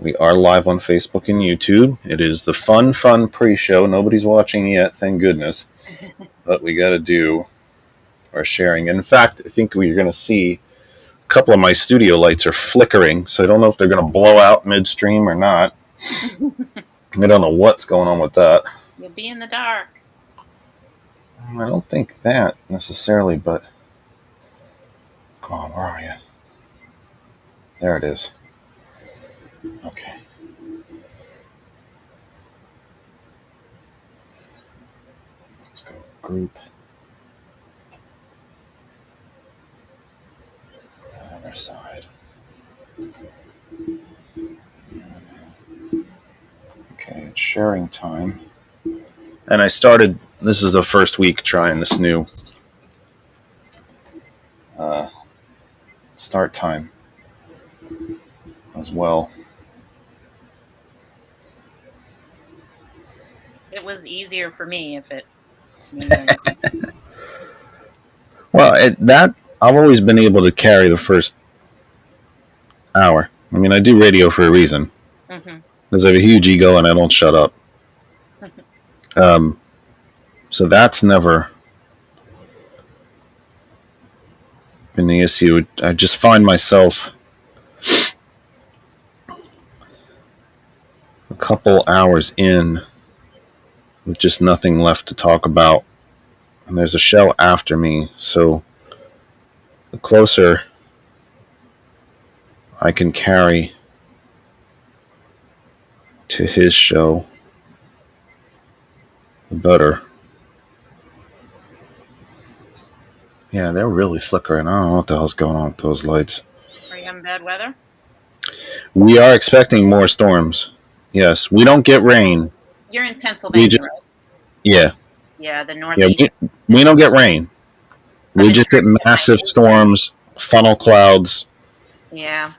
We are live on Facebook and YouTube. It is the fun pre-show. Nobody's watching yet, thank goodness. But we got to do our sharing. In fact, I think we're going to see a couple of my studio lights are flickering, so I don't know if they're going to blow out midstream or not. I don't know what's going on with that. You'll be in the dark. I don't think that necessarily, but come on, where are you? There it is. Okay. Let's go group. Other side. Okay, it's sharing time. And I started, this is the first week trying this new start time as well. It was easier for me if it. Well, that I've always been able to carry the first hour. I mean, I do radio for a reason. Because I have a huge ego and I don't shut up. So that's never been the issue. I just find myself a couple hours in with just nothing left to talk about. And there's a show after me, so the closer I can carry to his show, the better. Yeah, they're really flickering. I don't know what the hell's going on with those lights. Are you having bad weather? We are expecting more storms. Yes, we don't get rain. You're in Pennsylvania, right? Yeah. Yeah, the Northeast. Yeah, we don't get rain. We just get massive storms, funnel clouds. Yeah.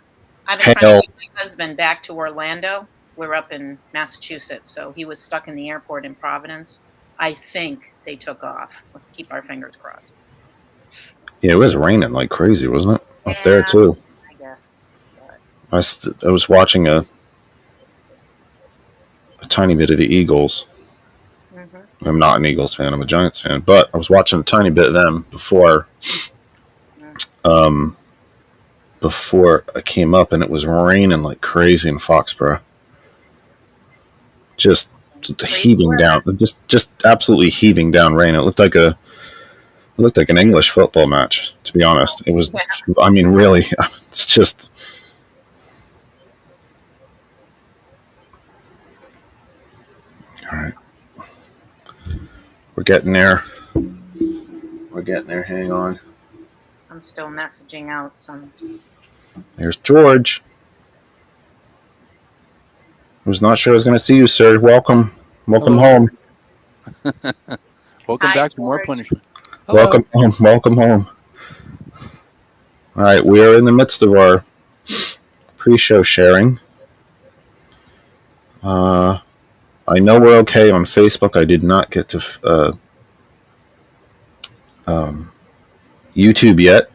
I've been trying to get my husband back to Orlando. We're up in Massachusetts, so he was stuck in the airport in Providence. I think they took off. Let's keep our fingers crossed. Yeah, it was raining like crazy, wasn't it? Yeah, up there, too. I guess. I was watching a tiny bit of the Eagles. I'm not an Eagles fan. I'm a Giants fan. But I was watching a tiny bit of them before I came up, and it was raining like crazy in Foxborough. Just heaving down. Just absolutely heaving down rain. It looked like an English football match, to be honest. It was, I mean, really, it's just... All right. We're getting there. Hang on. I'm still messaging out some. There's George. I was not sure I was going to see you, sir. Welcome home. Welcome back to more punishment. Hello. Welcome home. All right, we are in the midst of our pre-show sharing. I know we're okay on Facebook. I did not get to YouTube yet.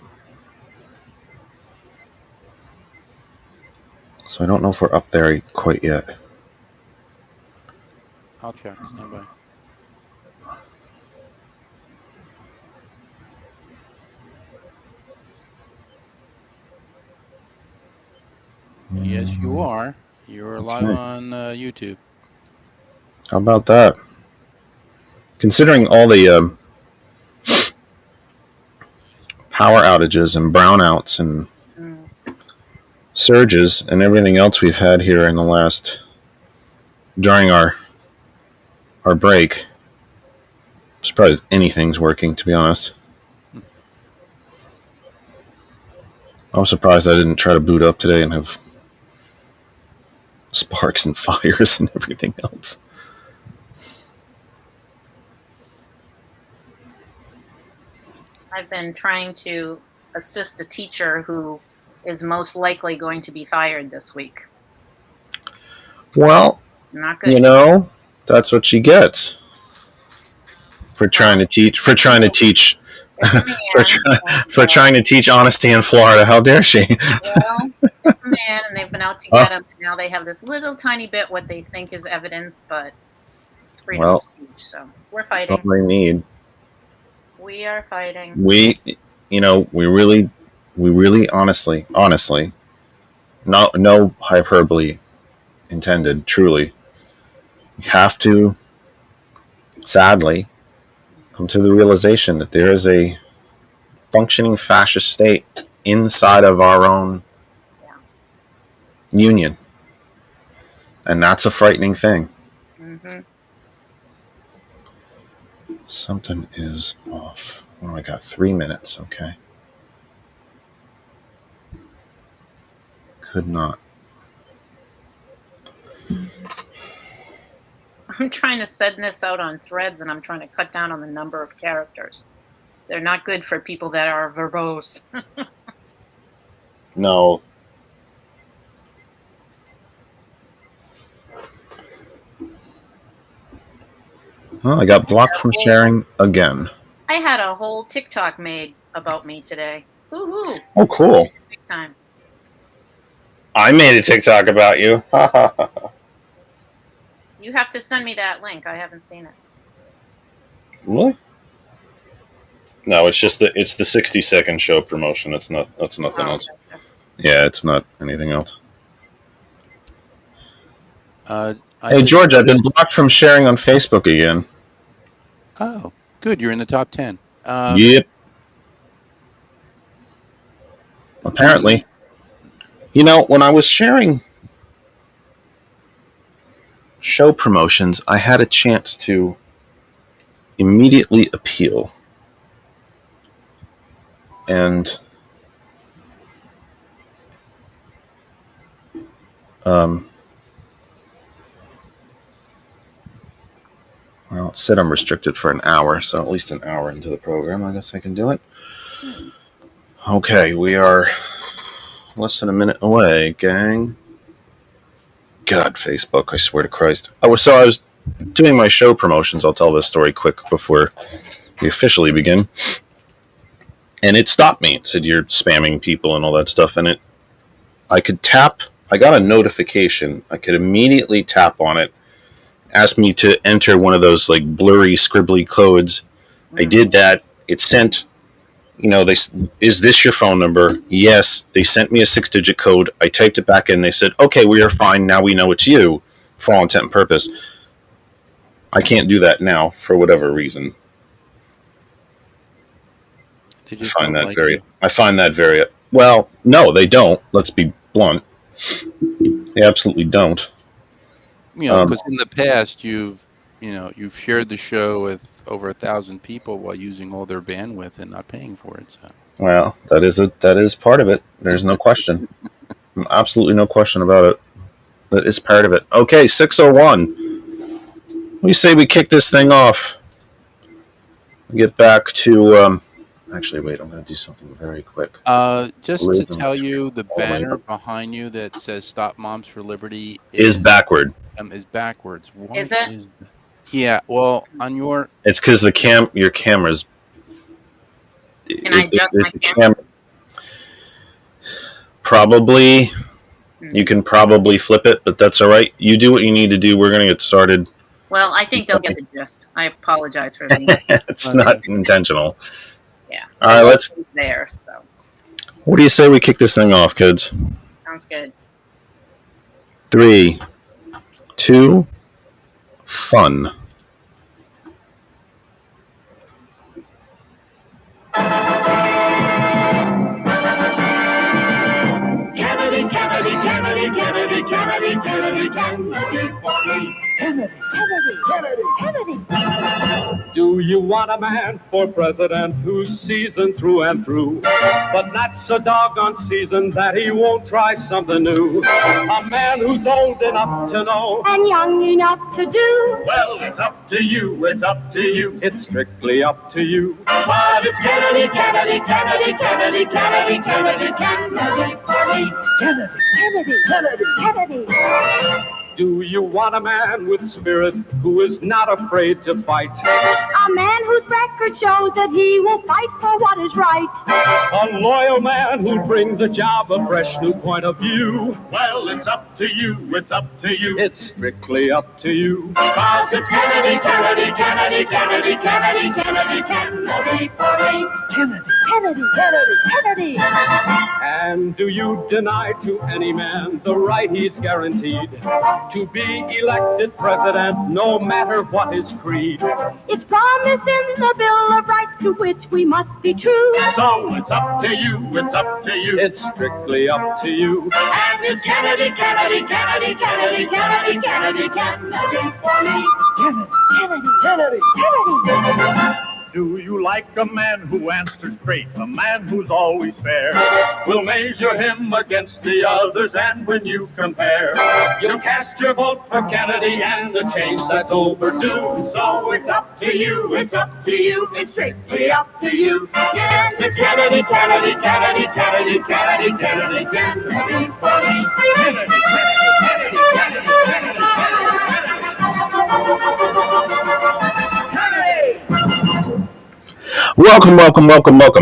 So I don't know if we're up there quite yet. I'll check. Stand by. Yes, you are. You're live on YouTube. How about that? Considering all the power outages and brownouts and surges and everything else we've had here in the during our break, I'm surprised anything's working, to be honest. I'm surprised I didn't try to boot up today and have sparks and fires and everything else. I've been trying to assist a teacher who is most likely going to be fired this week. Well, not good. You know, that's what she gets for trying to teach It's a man. for trying to teach honesty in Florida. How dare she? Well, it's a man, and they've been out to get him. And now they have this little tiny bit what they think is evidence, but it's freedom of speech. So we're fighting. That's all they need. We are fighting. We really, honestly, no hyperbole intended. Truly, we have to, sadly, come to the realization that there is a functioning fascist state inside of our own union, and that's a frightening thing. Mm-hmm. Something is off. Oh, I got 3 minutes. Okay. Could not. I'm trying to send this out on Threads, and I'm trying to cut down on the number of characters. They're not good for people that are verbose. No. Well, I got blocked from sharing again. I had a whole TikTok made about me today. Woohoo! Oh, cool. Big time. I made a TikTok about you. You have to send me that link. I haven't seen it. Really? No, it's just the 60-second show promotion. That's nothing else. Okay. Yeah, it's not anything else. Hey, George, I've been blocked from sharing on Facebook again. Oh, good. You're in the top 10. Yep. Apparently. You know, when I was sharing show promotions, I had a chance to immediately appeal. And well, it said I'm restricted for an hour, so at least an hour into the program, I guess I can do it. Okay, we are less than a minute away, gang. God, Facebook, I swear to Christ. I was doing my show promotions. I'll tell this story quick before we officially begin. And it stopped me. It said you're spamming people and all that stuff. And I got a notification. I could immediately tap on it. Asked me to enter one of those like blurry, scribbly codes. I did that. It sent, is this your phone number? Yes. They sent me a 6-digit code. I typed it back in. They said, okay, we are fine. Now we know it's you for all intent and purpose. I can't do that now for whatever reason. I find that very, well, no, they don't. Let's be blunt. They absolutely don't. Because in the past you've shared the show with over 1,000 people while using all their bandwidth and not paying for it. So. Well, that is part of it. There's no question. Absolutely no question about it. That is part of it. Okay, 6:01. What do you say we kick this thing off? Get back to actually, wait, I'm going to do something very quick. Just to tell you, the banner behind you that says Stop Moms for Liberty is backward. Is backwards. What is it? Yeah, well, on your... It's because your camera's... Can I adjust my camera? Probably. You can probably flip it, but that's all right. You do what you need to do. We're going to get started. Well, I think they'll get the gist. I apologize for that. It's not intentional. Yeah. All right, let's... There, so. What do you say we kick this thing off, kids? Sounds good. 3, 2, fun. Kennedy. Do you want a man for president who's seasoned through and through, but not so doggone seasoned that he won't try something new? A man who's old enough to know and young enough to do. Well, it's up to you, it's up to you. It's strictly up to you. But it's Kennedy, Kennedy, Kennedy, Kennedy, Kennedy, Kennedy, Kennedy for me. Kennedy, Kennedy, Kennedy, Kennedy. Do you want a man with spirit who is not afraid to fight? A man whose record shows that he will fight for what is right. A loyal man who'll bring the job a fresh new point of view. Well, it's up to you, it's up to you. It's strictly up to you. Because it's Kennedy, Kennedy, Kennedy, Kennedy, Kennedy, Kennedy, Kennedy for me. Kennedy, Kennedy, Kennedy, Kennedy. And do you deny to any man the right he's guaranteed to be elected president, no matter what his creed? It's promised in the Bill of Rights to which we must be true. So it's up to you, it's up to you. It's strictly up to you. And it's Kennedy, Kennedy, Kennedy, Kennedy, Kennedy, Kennedy, Kennedy for me. Kennedy, Kennedy, Kennedy, Kennedy. Do you like a man who answers straight, a man who's always fair? We'll measure him against the others, and when you compare, you cast your vote for Kennedy and the change that's overdue. So it's up to you, it's up to you, it's strictly up to you. Yes, it's Kennedy, Kennedy, Kennedy, Kennedy, Kennedy, Kennedy, Kennedy for me. Kennedy, Kennedy, Kennedy, Kennedy, Kennedy, Welcome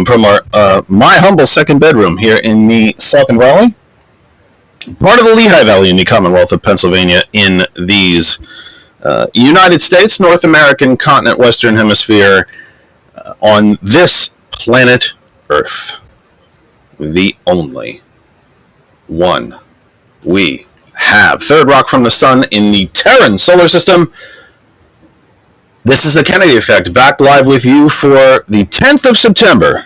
from our my humble second bedroom here in the Saucon Valley, part of the Lehigh Valley in the Commonwealth of Pennsylvania in these United States, North American continent, Western Hemisphere, on this planet Earth, the only one we have. Third rock from the sun in the Terran solar system. This is the Kennedy Effect, back live with you for the 10th of September,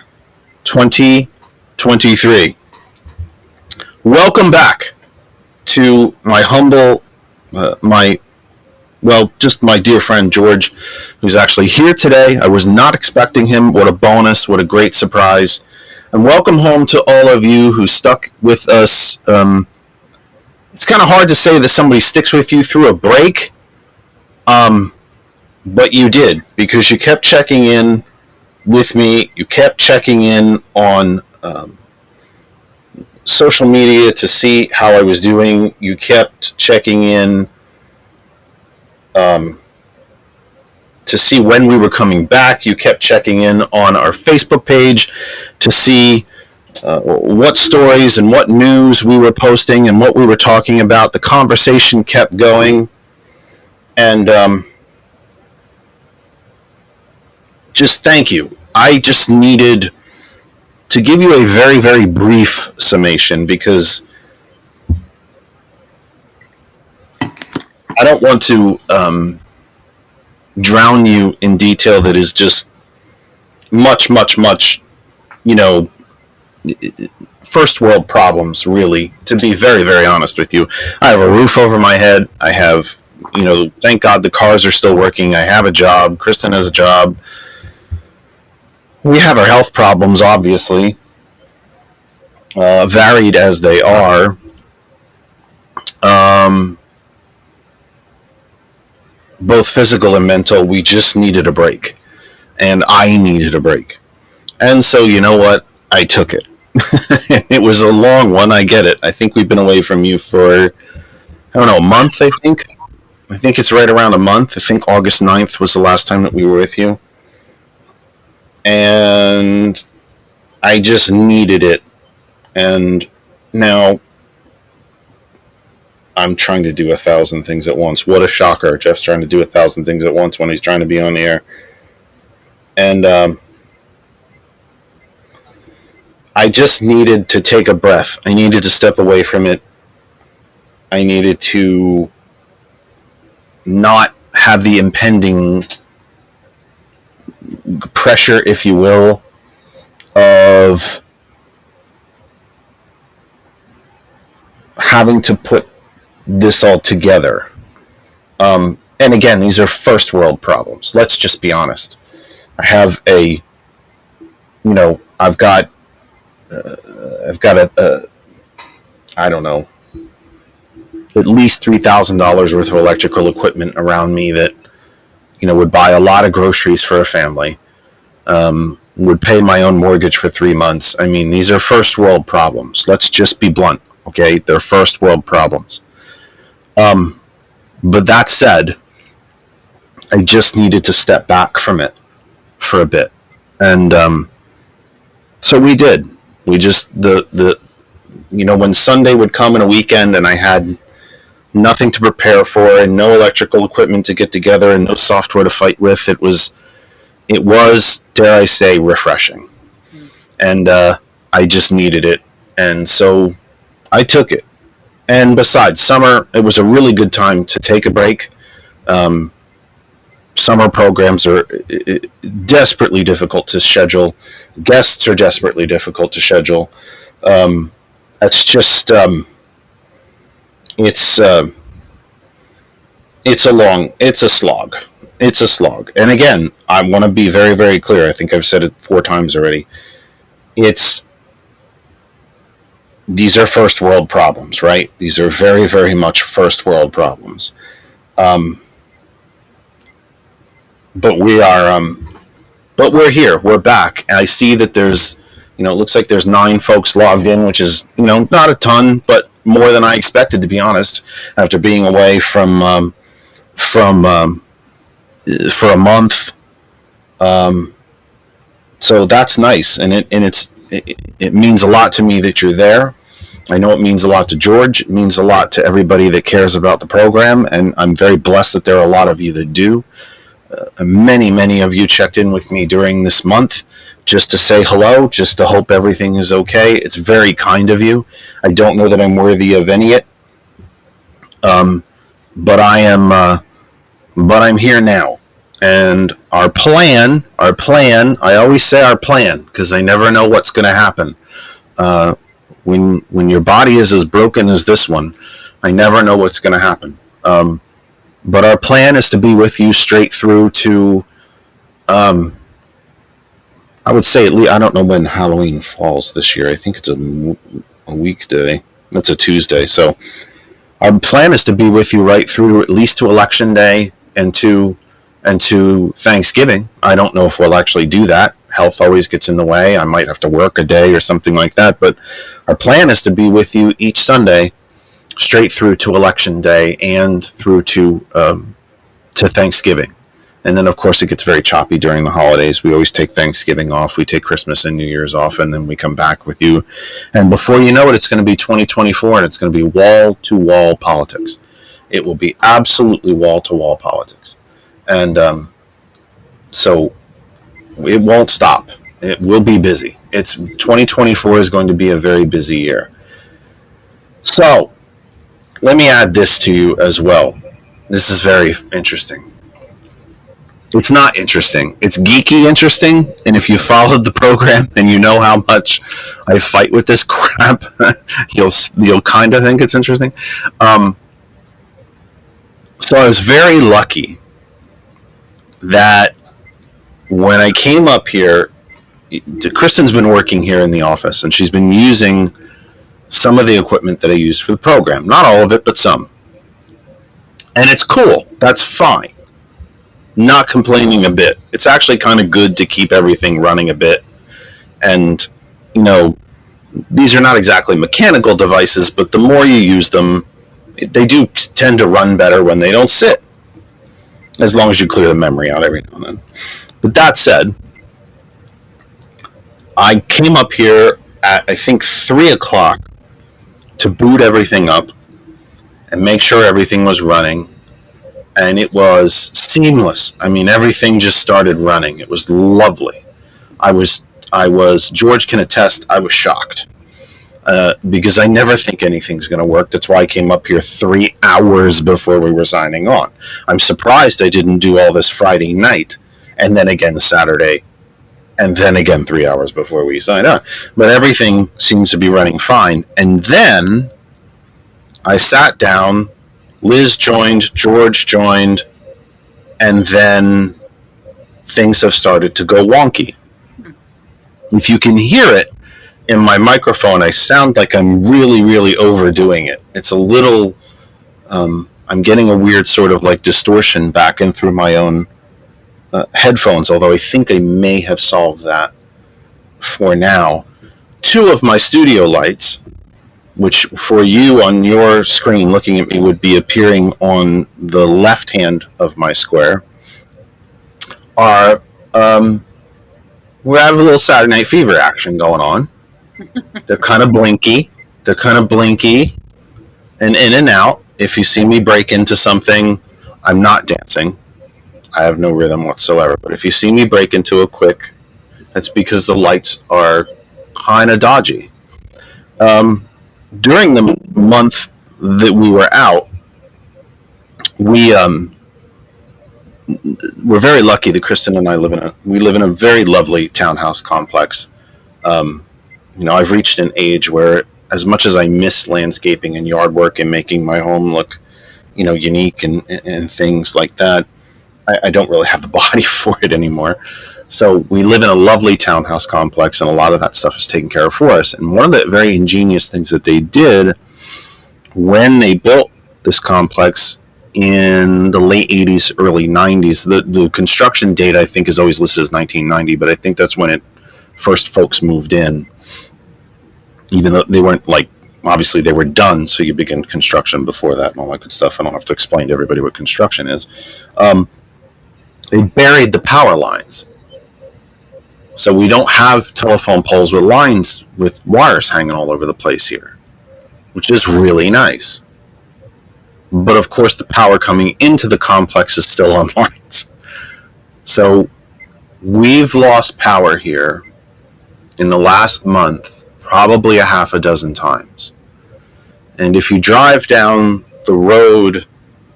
2023. Welcome back to my humble, just my dear friend George, who's actually here today. I was not expecting him. What a bonus, what a great surprise. And welcome home to all of you who stuck with us. It's kind of hard to say that somebody sticks with you through a break. But you did, because you kept checking in with me. You kept checking in on social media to see how I was doing. You kept checking in to see when we were coming back. You kept checking in on our Facebook page to see what stories and what news we were posting and what we were talking about. The conversation kept going. And just thank you. I just needed to give you a very, very brief summation, because I don't want to drown you in detail that is just much, first world problems, really, to be very, very honest with you. I have a roof over my head. I have, thank God the cars are still working. I have a job. Kristen has a job. We have our health problems, obviously, varied as they are. Both physical and mental. We just needed a break. And I needed a break. And so, you know what? I took it. It was a long one, I get it. I think we've been away from you for, a month, I think. I think it's right around a month. I think August 9th was the last time that we were with you. And I just needed it. And now I'm trying to do 1,000 things at once. What a shocker. Jeff's trying to do 1,000 things at once when he's trying to be on the air. And I just needed to take a breath. I needed to step away from it. I needed to not have the impending pressure, if you will, of having to put this all together. And again, these are first world problems. Let's just be honest. I have I've got at least $3,000 worth of electrical equipment around me that, would buy a lot of groceries for a family, would pay my own mortgage for 3 months. I mean, these are first world problems. Let's just be blunt, okay? They're first world problems. But that said, I just needed to step back from it for a bit. And so we did. We just, when Sunday would come in a weekend and I had nothing to prepare for and no electrical equipment to get together and no software to fight with, it was, dare I say, refreshing. And I just needed it. And so I took it. And besides, summer, it was a really good time to take a break. Summer programs are desperately difficult to schedule. Guests are desperately difficult to schedule. It's just, it's a slog. It's a slog. And again, I want to be very, very clear. I think I've said it 4 times already. These are first world problems, right? These are very, very much first world problems. But we're here. We're back. And I see that there's, it looks like there's 9 folks logged in, which is, not a ton, but more than I expected, to be honest, after being away for a month. So that's nice. And it means a lot to me that you're there. I know it means a lot to George. It means a lot to everybody that cares about the program. And I'm very blessed that there are a lot of you that do. Many, many of you checked in with me during this month just to say hello, just to hope everything is okay. It's very kind of you. I don't know that I'm worthy of any it, but I'm here now. And our plan, I always say our plan, because I never know what's going to happen. When your body is as broken as this one, I never know what's going to happen. But our plan is to be with you straight through to, I would say at least, I don't know when Halloween falls this year. I think it's a weekday. That's a Tuesday. So our plan is to be with you right through at least to Election Day and to Thanksgiving. I don't know if we'll actually do that. Health always gets in the way. I might have to work a day or something like that. But our plan is to be with you each Sunday straight through to Election Day and through to Thanksgiving. And then, of course, it gets very choppy during the holidays. We always take Thanksgiving off. We take Christmas and New Year's off, and then we come back with you. And before you know it, it's going to be 2024, and it's going to be wall-to-wall politics. It will be absolutely wall-to-wall politics. And so it won't stop. It will be busy. 2024 is going to be a very busy year. So let me add this to you as well. This is very interesting. It's not interesting. It's geeky interesting. And if you followed the program and you know how much I fight with this crap, you'll kind of think it's interesting. So I was very lucky that when I came up here, Kristen's been working here in the office, and she's been using some of the equipment that I use for the program. Not all of it, but some. And it's cool. That's fine. Not complaining a bit. It's actually kind of good to keep everything running a bit. And, these are not exactly mechanical devices, but the more you use them, they do tend to run better when they don't sit. As long as you clear the memory out every now and then. But that said, I came up here at, I think, 3 o'clock to boot everything up and make sure everything was running. And it was seamless. I mean, everything just started running. It was lovely. George can attest, I was shocked. Because I never think anything's going to work. That's why I came up here 3 hours before we were signing on. I'm surprised I didn't do all this Friday night, and then again Saturday, and then again 3 hours before we signed on. But everything seems to be running fine. And then I sat down, Liz joined, George joined, and then things have started to go wonky. If you can hear it in my microphone, I sound like I'm really, really overdoing it. It's a little, I'm getting a weird sort of like distortion back in through my own headphones, although I think I may have solved that for now. 2 of my studio lights which for you on your screen looking at me would be appearing on the left hand of my square, are we have a little Saturday Night Fever action going on. They're kind of blinky. And in and out. If you see me break into something, I'm not dancing. I have no rhythm whatsoever. But if you see me break into a quick, that's because the lights are kind of dodgy. During the month that we were out, we're very lucky that Kristen and I live in a very lovely townhouse complex. I've reached an age where, as much as I miss landscaping and yard work and making my home look, unique and things like that, I don't really have the body for it anymore. So we live in a lovely townhouse complex, and a lot of that stuff is taken care of for us. And one of the very ingenious things that they did when they built this complex in the late 80s, early 90s, the construction date I think is always listed as 1990, but I think that's when first folks moved in. Even though they weren't obviously they were done, so you begin construction before that and all that good stuff. I don't have to explain to everybody what construction is. They buried the power lines. So we don't have telephone poles with lines with wires hanging all over the place here, which is really nice. But of course, the power coming into the complex is still on lines. So we've lost power here in the last month probably a half a dozen times. And if you drive down the road,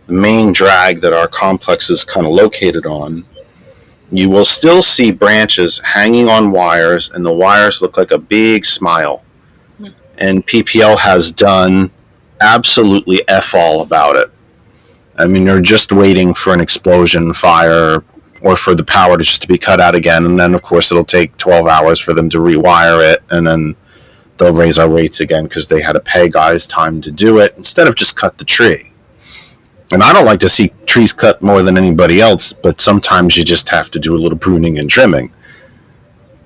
the main drag that our complex is kind of located on, you will still see branches hanging on wires, and the wires look like a big smile. And PPL has done absolutely F all about it. I mean, they're just waiting for an explosion, fire, or for the power to be cut out again. And then, of course, it'll take 12 hours for them to rewire it, and then they'll raise our rates again because they had to pay guys time to do it instead of just cut the tree. And I don't like to see trees cut more than anybody else, but sometimes you just have to do a little pruning and trimming.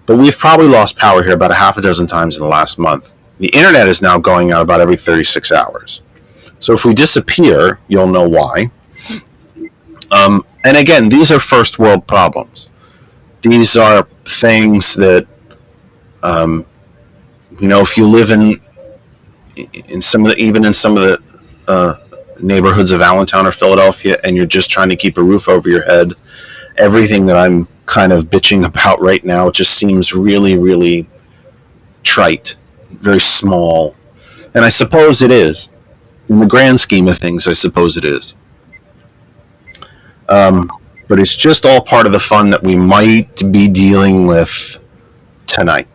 But we've probably lost power here about a half a dozen times in the last month. The internet is now going out about every 36 hours. So if we disappear, you'll know why. And again, these are first world problems. These are things that, if you live in some of the neighborhoods of Allentown or Philadelphia, and you're just trying to keep a roof over your head, everything that I'm kind of bitching about right now just seems really, really trite, very small. And I suppose it is. In the grand scheme of things, I suppose it is. But it's just all part of the fun that we might be dealing with tonight.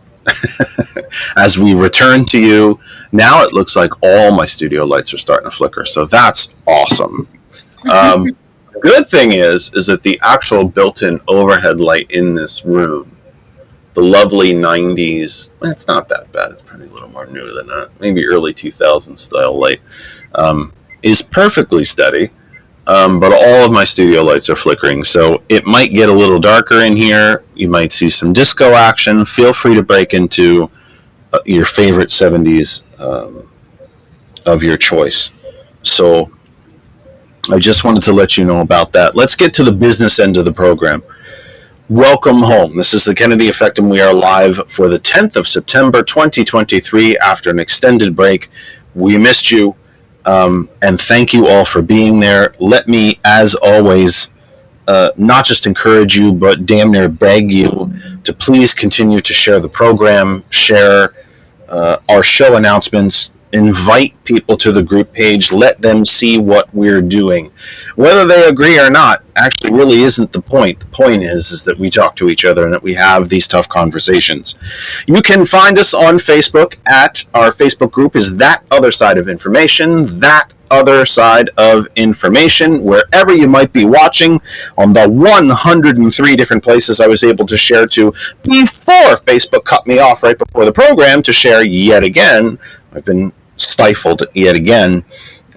As we return to you, now it looks like all my studio lights are starting to flicker, so that's awesome. The good thing is that the actual built-in overhead light in this room, the lovely 90s, it's not that bad, it's probably a little more new than that, maybe early 2000s style light, is perfectly steady. But all of my studio lights are flickering, so it might get a little darker in here. You might see some disco action. Feel free to break into your favorite 70s of your choice. So I just wanted to let you know about that. Let's get to the business end of the program. Welcome home. This is the Kennedy Effect, and we are live for the 10th of September, 2023, after an extended break. We missed you. And thank you all for being there. Let me, as always, not just encourage you, but damn near beg you to please continue to share the program, share our show announcements, invite people to the group page, let them see what we're doing. Whether they agree or not actually really isn't the point. The point is that we talk to each other and that we have these tough conversations. You can find us on Facebook at our Facebook group is That Other Side of Information, That Other Side of Information, wherever you might be watching on the 103 different places I was able to share to before Facebook cut me off right before the program to share yet again. I've been stifled yet again.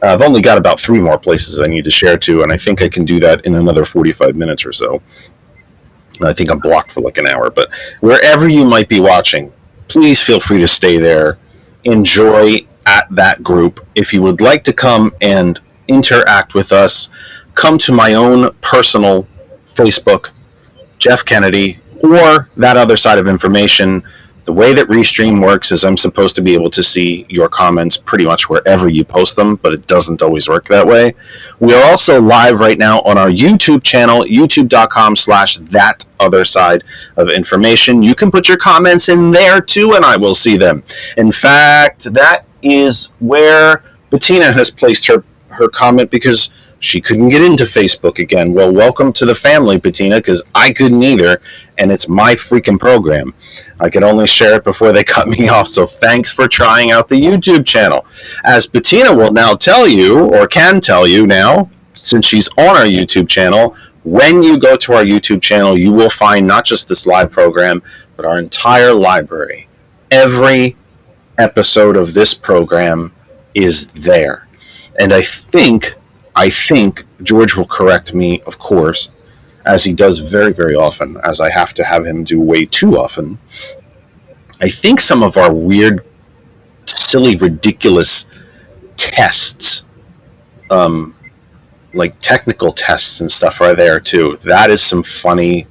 I've only got about 3 more places I need to share to, and I think I can do that in another 45 minutes or so. I think I'm blocked for like an hour, but wherever you might be watching, please feel free to stay there. Enjoy at that group. If you would like to come and interact with us, come to my own personal Facebook, Jeff Kennedy, or That Other Side of Information. The way that Restream works is I'm supposed to be able to see your comments pretty much wherever you post them, but it doesn't always work that way. We are also live right now on our YouTube channel, youtube.com/That Other Side of Information. You can put your comments in there too, and I will see them. In fact, that is where Bettina has placed her comment because she couldn't get into Facebook again. Well, welcome to the family, Bettina, because I couldn't either, and it's my freaking program. I could only share it before they cut me off, so thanks for trying out the YouTube channel. As Bettina will now tell you, or can tell you now, since she's on our YouTube channel, when you go to our YouTube channel, you will find not just this live program, but our entire library. Every episode of this program is there. And I think George will correct me, of course, as he does very, very often, as I have to have him do way too often. I think some of our weird, silly, ridiculous tests, like technical tests and stuff, are there too. That is some funny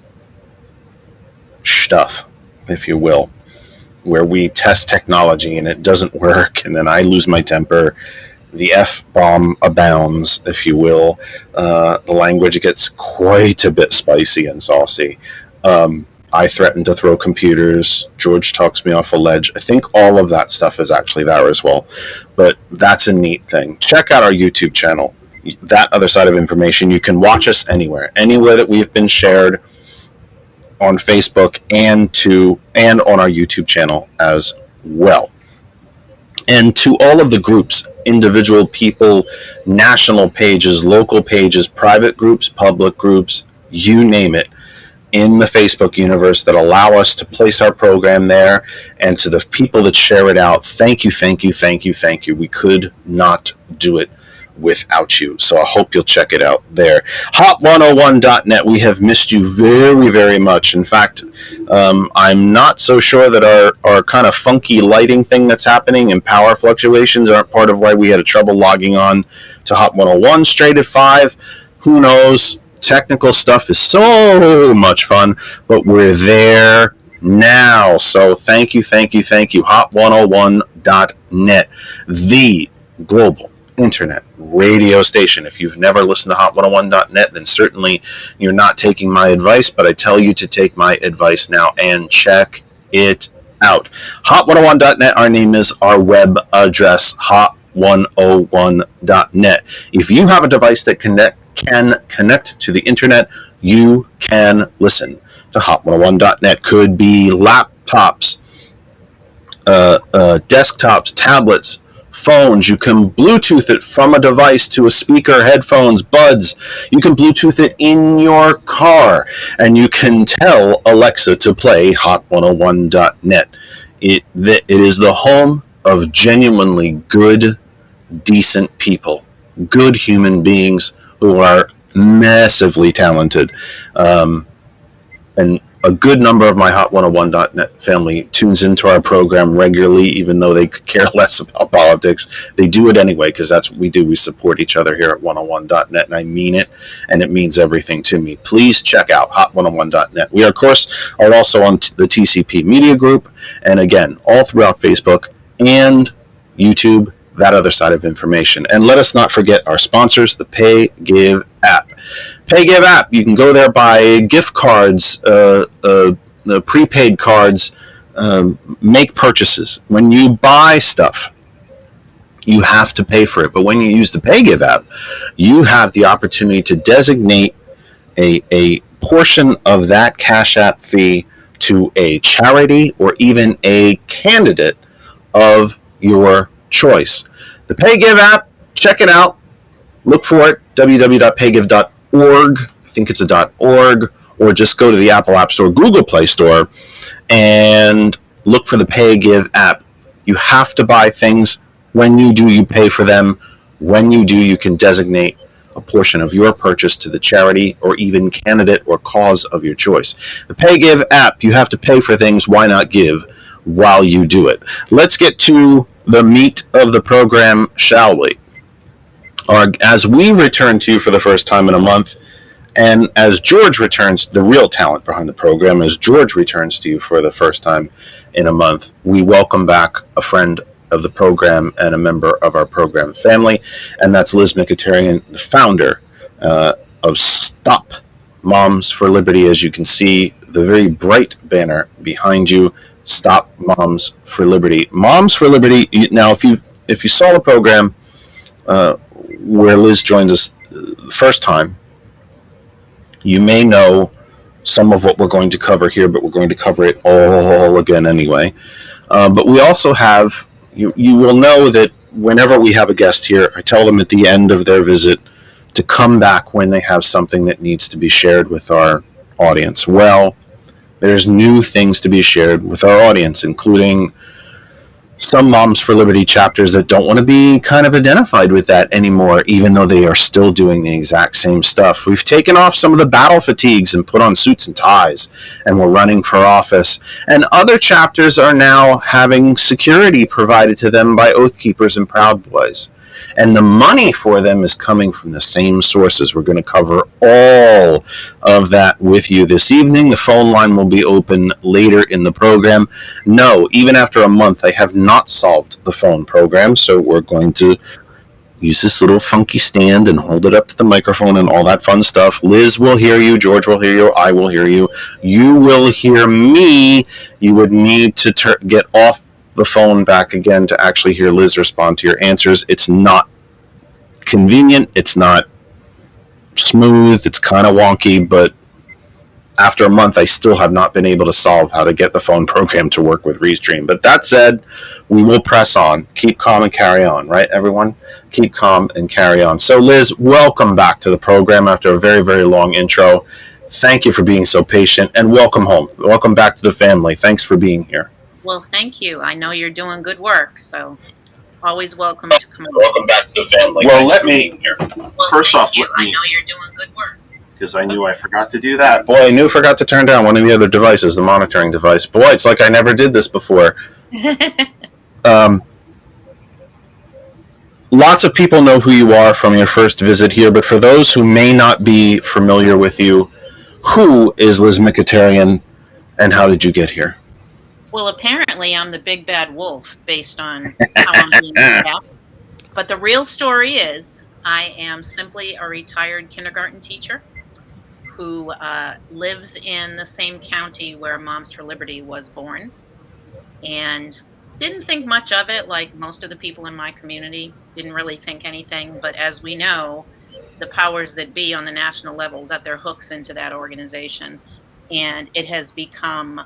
stuff, if you will, where we test technology and it doesn't work, and then I lose my temper. The F-bomb abounds, if you will. The language gets quite a bit spicy and saucy. I threaten to throw computers. George talks me off a ledge. I think all of that stuff is actually there as well. But that's a neat thing. Check out our YouTube channel, That Other Side of Information. You can watch us anywhere that we've been shared on Facebook and on our YouTube channel as well. And to all of the groups, individual people, national pages, local pages, private groups, public groups, you name it, in the Facebook universe that allow us to place our program there, and to the people that share it out, thank you, thank you, thank you, thank you. We could not do it without you. So I hope you'll check it out there. Hot101.net. We have missed you very, very much. In fact, I'm not so sure that our kind of funky lighting thing that's happening and power fluctuations aren't part of why we had trouble logging on to Hot 101 straight at 5. Who knows? Technical stuff is so much fun, but we're there now. So thank you, thank you, thank you. Hot101.net, the global internet radio station. If you've never listened to Hot101.net, then certainly you're not taking my advice, but I tell you to take my advice now and check it out. Hot101.net, our name is, our web address, hot101.net. If you have a device that can connect to the internet, you can listen to Hot101.net. Could be laptops, desktops, tablets, phones. You can Bluetooth it from a device to a speaker, headphones, buds. You can Bluetooth it in your car, and you can tell Alexa to play Hot101.net. It is the home of genuinely good, decent people, good human beings who are massively talented. And a good number of my Hot101.net family tunes into our program regularly, even though they could care less about politics. They do it anyway, because that's what we do. We support each other here at 101.net, and I mean it, and it means everything to me. Please check out Hot101.net. We, of course, are also on the TCP Media Group, and again, all throughout Facebook and YouTube, That Other Side of Information. And let us not forget our sponsors, the Pay Give app. Pay Give app, you can go there, buy gift cards, the prepaid cards, make purchases. When you buy stuff, you have to pay for it. But when you use the Pay Give app, you have the opportunity to designate a portion of that Cash App fee to a charity or even a candidate of your choice. The Pay Give app, check it out. Look for it, www.paygive.org. I think it's a .org, or just go to the Apple App Store, Google Play Store, and look for the Pay Give app. You have to buy things. When you do, you pay for them. When you do, you can designate a portion of your purchase to the charity or even candidate or cause of your choice. The Pay Give app, you have to pay for things. Why not give while you do it? Let's get to the meat of the program, shall we? As we return to you for the first time in a month, and as George returns, the real talent behind the program, as George returns to you for the first time in a month, we welcome back a friend of the program and a member of our program family, and that's Liz Mikitarian, the founder of Stop Moms for Liberty. As you can see, the very bright banner behind you, Stop Moms for Liberty. Moms for Liberty. Now, if you saw the program where Liz joins us the first time, you may know some of what we're going to cover here, but we're going to cover it all again anyway. But we also have, you will know that whenever we have a guest here, I tell them at the end of their visit to come back when they have something that needs to be shared with our audience. Well, there's new things to be shared with our audience, including some Moms for Liberty chapters that don't want to be kind of identified with that anymore, even though they are still doing the exact same stuff. We've taken off some of the battle fatigues and put on suits and ties, and we're running for office. And other chapters are now having security provided to them by Oath Keepers and Proud Boys. And the money for them is coming from the same sources. We're going to cover all of that with you this evening. The phone line will be open later in the program. No, even after a month, I have not solved the phone program, so we're going to use this little funky stand and hold it up to the microphone and all that fun stuff. Liz will hear you, George will hear you, I will hear you. You will hear me. You would need to get off the phone back again to actually hear Liz respond to your answers. It's not convenient, it's not smooth, it's kind of wonky, but after a month I still have not been able to solve how to get the phone program to work with Restream. But that said, we will press on. Keep calm and carry on, right, everyone? Keep calm and carry on. So Liz, welcome back to the program after a very, very long intro. Thank you for being so patient, and welcome home. Welcome back to the family. Thanks for being here. Well, thank you. I know you're doing good work, so always welcome to come on. Welcome back to the family. Well, let me here. First off, I know you're doing good work. Because I knew I forgot to do that. Boy, I forgot to turn down one of the other devices, the monitoring device. Boy, it's like I never did this before. Lots of people know who you are from your first visit here, but for those who may not be familiar with you, who is Liz Mikitarian, and how did you get here? Well, apparently I'm the big bad wolf based on how I'm being kept. But the real story is I am simply a retired kindergarten teacher who lives in the same county where Moms for Liberty was born, and didn't think much of it like most of the people in my community. Didn't really think anything, but as we know, the powers that be on the national level got their hooks into that organization, and it has become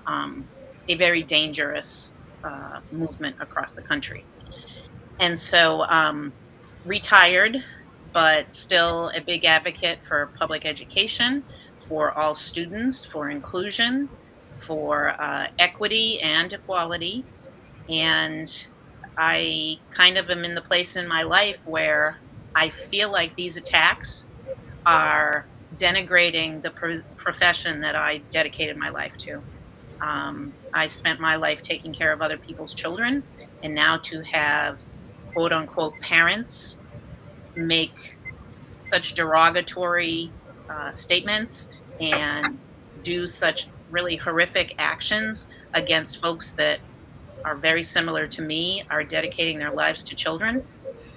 a very dangerous movement across the country. And so retired, but still a big advocate for public education, for all students, for inclusion, for equity and equality. And I kind of am in the place in my life where I feel like these attacks are denigrating the profession that I dedicated my life to. I spent my life taking care of other people's children, and now to have quote unquote parents make such derogatory statements and do such really horrific actions against folks that are very similar to me, are dedicating their lives to children,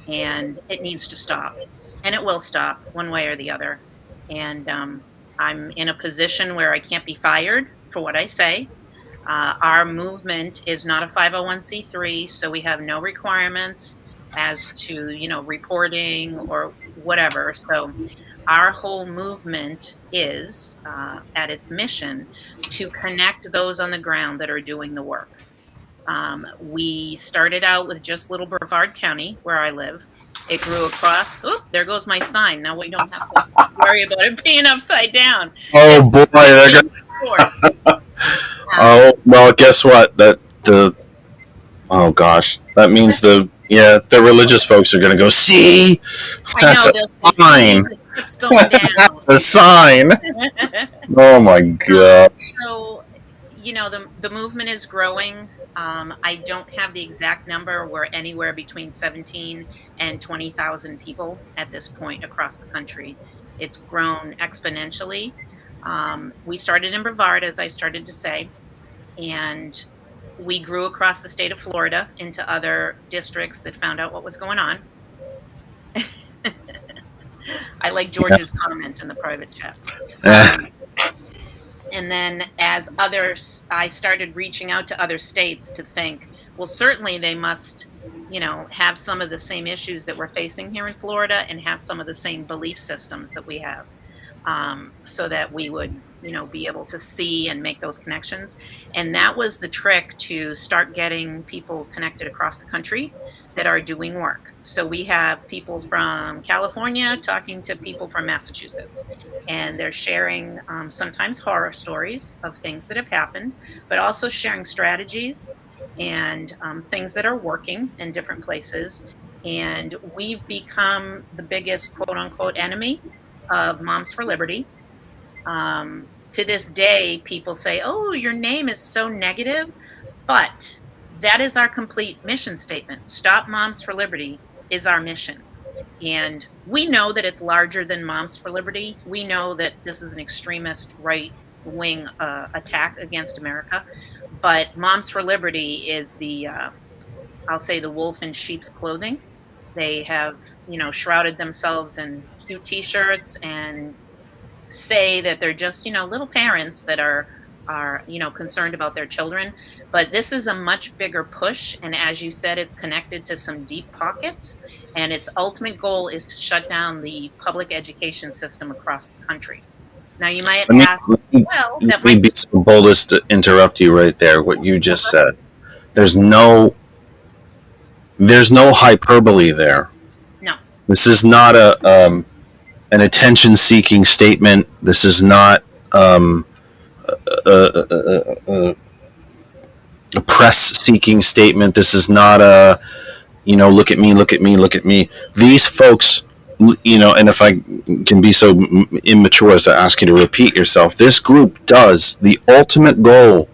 and it needs to stop. And it will stop one way or the other. And I'm in a position where I can't be fired for what I say. Our movement is not a 501c3, so we have no requirements as to, reporting or whatever. So our whole movement is, at its mission, to connect those on the ground that are doing the work. We started out with just Little Brevard County, where I live. It grew across. Oh, there goes my sign. Now we don't have to worry about it being upside down. Oh boy! Oh well, guess what? Oh gosh, that means the religious folks are going to go. See, that's a sign. It's going down. That's a sign. Oh my god. So, the movement is growing. I don't have the exact number. We're anywhere between 17 and 20,000 people at this point across the country. It's grown exponentially. We started in Brevard, as I started to say, and we grew across the state of Florida into other districts that found out what was going on. I like George's comment in the private chat. And then as others, I started reaching out to other states to think, well, certainly they must, have some of the same issues that we're facing here in Florida and have some of the same belief systems that we have, so that we would, be able to see and make those connections. And that was the trick, to start getting people connected across the country that are doing work. So we have people from California talking to people from Massachusetts, and they're sharing sometimes horror stories of things that have happened, but also sharing strategies and things that are working in different places. And we've become the biggest quote unquote enemy of Moms for Liberty. To this day, people say, oh, your name is so negative, but that is our complete mission statement. Stop Moms for Liberty is our mission. And we know that it's larger than Moms for Liberty. We know that this is an extremist right-wing attack against America. But Moms for Liberty is I'll say, the wolf in sheep's clothing. They have, shrouded themselves in cute T-shirts and say that they're just, little parents that are concerned about their children. But this is a much bigger push, and as you said, it's connected to some deep pockets, and its ultimate goal is to shut down the public education system across the country. Now you might ask, well, that might be so boldest to interrupt you right there. What you just said, there's no hyperbole there. No, this is not an attention-seeking statement. This is not a press-seeking statement. This is not a, look at me, look at me, look at me. These folks, and if I can be so immature as to ask you to repeat yourself, this group does the ultimate goal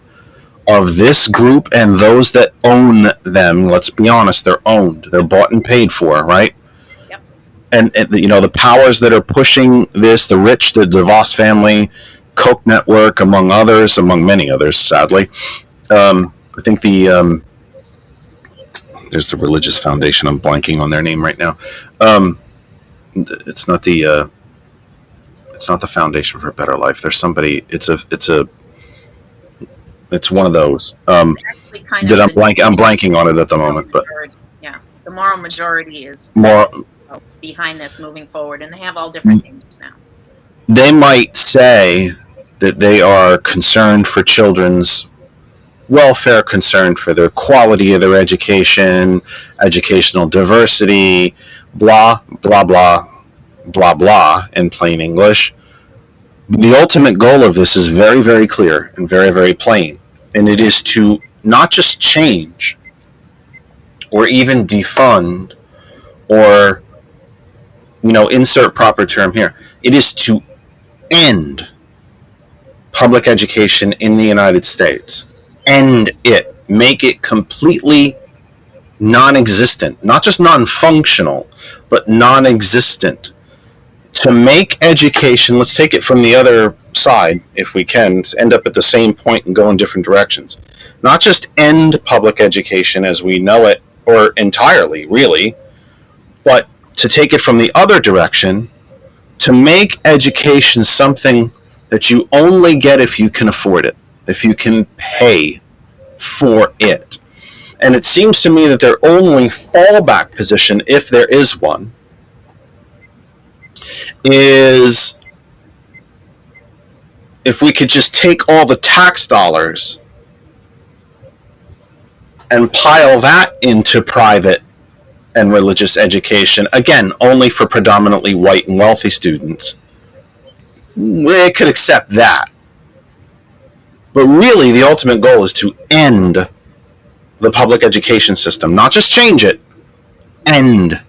of this group and those that own them. Let's be honest, they're owned. They're bought and paid for, right? And the powers that are pushing this, the rich, the DeVos family, Koch network, among many others, sadly. I think there's the Religious Foundation. I'm blanking on their name right now. It's not the Foundation for a Better Life. There's somebody. It's one of those. I'm blanking on it at the moment, but yeah, the moral majority is more behind this moving forward, and they have all different names now. They might say that they are concerned for children's welfare, concerned for their quality of their education, educational diversity, blah, blah, blah, blah, blah, in plain English. The ultimate goal of this is very, very clear and very, very plain, and it is to not just change or even defund or insert proper term here. It is to end public education in the United States. End it. Make it completely non-existent. Not just non-functional, but non-existent. To make education, let's take it from the other side, if we can, end up at the same point and go in different directions. Not just end public education as we know it, or entirely, really, but to take it from the other direction, to make education something that you only get if you can afford it, if you can pay for it. And it seems to me that their only fallback position, if there is one, is if we could just take all the tax dollars and pile that into private and religious education, again, only for predominantly white and wealthy students, they could accept that. But really, the ultimate goal is to end the public education system, not just change it, end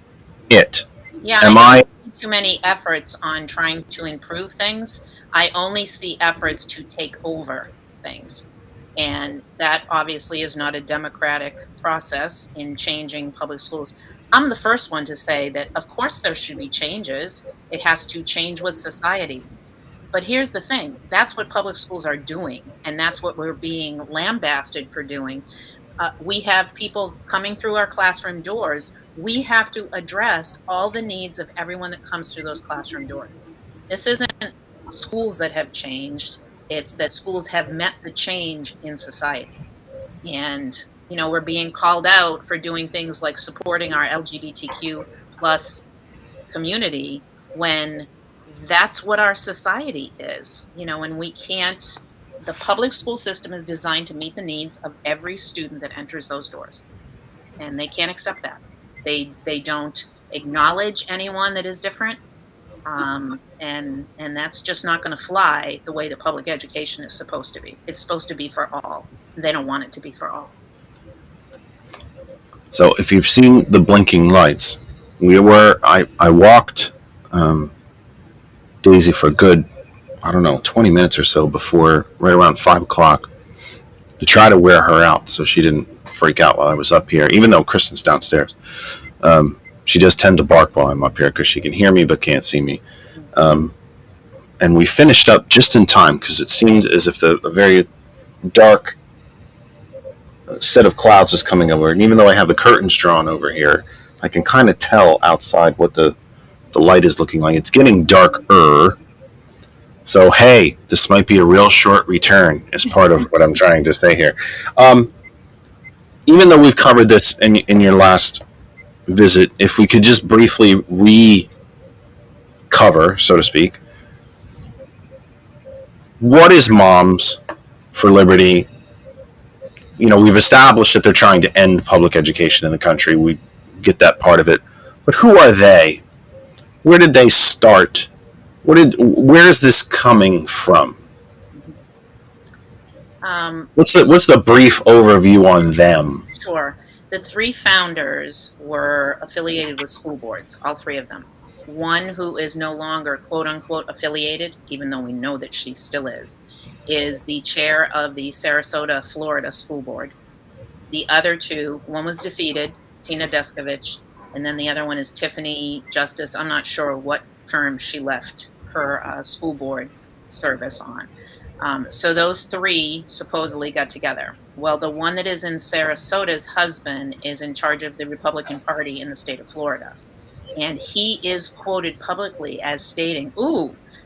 it. Yeah, I don't see too many efforts on trying to improve things. I only see efforts to take over things. And that obviously is not a democratic process in changing public schools. I'm the first one to say that, of course, there should be changes. It has to change with society. But here's the thing, that's what public schools are doing, and that's what we're being lambasted for doing. We have people coming through our classroom doors. We have to address all the needs of everyone that comes through those classroom doors. This isn't schools that have changed, it's that schools have met the change in society. And, we're being called out for doing things like supporting our LGBTQ plus community when that's what our society is, and we can't. The public school system is designed to meet the needs of every student that enters those doors, and they can't accept that. They don't acknowledge anyone that is different, and that's just not going to fly the way that public education is supposed to be. It's supposed to be for all. They don't want it to be for all. So if you've seen the blinking lights, I walked Daisy for a good, 20 minutes or so before, right around 5 o'clock, to try to wear her out so she didn't freak out while I was up here, even though Kristen's downstairs. She does tend to bark while I'm up here because she can hear me but can't see me. And we finished up just in time because it seemed as if a very dark set of clouds was coming over. And even though I have the curtains drawn over here, I can kind of tell outside what the light is looking like. It's getting darker. So, hey, this might be a real short return as part of what I'm trying to say here. Even though we've covered this in your last visit, if we could just briefly recover, so to speak, what is Moms for Liberty? We've established that they're trying to end public education in the country. We get that part of it. But who are they? Where did they start? Where is this coming from? What's the brief overview on them? Sure. The three founders were affiliated with school boards, all three of them. One who is no longer quote unquote affiliated, even though we know that she still is the chair of the Sarasota, Florida school board. The other two, one was defeated, Tina Deskovich, and then the other one is Tiffany Justice. I'm not sure what term she left her school board service on. So those three supposedly got together. Well, the one that is in Sarasota's husband is in charge of the Republican Party in the state of Florida. And he is quoted publicly as stating,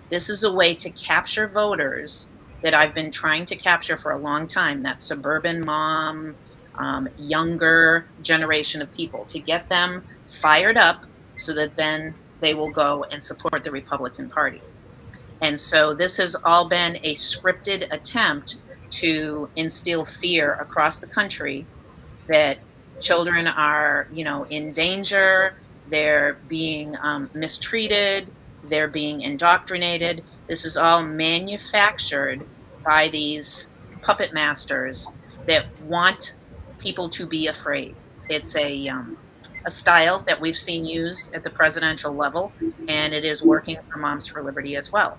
this is a way to capture voters that I've been trying to capture for a long time, that suburban mom, younger generation of people, to get them fired up so that then they will go and support the Republican Party. And so this has all been a scripted attempt to instill fear across the country that children are, in danger, they're being mistreated, they're being indoctrinated. This is all manufactured by these puppet masters that want people to be afraid. It's a style that we've seen used at the presidential level, and it is working for Moms for Liberty as well.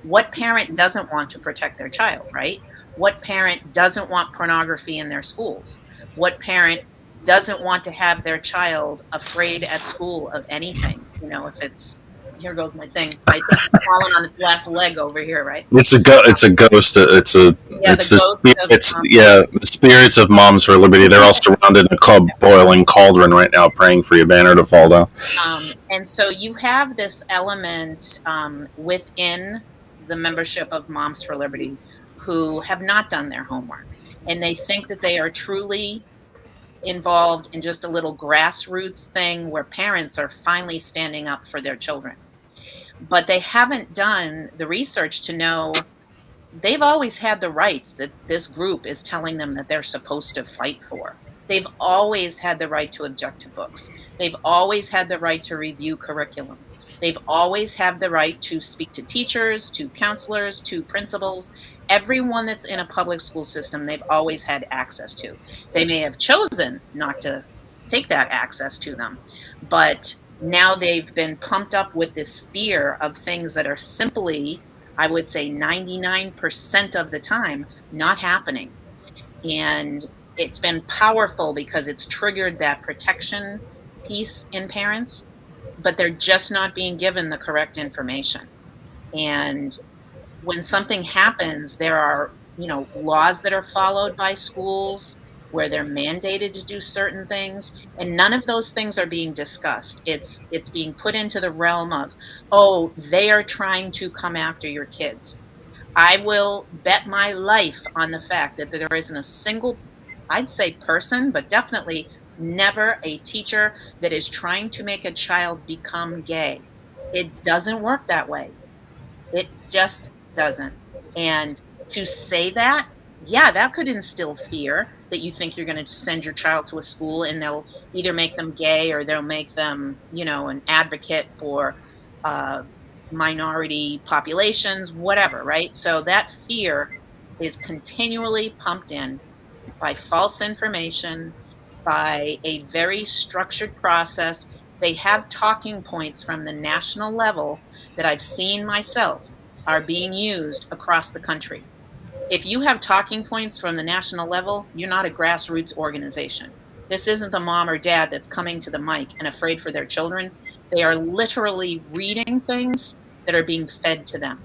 What parent doesn't want to protect their child, right? What parent doesn't want pornography in their schools? What parent doesn't want to have their child afraid at school of anything? If it's, here goes my thing. I think it's falling on its last leg over here, right? It's a ghost. The spirits of Moms for Liberty. They're all surrounded in a boiling cauldron right now, praying for your banner to fall down. And so you have this element within the membership of Moms for Liberty who have not done their homework, and they think that they are truly involved in just a little grassroots thing where parents are finally standing up for their children. But they haven't done the research to know they've always had the rights that this group is telling them that they're supposed to fight for. They've always had the right to object to books. They've always had the right to review curriculum. They've always had the right to speak to teachers, to counselors, to principals. Everyone that's in a public school system, they've always had access to. They may have chosen not to take that access to them, but now they've been pumped up with this fear of things that are simply, I would say 99% of the time, not happening. And it's been powerful because it's triggered that protection piece in parents, but they're just not being given the correct information. And when something happens, there are, laws that are followed by schools where they're mandated to do certain things, and none of those things are being discussed. It's being put into the realm of, oh, they are trying to come after your kids. I will bet my life on the fact that there isn't a single, I'd say person, but definitely never a teacher that is trying to make a child become gay. It doesn't work that way. It just doesn't. And to say that, yeah, that could instill fear that you think you're going to send your child to a school and they'll either make them gay or they'll make them, an advocate for minority populations, whatever, right? So that fear is continually pumped in by false information, by a very structured process. They have talking points from the national level that I've seen myself are being used across the country. If you have talking points from the national level, you're not a grassroots organization. This isn't the mom or dad that's coming to the mic and afraid for their children. They are literally reading things that are being fed to them.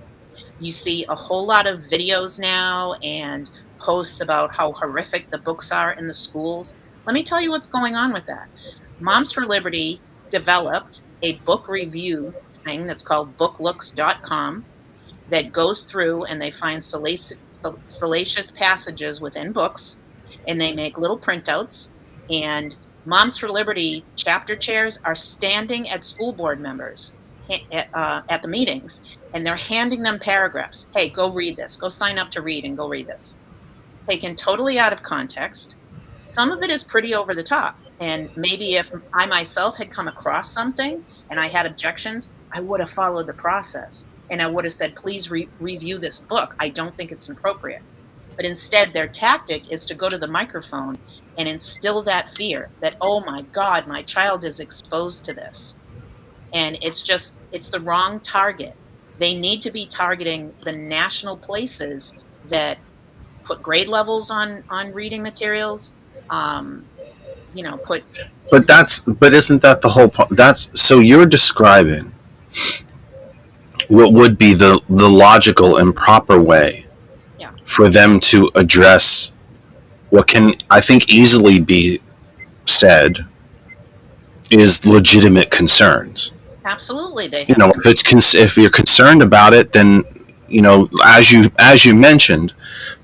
You see a whole lot of videos now and posts about how horrific the books are in the schools. Let me tell you what's going on with that. Moms for Liberty developed a book review thing that's called booklooks.com that goes through and they find salacious passages within books, and they make little printouts. And Moms for Liberty chapter chairs are standing at school board members at the meetings, and they're handing them paragraphs. Hey, go read this. Go sign up to read and go read this. Taken totally out of context. Some of it is pretty over the top. And maybe if I myself had come across something and I had objections, I would have followed the process. And I would have said, please review this book. I don't think it's appropriate. But instead, their tactic is to go to the microphone and instill that fear that, oh my God, my child is exposed to this. And it's the wrong target. They need to be targeting the national places that put grade levels on reading materials. But isn't that the whole point? So you're describing what would be the logical and proper way for them to address what can, I think, easily be said is legitimate concerns. Absolutely, they have. If you're concerned about it, then as you mentioned,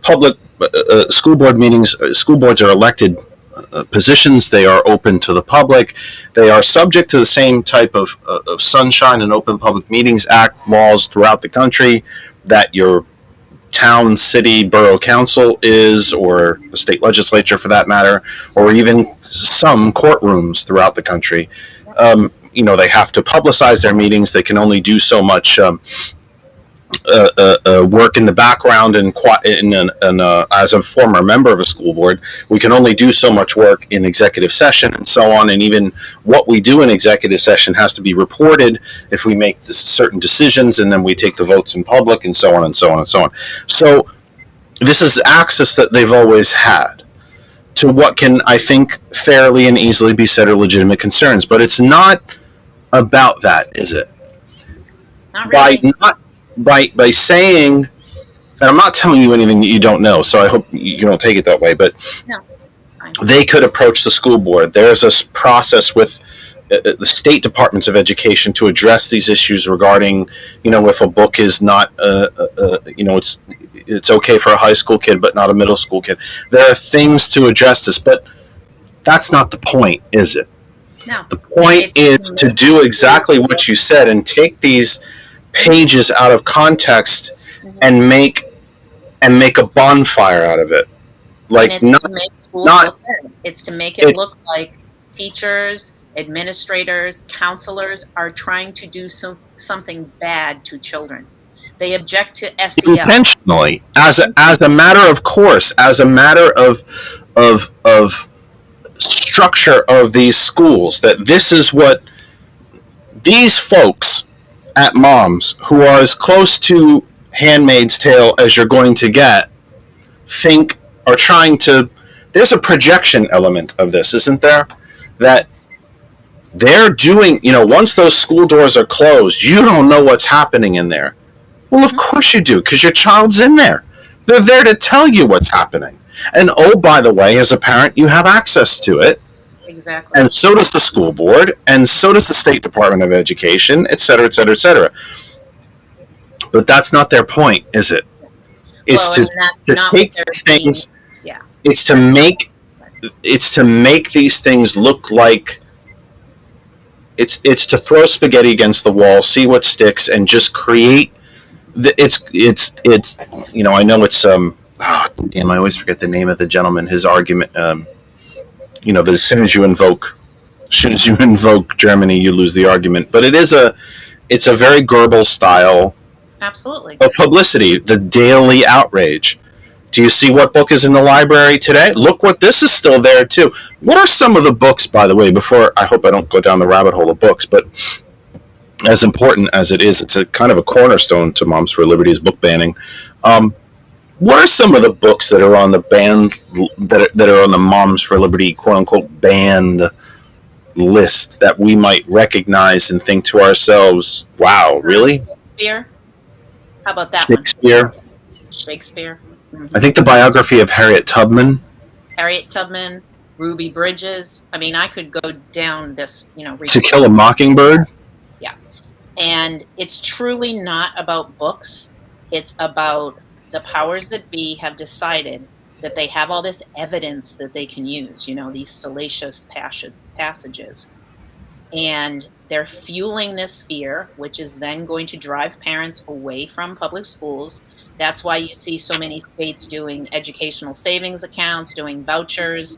public school board meetings. School boards are elected positions. They are open to the public. They are subject to the same type of Sunshine and Open Public Meetings Act laws throughout the country that your town, city, borough council is, or the state legislature for that matter, or even some courtrooms throughout the country. They have to publicize their meetings. They can only do so much work in the background, and as a former member of a school board, we can only do so much work in executive session and so on. And even what we do in executive session has to be reported if we make certain decisions, and then we take the votes in public, and so on and so on and so on. So this is access that they've always had to what can, I think, fairly and easily be said are legitimate concerns. But it's not about that, is it? Not really. By saying, and I'm not telling you anything that you don't know, so I hope you don't take it that way, but no, it's fine. They could approach the school board. There's a process with the state departments of education to address these issues regarding, if a book is not, it's okay for a high school kid, but not a middle school kid. There are things to address this, but that's not the point, is it? No. The point is to do exactly what you said and take these pages out of context and make a bonfire out of it. It's to make it look like teachers, administrators, counselors are trying to do something bad to children. They object to SEL intentionally, as a matter of course, as a matter of structure of these schools. That this is what these folks at Moms, who are as close to Handmaid's Tale as you're going to get, think are trying to. There's a projection element of this, isn't there? That they're doing, once those school doors are closed, you don't know what's happening in there. Well, of course you do, because your child's in there. They're there to tell you what's happening. And oh, by the way, as a parent, you have access to it. Exactly. And so does the school board, and so does the State Department of Education, et cetera, et cetera, et cetera. But that's not their point, is it? It's to take these things. Yeah. It's to make these things look like it's to throw spaghetti against the wall, see what sticks, and just create. It's I know it's damn, I always forget the name of the gentleman. His argument, that as soon as you invoke Germany, you lose the argument. But it's a very Goebbels style. Absolutely. Of publicity, the daily outrage. Do you see what book is in the library today? Look what this is still there too. What are some of the books, by the way, before, I hope I don't go down the rabbit hole of books, but as important as it is, it's a kind of a cornerstone to Moms for Liberty's book banning. What are some of the books that are on the banned, that are on the Moms for Liberty quote unquote banned list that we might recognize and think to ourselves, wow, really? Shakespeare? How about that Shakespeare? one? Shakespeare. I think the biography of Harriet Tubman, Ruby Bridges. I mean, I could go down this, To Kill a Mockingbird. Yeah. And it's truly not about books. It's about the powers that be have decided that they have all this evidence that they can use, these salacious passages. And they're fueling this fear, which is then going to drive parents away from public schools. That's why you see so many states doing educational savings accounts, doing vouchers.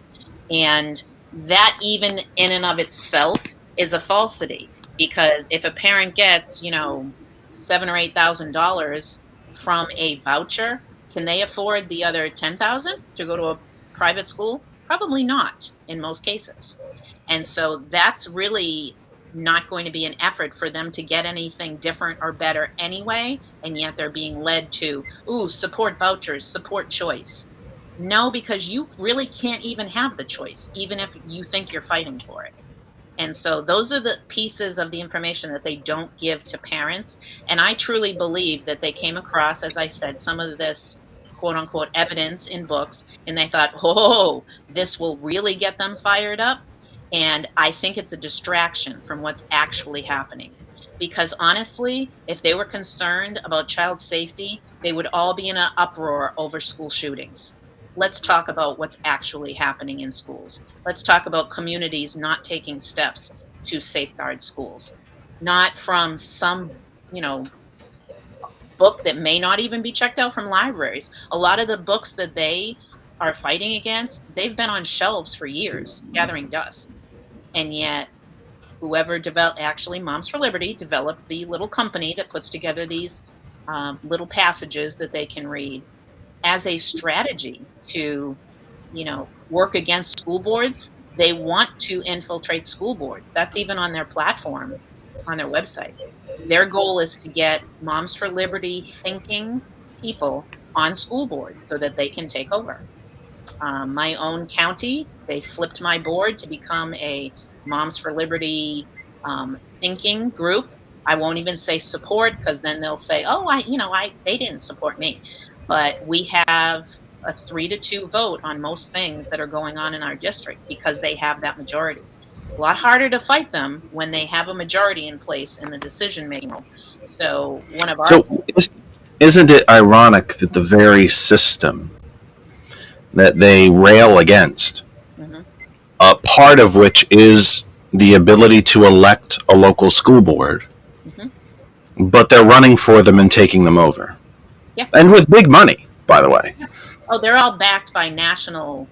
And that even in and of itself is a falsity, because if a parent gets, $7,000 or $8,000 from a voucher, can they afford the other $10,000 to go to a private school? Probably not in most cases. And so that's really not going to be an effort for them to get anything different or better anyway, and yet they're being led to, support vouchers, support choice. No, because you really can't even have the choice, even if you think you're fighting for it. And so those are the pieces of the information that they don't give to parents. And I truly believe that they came across, as I said, some of this quote unquote evidence in books, and they thought, this will really get them fired up. And I think it's a distraction from what's actually happening. Because honestly, if they were concerned about child safety, they would all be in an uproar over school shootings. Let's talk about what's actually happening in schools. Let's talk about communities not taking steps to safeguard schools. Not from some, book that may not even be checked out from libraries. A lot of the books that they are fighting against, they've been on shelves for years, gathering dust. And yet, whoever actually Moms for Liberty developed the little company that puts together these little passages that they can read as a strategy to, work against school boards. They want to infiltrate school boards. That's even on their platform, on their website. Their goal is to get Moms for Liberty thinking people on school boards so that they can take over. My own county, they flipped my board to become a Moms for Liberty thinking group. I won't even say support, because then they'll say, they didn't support me. But we have a 3-2 vote on most things that are going on in our district because they have that majority. A lot harder to fight them when they have a majority in place in the decision-making role. So isn't it ironic that the very system that they rail against, part of which is the ability to elect a local school board, but they're running for them and taking them over. Yeah. And with big money, by the way. Yeah. Oh, they're all backed by national,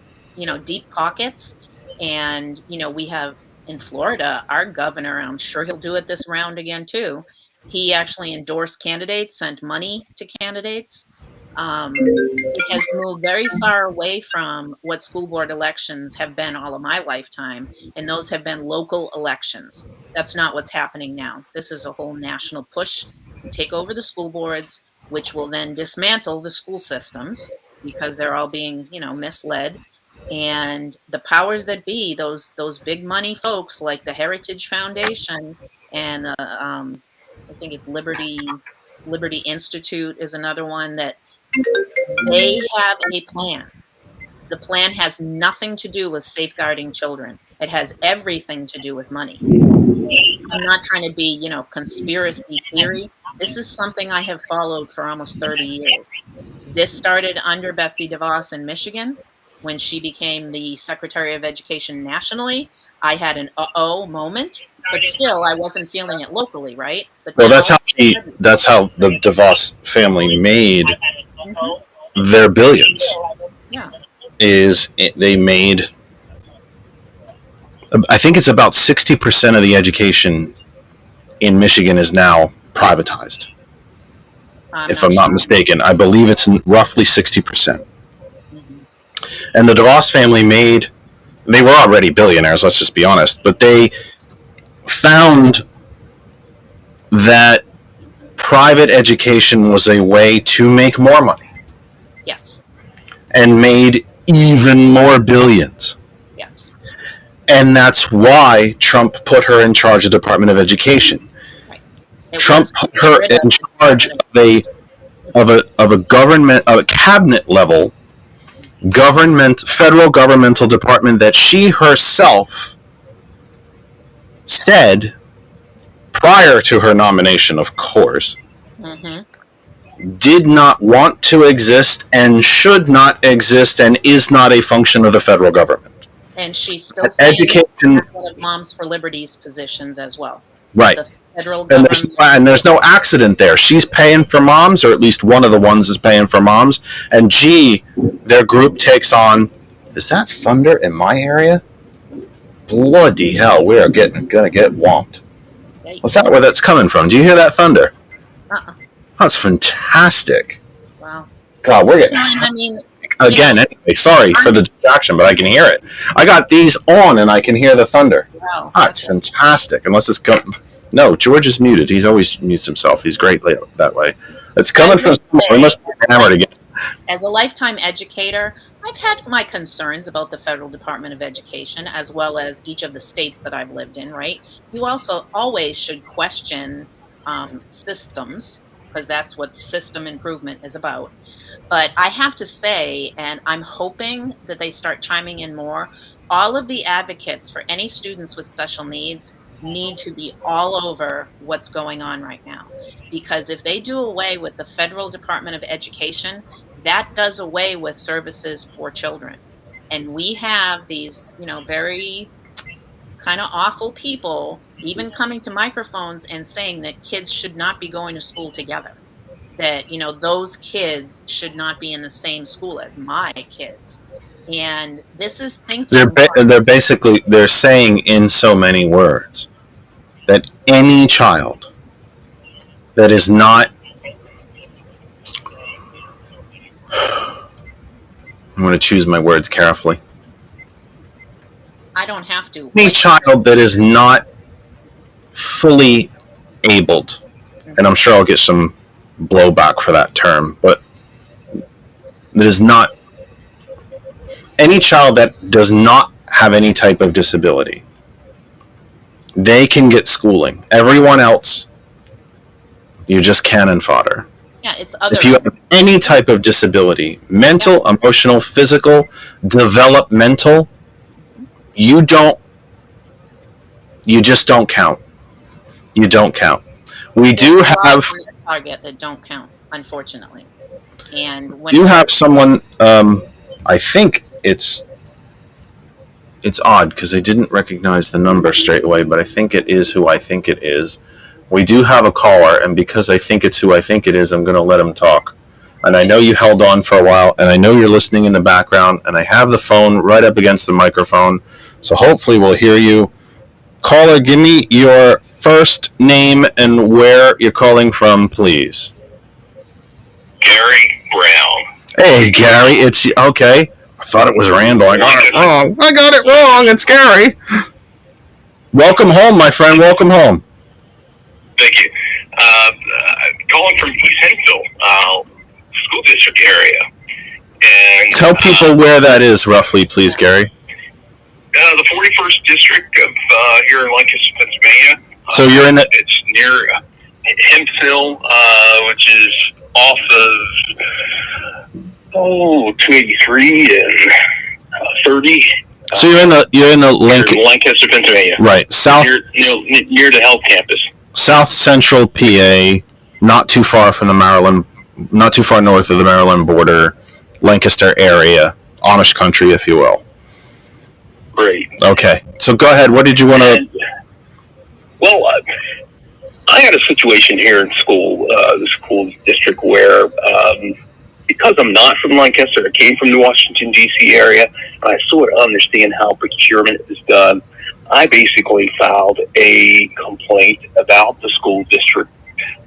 deep pockets. And, we have in Florida, our governor, I'm sure he'll do it this round again too. He actually endorsed candidates, sent money to candidates. It has moved very far away from what school board elections have been all of my lifetime, and those have been local elections. That's not what's happening now. This is a whole national push to take over the school boards, which will then dismantle the school systems, because they're all being, misled. And the powers that be, those big money folks like the Heritage Foundation and I think it's Liberty Institute is another one, that they have a plan. The plan has nothing to do with safeguarding children. It has everything to do with money. I'm not trying to be, conspiracy theory. This is something I have followed for almost 30 years. This started under Betsy DeVos in Michigan when she became the Secretary of Education nationally. I had an uh-oh moment, but still I wasn't feeling it locally, right? But well, that's how the DeVos family made their billions. Yeah. They made, I think it's about 60% of the education in Michigan is now privatized. If I'm not mistaken, I believe it's roughly 60%. And the DeVos family they were already billionaires, let's just be honest, but they found that private education was a way to make more money. Yes. And made even more billions. Yes. And that's why Trump put her in charge of the Department of Education. Right. Trump put her in charge of a government, of a cabinet level federal governmental department that she herself said, prior to her nomination, of course, did not want to exist and should not exist and is not a function of the federal government. And she's still saying education, one of Moms for Liberty's positions as well. Right. The federal government. And there's no accident there. She's paying for moms, or at least one of the ones is paying for moms. And their group takes on, is that thunder in my area? Bloody hell, we are gonna get whomped. Is that where that's coming from? Do you hear that thunder? That's fantastic. Wow. God, we're getting... Again, anyway, sorry for the distraction, but I can hear it. I got these on and I can hear the thunder. Wow. That's fantastic. Unless it's no, George is muted. He's always mutes himself. He's great that way. It's coming from somewhere. We must be hammered again. As a lifetime educator, I've had my concerns about the Federal Department of Education, as well as each of the states that I've lived in, right? You also always should question systems, because that's what system improvement is about. But I have to say, and I'm hoping that they start chiming in more, all of the advocates for any students with special needs need to be all over what's going on right now. Because if they do away with the Federal Department of Education, that does away with services for children. And we have these, very kind of awful people even coming to microphones and saying that kids should not be going to school together. That, those kids should not be in the same school as my kids. And this is thinking... They're saying in so many words that any child that is not... I'm going to choose my words carefully. I don't have to. Any child that is not fully abled, and I'm sure I'll get some blowback for that term, but that is not... Any child that does not have any type of disability, they can get schooling. Everyone else, you're just cannon fodder. Yeah, it's other. If you have any type of disability, mental, emotional, physical, developmental, you just don't count. You don't count. We do have target that don't count, unfortunately. And when you have someone, I think it's odd because I didn't recognize the number straight away, but I think it is who I think it is. We do have a caller, and because I think it's who I think it is, I'm going to let him talk. And I know you held on for a while, and I know you're listening in the background, and I have the phone right up against the microphone, so hopefully we'll hear you. Caller, give me your first name and where you're calling from, please. Gary Brown. Hey, Gary, it's okay. I thought it was Randall. I got it wrong. It's Gary. Welcome home, my friend. Welcome home. Thank you. Calling from East Hensville, school district area. And tell people where that is roughly, please, Gary. The 41st district of here in Lancaster, Pennsylvania. So you're in it. It's near Hemphill, which is off of 283 and 30. So you're in the Lancaster, Pennsylvania. Right, south near the health campus. South Central PA, not too far from the Maryland, not too far north of the Maryland border, Lancaster area, Amish country, if you will. Great. Okay, so go ahead. What did you want to? Well, I had a situation here in school, the school district, where because I'm not from Lancaster, I came from the Washington, D.C. area, and I sort of understand how procurement is done. I basically filed a complaint about the school district,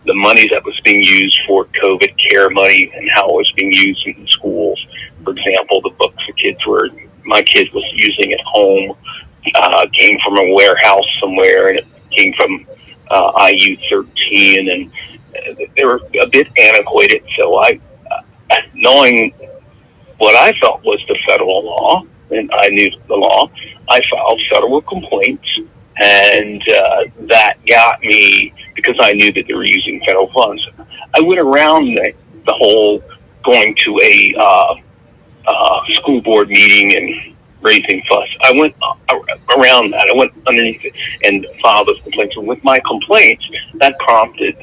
the money that was being used for COVID care money and how it was being used in the schools. For example, the books my kid was using at home came from a warehouse somewhere, and it came from IU 13, and they were a bit antiquated. So knowing what I felt was the federal law, and I knew the law, I filed federal complaints, and that got me, because I knew that they were using federal funds. I went around the whole going to a school board meeting and raising fuss. I went around that. I went underneath it and filed those complaints. And with my complaints, that prompted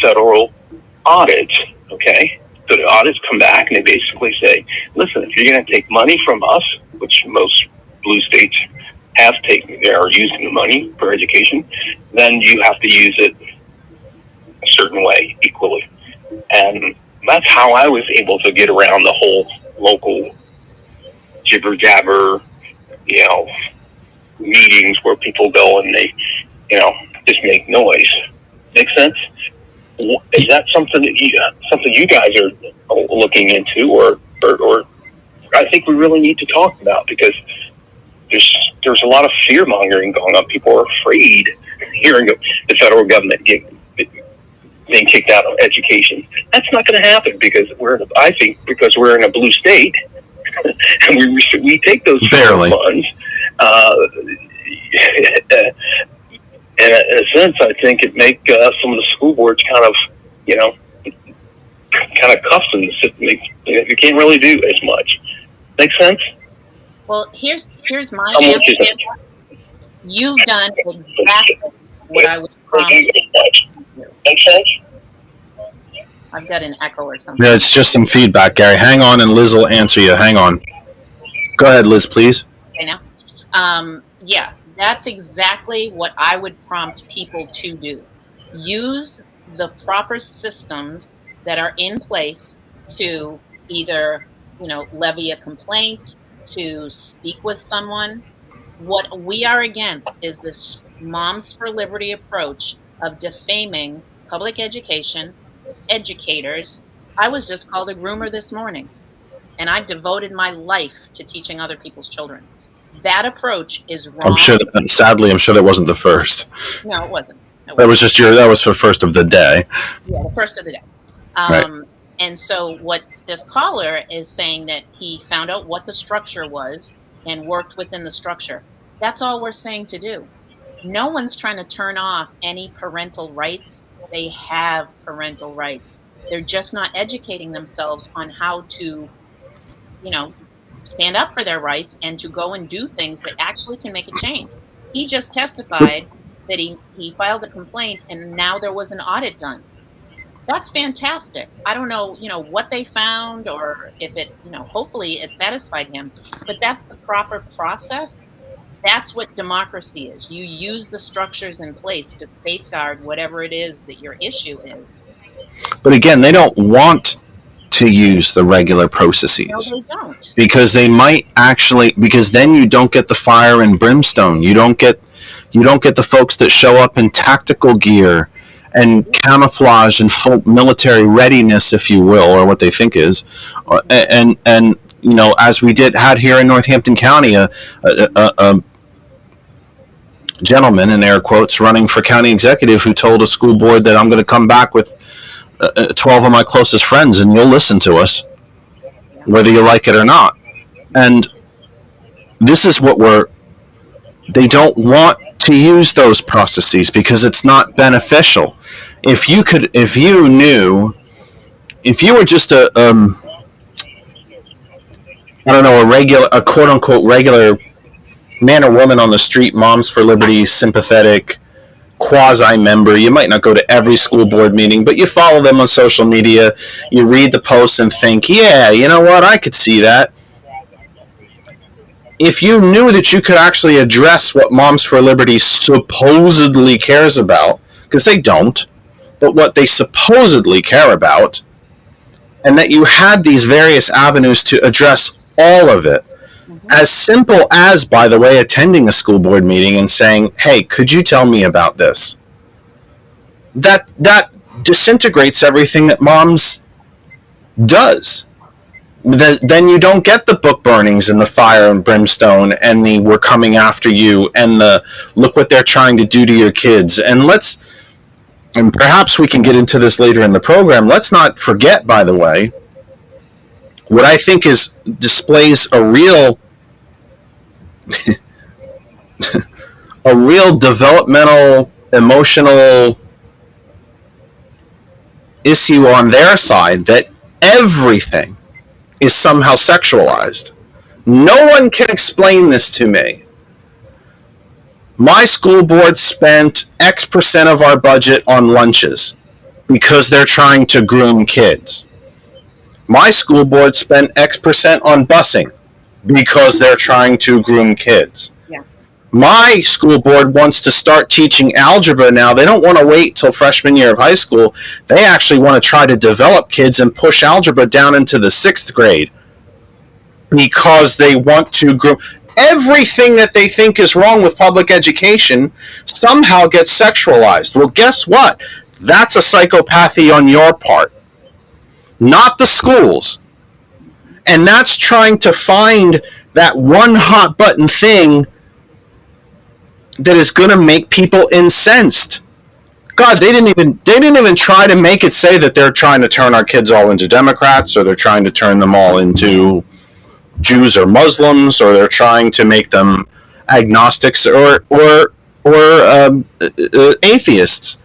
federal audits, okay? So the audits come back and they basically say, listen, if you're going to take money from us, which most blue states have taken, they are using the money for education, then you have to use it a certain way, equally. And that's how I was able to get around the whole local jibber jabber, meetings where people go and they, just make noise. Make sense? Is that something you guys are looking into, or I think we really need to talk about, because there's a lot of fear mongering going on. People are afraid hearing the federal government being kicked out of education. That's not going to happen because we're in a blue state and we take those federal funds. And in a sense, I think it make some of the school boards kind of cuff them. You can't really do as much. Make sense? Well, here's my answer. You've done exactly what I would promise you to do. Make sense? I've got an echo or something. Yeah, it's just some feedback, Gary. Hang on, and Liz will answer you. Hang on. Go ahead, Liz, please. Okay, now? Yeah, that's exactly what I would prompt people to do. Use the proper systems that are in place to either, levy a complaint, to speak with someone. What we are against is this Moms for Liberty approach of defaming public education, educators. I was just called a groomer this morning, and I've devoted my life to teaching other people's children. That approach is wrong. Sadly, I'm sure that wasn't the first. No, it wasn't. That was just that was for first of the day. Yeah, the first of the day. Right. And so what this caller is saying, that he found out what the structure was and worked within the structure. That's all we're saying to do. No one's trying to turn off any parental rights. They have parental rights. They're just not educating themselves on how to, stand up for their rights and to go and do things that actually can make a change. He just testified that he filed a complaint and now there was an audit done. That's fantastic. I don't know, what they found, or if it, hopefully it satisfied him, but that's the proper process. That's what democracy is. You use the structures in place to safeguard whatever it is that your issue is. But again, they don't want to use the regular processes. No, they don't. Because they might actually, because then you don't get the fire and brimstone. You don't get the folks that show up in tactical gear and camouflage and full military readiness, if you will, or what they think is, and as we had here in Northampton County, a gentleman, in air quotes, running for county executive, who told a school board that I'm going to come back with 12 of my closest friends and you'll listen to us. whether you like it or not. And this is what they don't want to use those processes because it's not beneficial. If you were just a quote unquote regular man or woman on the street, Moms for Liberty sympathetic quasi member, you might not go to every school board meeting, but you follow them on social media, you read the posts and think, yeah, you know what, I could see that. If you knew that you could actually address what Moms for Liberty supposedly cares about, because they don't, but what they supposedly care about, and that you had these various avenues to address all of it, as simple as, by the way, attending a school board meeting and saying, hey, could you tell me about this? That disintegrates everything that Moms does. Then you don't get the book burnings and the fire and brimstone and the we're coming after you and the look what they're trying to do to your kids. And perhaps we can get into this later in the program. Let's not forget, by the way, what I think displays a real developmental, emotional issue on their side, that everything is somehow sexualized. No one can explain this to me. My school board spent X% of our budget on lunches because they're trying to groom kids. My school board spent X% on busing because they're trying to groom kids. Yeah. My school board wants to start teaching algebra now. They don't want to wait till freshman year of high school. They actually want to try to develop kids and push algebra down into the 6th grade because they want to groom. Everything that they think is wrong with public education somehow gets sexualized. Well, guess what? That's a psychopathy on your part, not the schools. And that's trying to find that one hot button thing that is going to make people incensed. God, they didn't even try to make it say that they're trying to turn our kids all into Democrats, or they're trying to turn them all into Jews or Muslims, or they're trying to make them agnostics or atheists.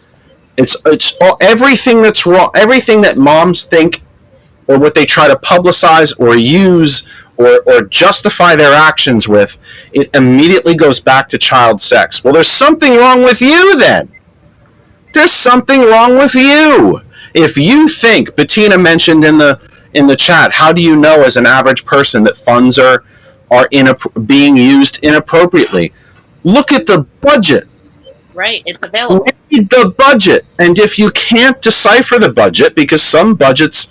It's all, everything that's wrong, everything that moms think, or what they try to publicize or use or justify their actions with, it immediately goes back to child sex. Well, there's something wrong with you then. There's something wrong with you. If you think, Bettina mentioned in the chat, how do you know as an average person that funds are being used inappropriately? Look at the budget. Right, it's available. Read the budget. And if you can't decipher the budget, because some budgets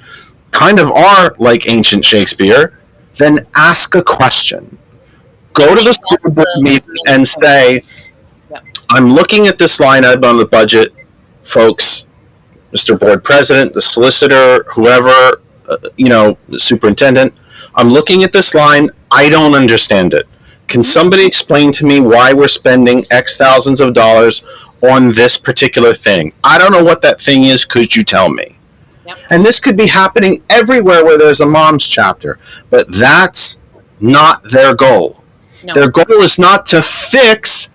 kind of are like ancient Shakespeare, then ask a question. Go to the school board meeting and say, I'm looking at this line item on the budget, folks, Mr. Board President, the solicitor, whoever, the superintendent, I'm looking at this line, I don't understand it. Can somebody explain to me why we're spending X thousands of dollars on this particular thing? I don't know what that thing is, could you tell me? Yep. And this could be happening everywhere where there's a mom's chapter, but that's not their goal. No, their goal is not to fix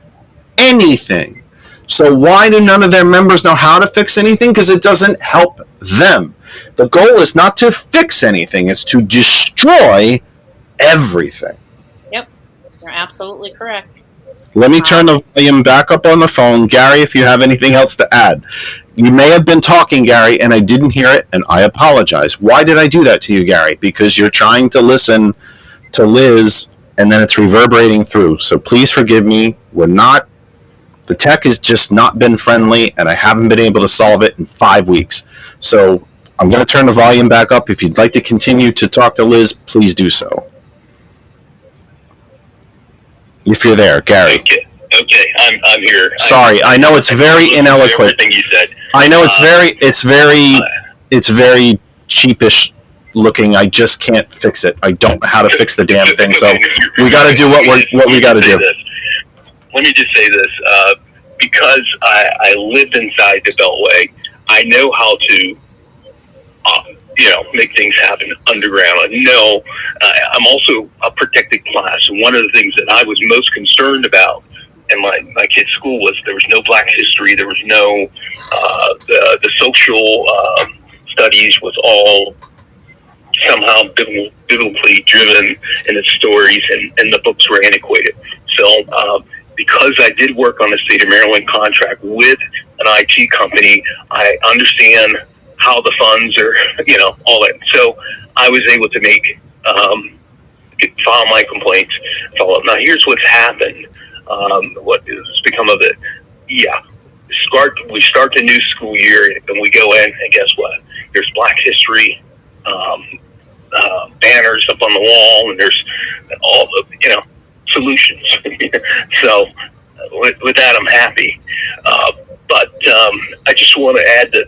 anything. So why do none of their members know how to fix anything? Because it doesn't help them. The goal is not to fix anything, it's to destroy everything. Yep, you're absolutely correct. Let me turn the volume back up on the phone. Gary, if you have anything else to add. You may have been talking, Gary, and I didn't hear it, and I apologize. Why did I do that to you, Gary? Because you're trying to listen to Liz, and then it's reverberating through. So please forgive me. The tech has just not been friendly, and I haven't been able to solve it in 5 weeks. So I'm going to turn the volume back up. If you'd like to continue to talk to Liz, please do so. If you're there, Gary. Okay, I'm here. Sorry, I know it's very ineloquent. Everything you said. I know it's very cheapish looking. I just can't fix it. I don't know how to fix the damn thing. So we got to do what we got to do. Let me just say this, because I lived inside the Beltway, I know how to make things happen underground. No, I'm also a protected class. And one of the things that I was most concerned about in my kid's school was there was no Black history. There was no, the social studies was all somehow biblically driven in its stories, and the books were antiquated. So because I did work on the state of Maryland contract with an IT company, I understand how the funds are, all that. So I was able to file my complaints, follow up. Now here's what's happened. What has become of it? Yeah. We start the new school year and we go in, and guess what? There's Black history banners up on the wall, and there's all the solutions. So with that, I'm happy. But I just want to add that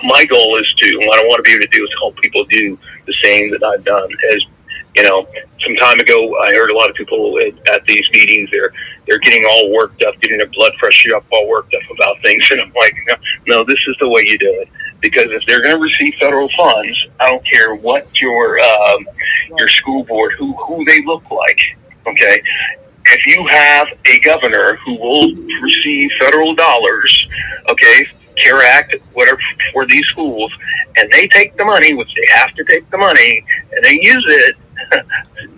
my goal is what I want to be able to do is help people do the same that I've done. As some time ago, I heard a lot of people at these meetings, they're getting all worked up, getting their blood pressure up, all worked up about things. And I'm like, no, this is the way you do it. Because if they're going to receive federal funds, I don't care what your school board, who they look like, okay? If you have a governor who will receive federal dollars, okay, CARE Act, whatever, for these schools, and they take the money, which they have to take the money, and they use it,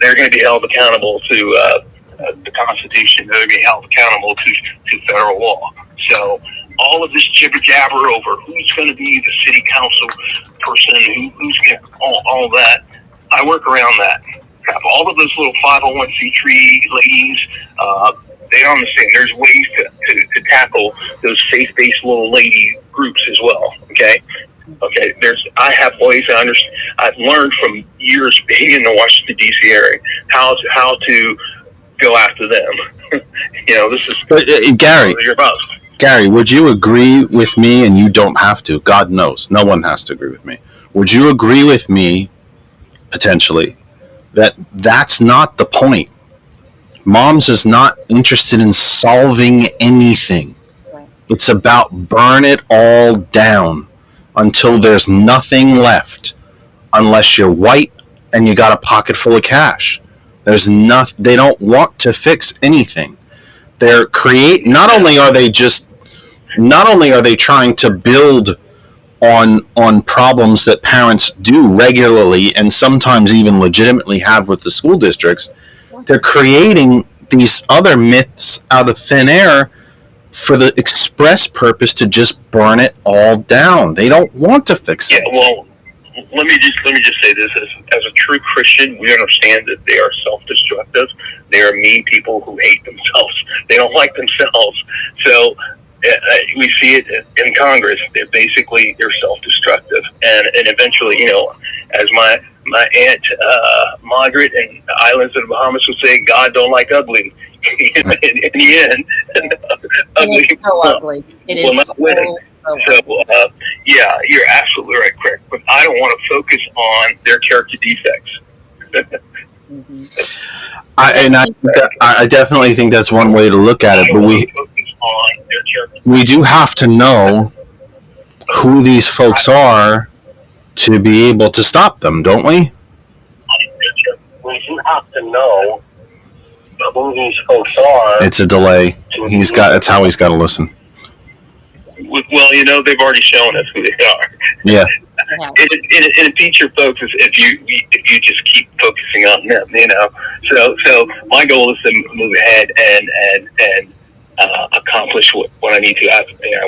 they're going to be held accountable to the Constitution. They're going to be held accountable to federal law. So all of this jibber jabber over who's going to be the city council person, who's going to all that, I work around that. All of those little 501c3 ladies, they don't understand. There's ways to tackle those faith-based little lady groups as well. Okay. I have ways. I've learned from years being in the Washington D.C. area how to go after them. This is Gary, would you agree with me? And you don't have to. God knows, no one has to agree with me. Would you agree with me, potentially, that that's not the point? Moms is not interested in solving anything. It's about burn it all down until there's nothing left, unless you're white and you got a pocket full of cash. There's nothing. They don't want to fix anything. Not only are they trying to build on problems that parents do regularly and sometimes even legitimately have with the school districts, they're creating these other myths out of thin air for the express purpose to just burn it all down. They don't want to fix it. Yeah, well, let me just say this: as a true Christian, we understand that they are self-destructive. They are mean people who hate themselves. They don't like themselves. So we see it in Congress. They're self-destructive, and eventually, as my aunt Margaret in the islands of the Bahamas would say, God don't like ugly. in the end, ugly is so ugly. It is not winning. So yeah, you're absolutely right, Craig. But I don't want to focus on their character defects. Mm-hmm. I definitely think that's one way to look at it. But we do have to know who these folks are to be able to stop them, don't we? We do have to know who these folks are. It's a delay. That's how he's got to listen. Well, they've already shown us who they are. Yeah. And a teacher folks is if you just keep focusing on them, So my goal is to move ahead and accomplish what I need to. I've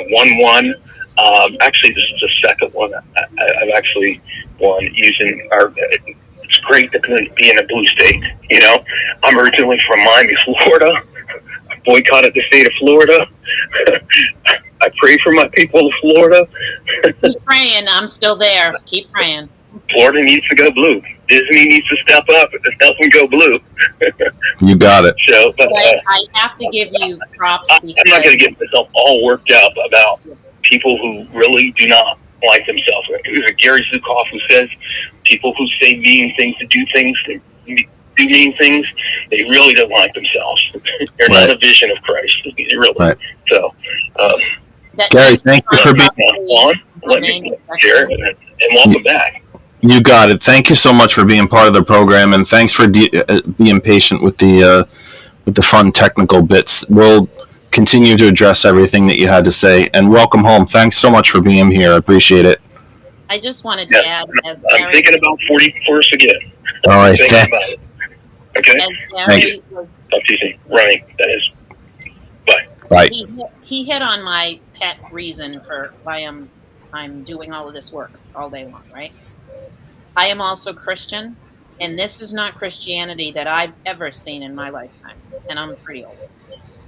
won one. Actually, this is the second one I've actually won using our. It's great to be in a blue state. I'm originally from Miami, Florida. I boycotted the state of Florida. I pray for my people of Florida. Keep praying. I'm still there. Keep praying. Florida needs to go blue. Disney needs to step up and help them go blue. You got it. So, but, I have to give you props. I'm not going to get myself all worked up about people who really do not like themselves. It was Gary Zukoff who says people who say mean things to do things, do mean things, they really don't like themselves. They're not a vision of Christ. Really. Right. So, Gary, thank you for being on. Let me share and welcome back. You got it. Thank you so much for being part of the program, and thanks for being patient with the fun technical bits. We'll continue to address everything that you had to say, and welcome home. Thanks so much for being here. I appreciate it. I just wanted to add, as Gary, I'm thinking about 41st again. All right, thanks. Okay. as Gary was, Talk to you soon. Running, that is. Bye. he hit on my pet reason for why I'm doing all of this work all day long, right? I am also Christian, and this is not Christianity that I've ever seen in my lifetime, and I'm pretty old.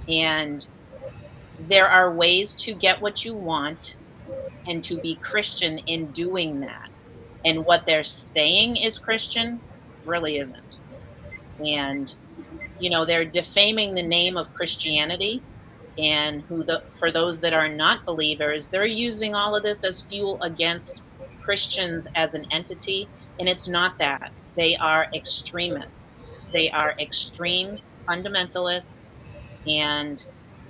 And there are ways to get what you want and to be Christian in doing that. And what they're saying is Christian really isn't. And, they're defaming the name of Christianity. And for those that are not believers, they're using all of this as fuel against Christians as an entity. And it's not that. They are extremists. They are extreme fundamentalists. And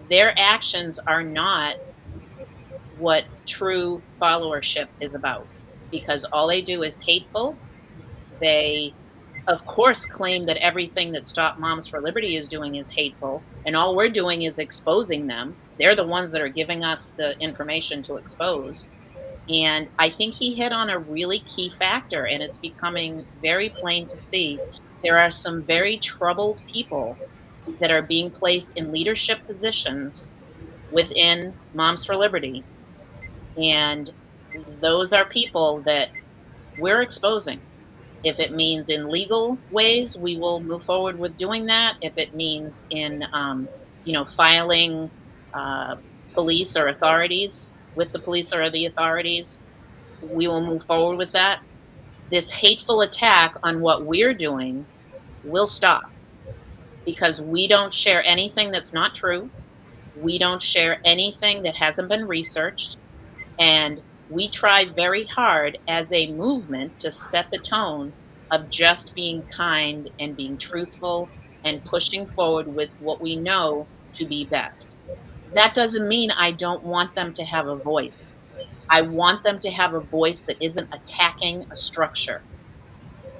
their actions are not what true followership is about, because all they do is hateful. They, of course, claim that everything that Stop Moms for Liberty is doing is hateful, and all we're doing is exposing them. They're the ones that are giving us the information to expose. And I think he hit on a really key factor, and it's becoming very plain to see. There are some very troubled people that are being placed in leadership positions within Moms for Liberty. And those are people that we're exposing. If it means in legal ways, we will move forward with doing that. If it means in, filing police or authorities with the police or the authorities, we will move forward with that. This hateful attack on what we're doing will stop, because we don't share anything that's not true. We don't share anything that hasn't been researched. And we try very hard as a movement to set the tone of just being kind and being truthful and pushing forward with what we know to be best. That doesn't mean I don't want them to have a voice. I want them to have a voice that isn't attacking a structure.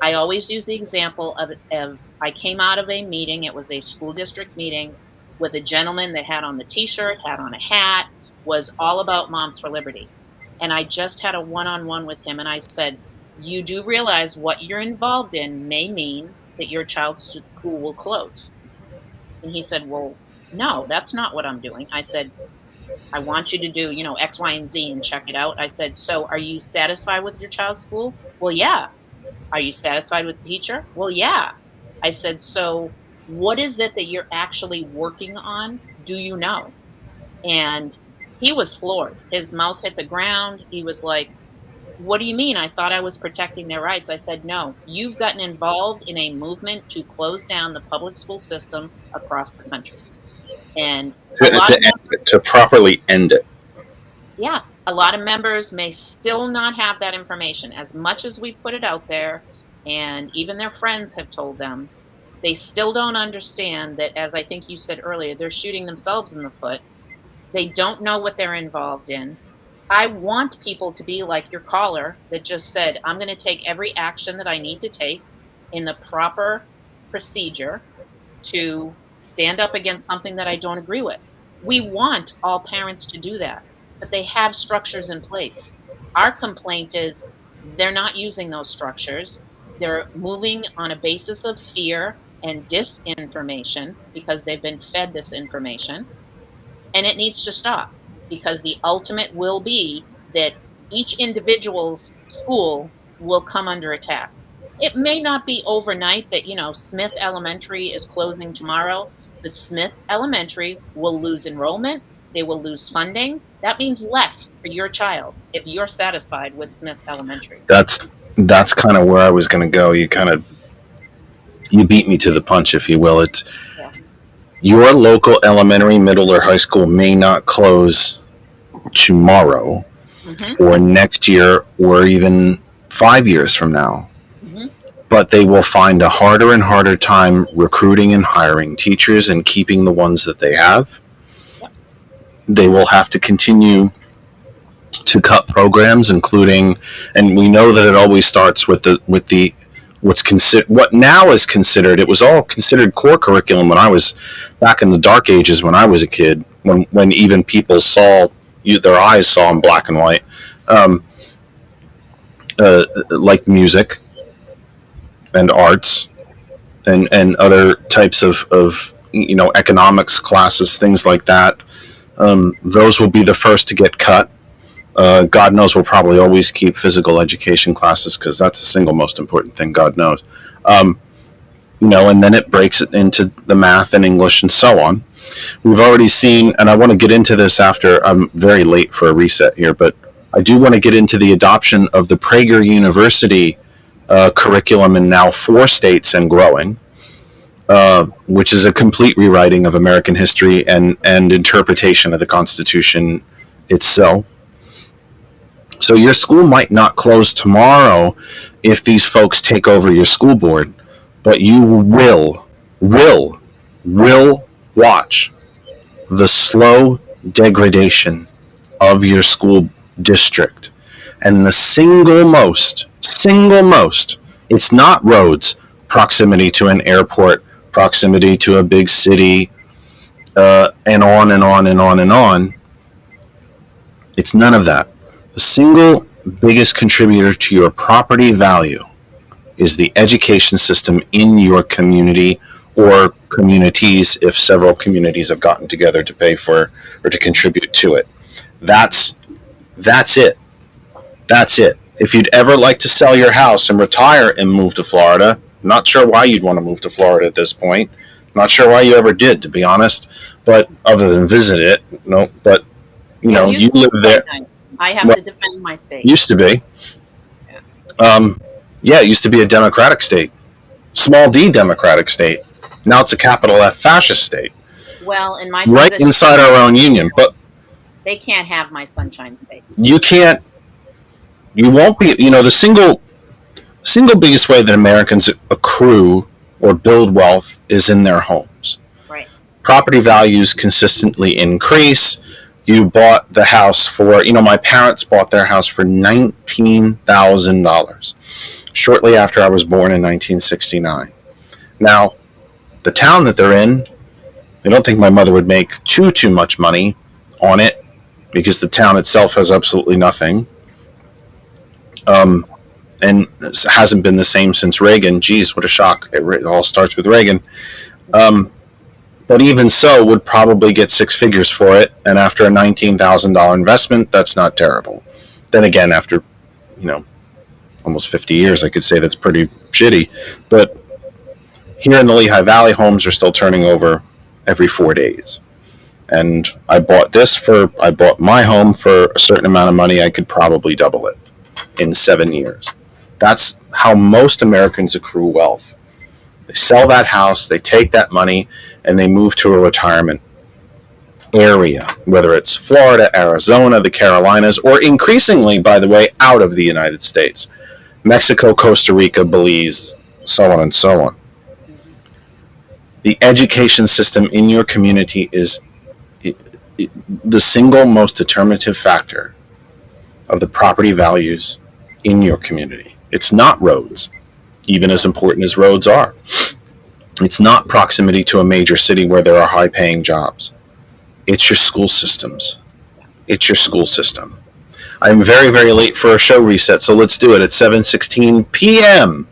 I always use the example of I came out of a meeting, it was a school district meeting, with a gentleman that had on the t-shirt, had on a hat, was all about Moms for Liberty. And I just had a one-on-one with him, and I said, you do realize what you're involved in may mean that your child's school will close. And he said, well, no, that's not what I'm doing. I said, I want you to do, X, Y, and Z and check it out. I said, so are you satisfied with your child's school? Well, yeah. Are you satisfied with the teacher? Well, yeah. I said, so what is it that you're actually working on? Do you know? And he was floored. His mouth hit the ground. He was like, what do you mean? I thought I was protecting their rights. I said, no, you've gotten involved in a movement to close down the public school system across the country. And to properly end it. Yeah, a lot of members may still not have that information. As much as we put it out there, and even their friends have told them, they still don't understand that, as I think you said earlier, they're shooting themselves in the foot. They don't know what they're involved in. I want people to be like your caller that just said, I'm going to take every action that I need to take in the proper procedure to stand up against something that I don't agree with. We want all parents to do that, but they have structures in place. Our complaint is they're not using those structures. They're moving on a basis of fear and disinformation because they've been fed this information. And it needs to stop, because the ultimate will be that each individual's school will come under attack. It may not be overnight that, Smith Elementary is closing tomorrow, but Smith Elementary will lose enrollment. They will lose funding. That means less for your child if you're satisfied with Smith Elementary. That's kind of where I was going to go. You beat me to the punch, if you will. It's your local elementary, middle, or high school may not close tomorrow, or next year, or even 5 years from now. But they will find a harder and harder time recruiting and hiring teachers and keeping the ones that they have. They will have to continue to cut programs, including, and we know that it always starts with the what now is considered. It was all considered core curriculum when I was back in the dark ages when I was a kid, when even people saw their eyes saw in black and white, like music and arts and other types of economics classes, things like that. Those will be the first to get cut. God knows we'll probably always keep physical education classes because that's the single most important thing, God knows. And then it breaks it into the math and English and so on. We've already seen, and I want to get into this after I'm very late for a reset here, but I do want to get into the adoption of the Prager University curriculum in now 4 states and growing, which is a complete rewriting of American history and interpretation of the Constitution itself. So your school might not close tomorrow if these folks take over your school board, but you will watch the slow degradation of your school district. And the single most, it's not roads, proximity to an airport, proximity to a big city, and on and on and on and on. It's none of that. The single biggest contributor to your property value is the education system in your community or communities if several communities have gotten together to pay for or to contribute to it. That's it. That's it. If you'd ever like to sell your house and retire and move to Florida, not sure why you'd want to move to Florida at this point. Not sure why you ever did, to be honest, but other than visit it, no, but you live there. Nice. I have to defend my state. Used to be. It used to be a democratic state. Small d democratic state. Now it's a capital F fascist state. Well, in my right position, inside our own union. But they can't have my sunshine state. You won't be, the single biggest way that Americans accrue or build wealth is in their homes. Right. Property values consistently increase. You bought the house for, my parents bought their house for $19,000 shortly after I was born in 1969. Now, the town that they're in, I don't think my mother would make too much money on it because the town itself has absolutely nothing. And it hasn't been the same since Reagan. Geez, what a shock. It all starts with Reagan. But even so, would probably get 6 figures for it. And after a $19,000 investment, that's not terrible. Then again, after, almost 50 years, I could say that's pretty shitty. But here in the Lehigh Valley, homes are still turning over every 4 days. And I bought my home for a certain amount of money. I could probably double it in 7 years. That's how most Americans accrue wealth. They sell that house, they take that money, and they move to a retirement area, whether it's Florida, Arizona, the Carolinas, or increasingly, by the way, out of the United States. Mexico, Costa Rica, Belize, so on and so on. The education system in your community is the single most determinative factor of the property values in your community. It's not roads, even as important as roads are. It's not proximity to a major city where there are high-paying jobs. It's your school systems. It's your school system. I'm very, very late for a show reset, so let's do it at 7:16 p.m.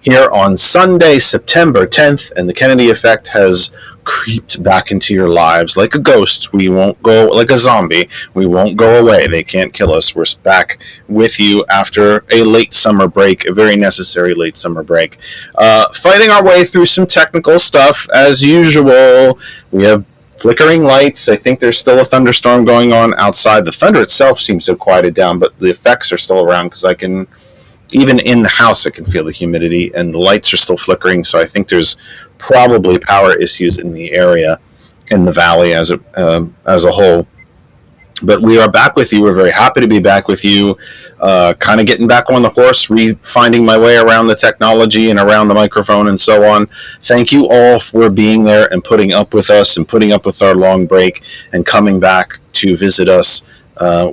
here on Sunday, September 10th, and the Kennedy effect has creeped back into your lives like a ghost. We won't go, like a zombie. We won't go away. They can't kill us. We're back with you after a late summer break, a very necessary late summer break. Fighting our way through some technical stuff as usual. We have flickering lights. I think there's still a thunderstorm going on outside. The thunder itself seems to have quieted down, but the effects are still around because even in the house, I can feel the humidity, and the lights are still flickering, so I think there's probably power issues in the area, in the valley as a whole. But we are back with you. We're very happy to be back with you, kind of getting back on the horse, finding my way around the technology and around the microphone and so on. Thank you all for being there and putting up with us and putting up with our long break and coming back to visit us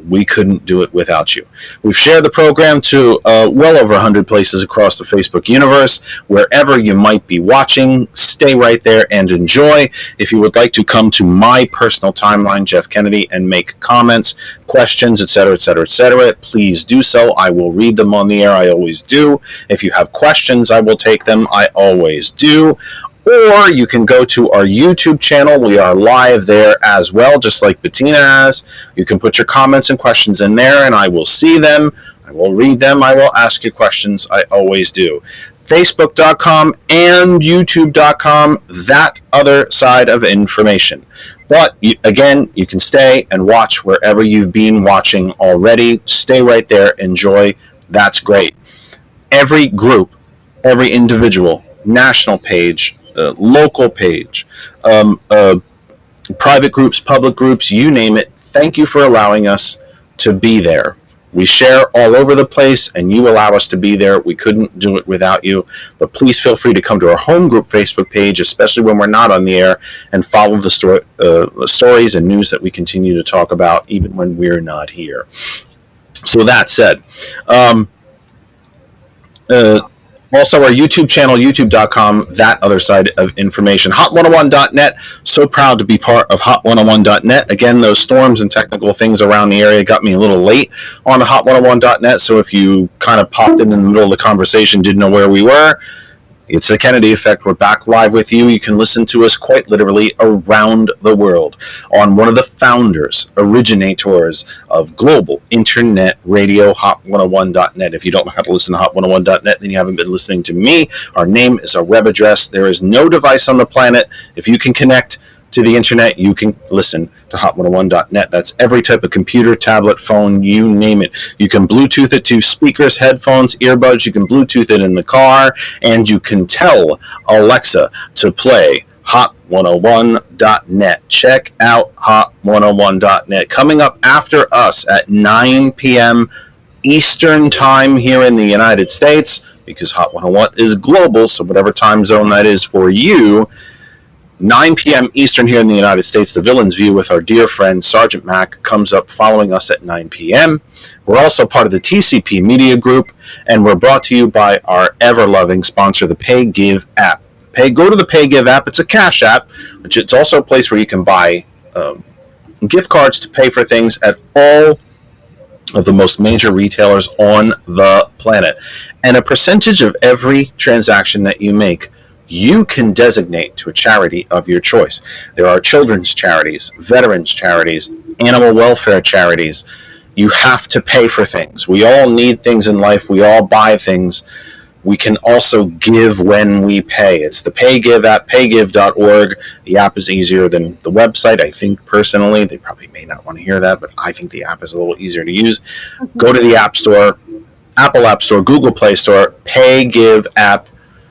We couldn't do it without you. We've shared the program to well over 100 places across the Facebook universe. Wherever you might be watching, stay right there and enjoy. If you would like to come to my personal timeline, Jeff Kennedy, and make comments, questions, etc., etc., etc., please do so. I will read them on the air. I always do. If you have questions, I will take them. I always do. Or you can go to our YouTube channel. We are live there as well, just like Bettina has. You can put your comments and questions in there, and I will see them. I will read them. I will ask you questions. I always do. Facebook.com and YouTube.com, that other side of information. But, again, you can stay and watch wherever you've been watching already. Stay right there. Enjoy. That's great. Every group, every individual, national page, local page, private groups, public groups, you name it. Thank you for allowing us to be there. We share all over the place, and you allow us to be there. We couldn't do it without you. But please feel free to come to our home group Facebook page, especially when we're not on the air, and follow the stories and news that we continue to talk about, even when we're not here. So that said, also, our YouTube channel, youtube.com, that other side of information. Hot101.net, so proud to be part of Hot101.net. Again, those storms and technical things around the area got me a little late on the Hot101.net, so if you kind of popped in the middle of the conversation, didn't know where we were, it's the Kennedy Effect. We're back live with you. You can listen to us quite literally around the world on one of the founders, originators of global internet radio, hot101.net. If you don't know how to listen to hot101.net, then you haven't been listening to me. Our name is our web address. There is no device on the planet. If you can connect to the internet, you can listen to hot101.net. That's every type of computer, tablet, phone, you name it. You can Bluetooth it to speakers, headphones, earbuds. You can Bluetooth it in the car, and you can tell Alexa to play hot101.net. Check out hot101.net. Coming up after us at 9 p.m. Eastern time here in the United States, because Hot 101 is global, so whatever time zone that is for you, 9 p.m. Eastern here in the United States, The Villain's View with our dear friend Sergeant Mac comes up following us at 9 p.m. We're also part of the TCP Media Group, and we're brought to you by our ever-loving sponsor, the Pay Give app. Go to the Pay Give app. It's a cash app, which it's also a place where you can buy gift cards to pay for things at all of the most major retailers on the planet. And a percentage of every transaction that you make, you can designate to a charity of your choice. There are children's charities, veterans charities, animal welfare charities. You have to pay for things. We all need things in life. We all buy things. We can also give when we pay. It's the PayGive app, paygive.org. The app is easier than the website. I think personally, they probably may not want to hear that, but I think the app is a little easier to use. Go to the App Store, Apple App Store, Google Play Store, PayGive app.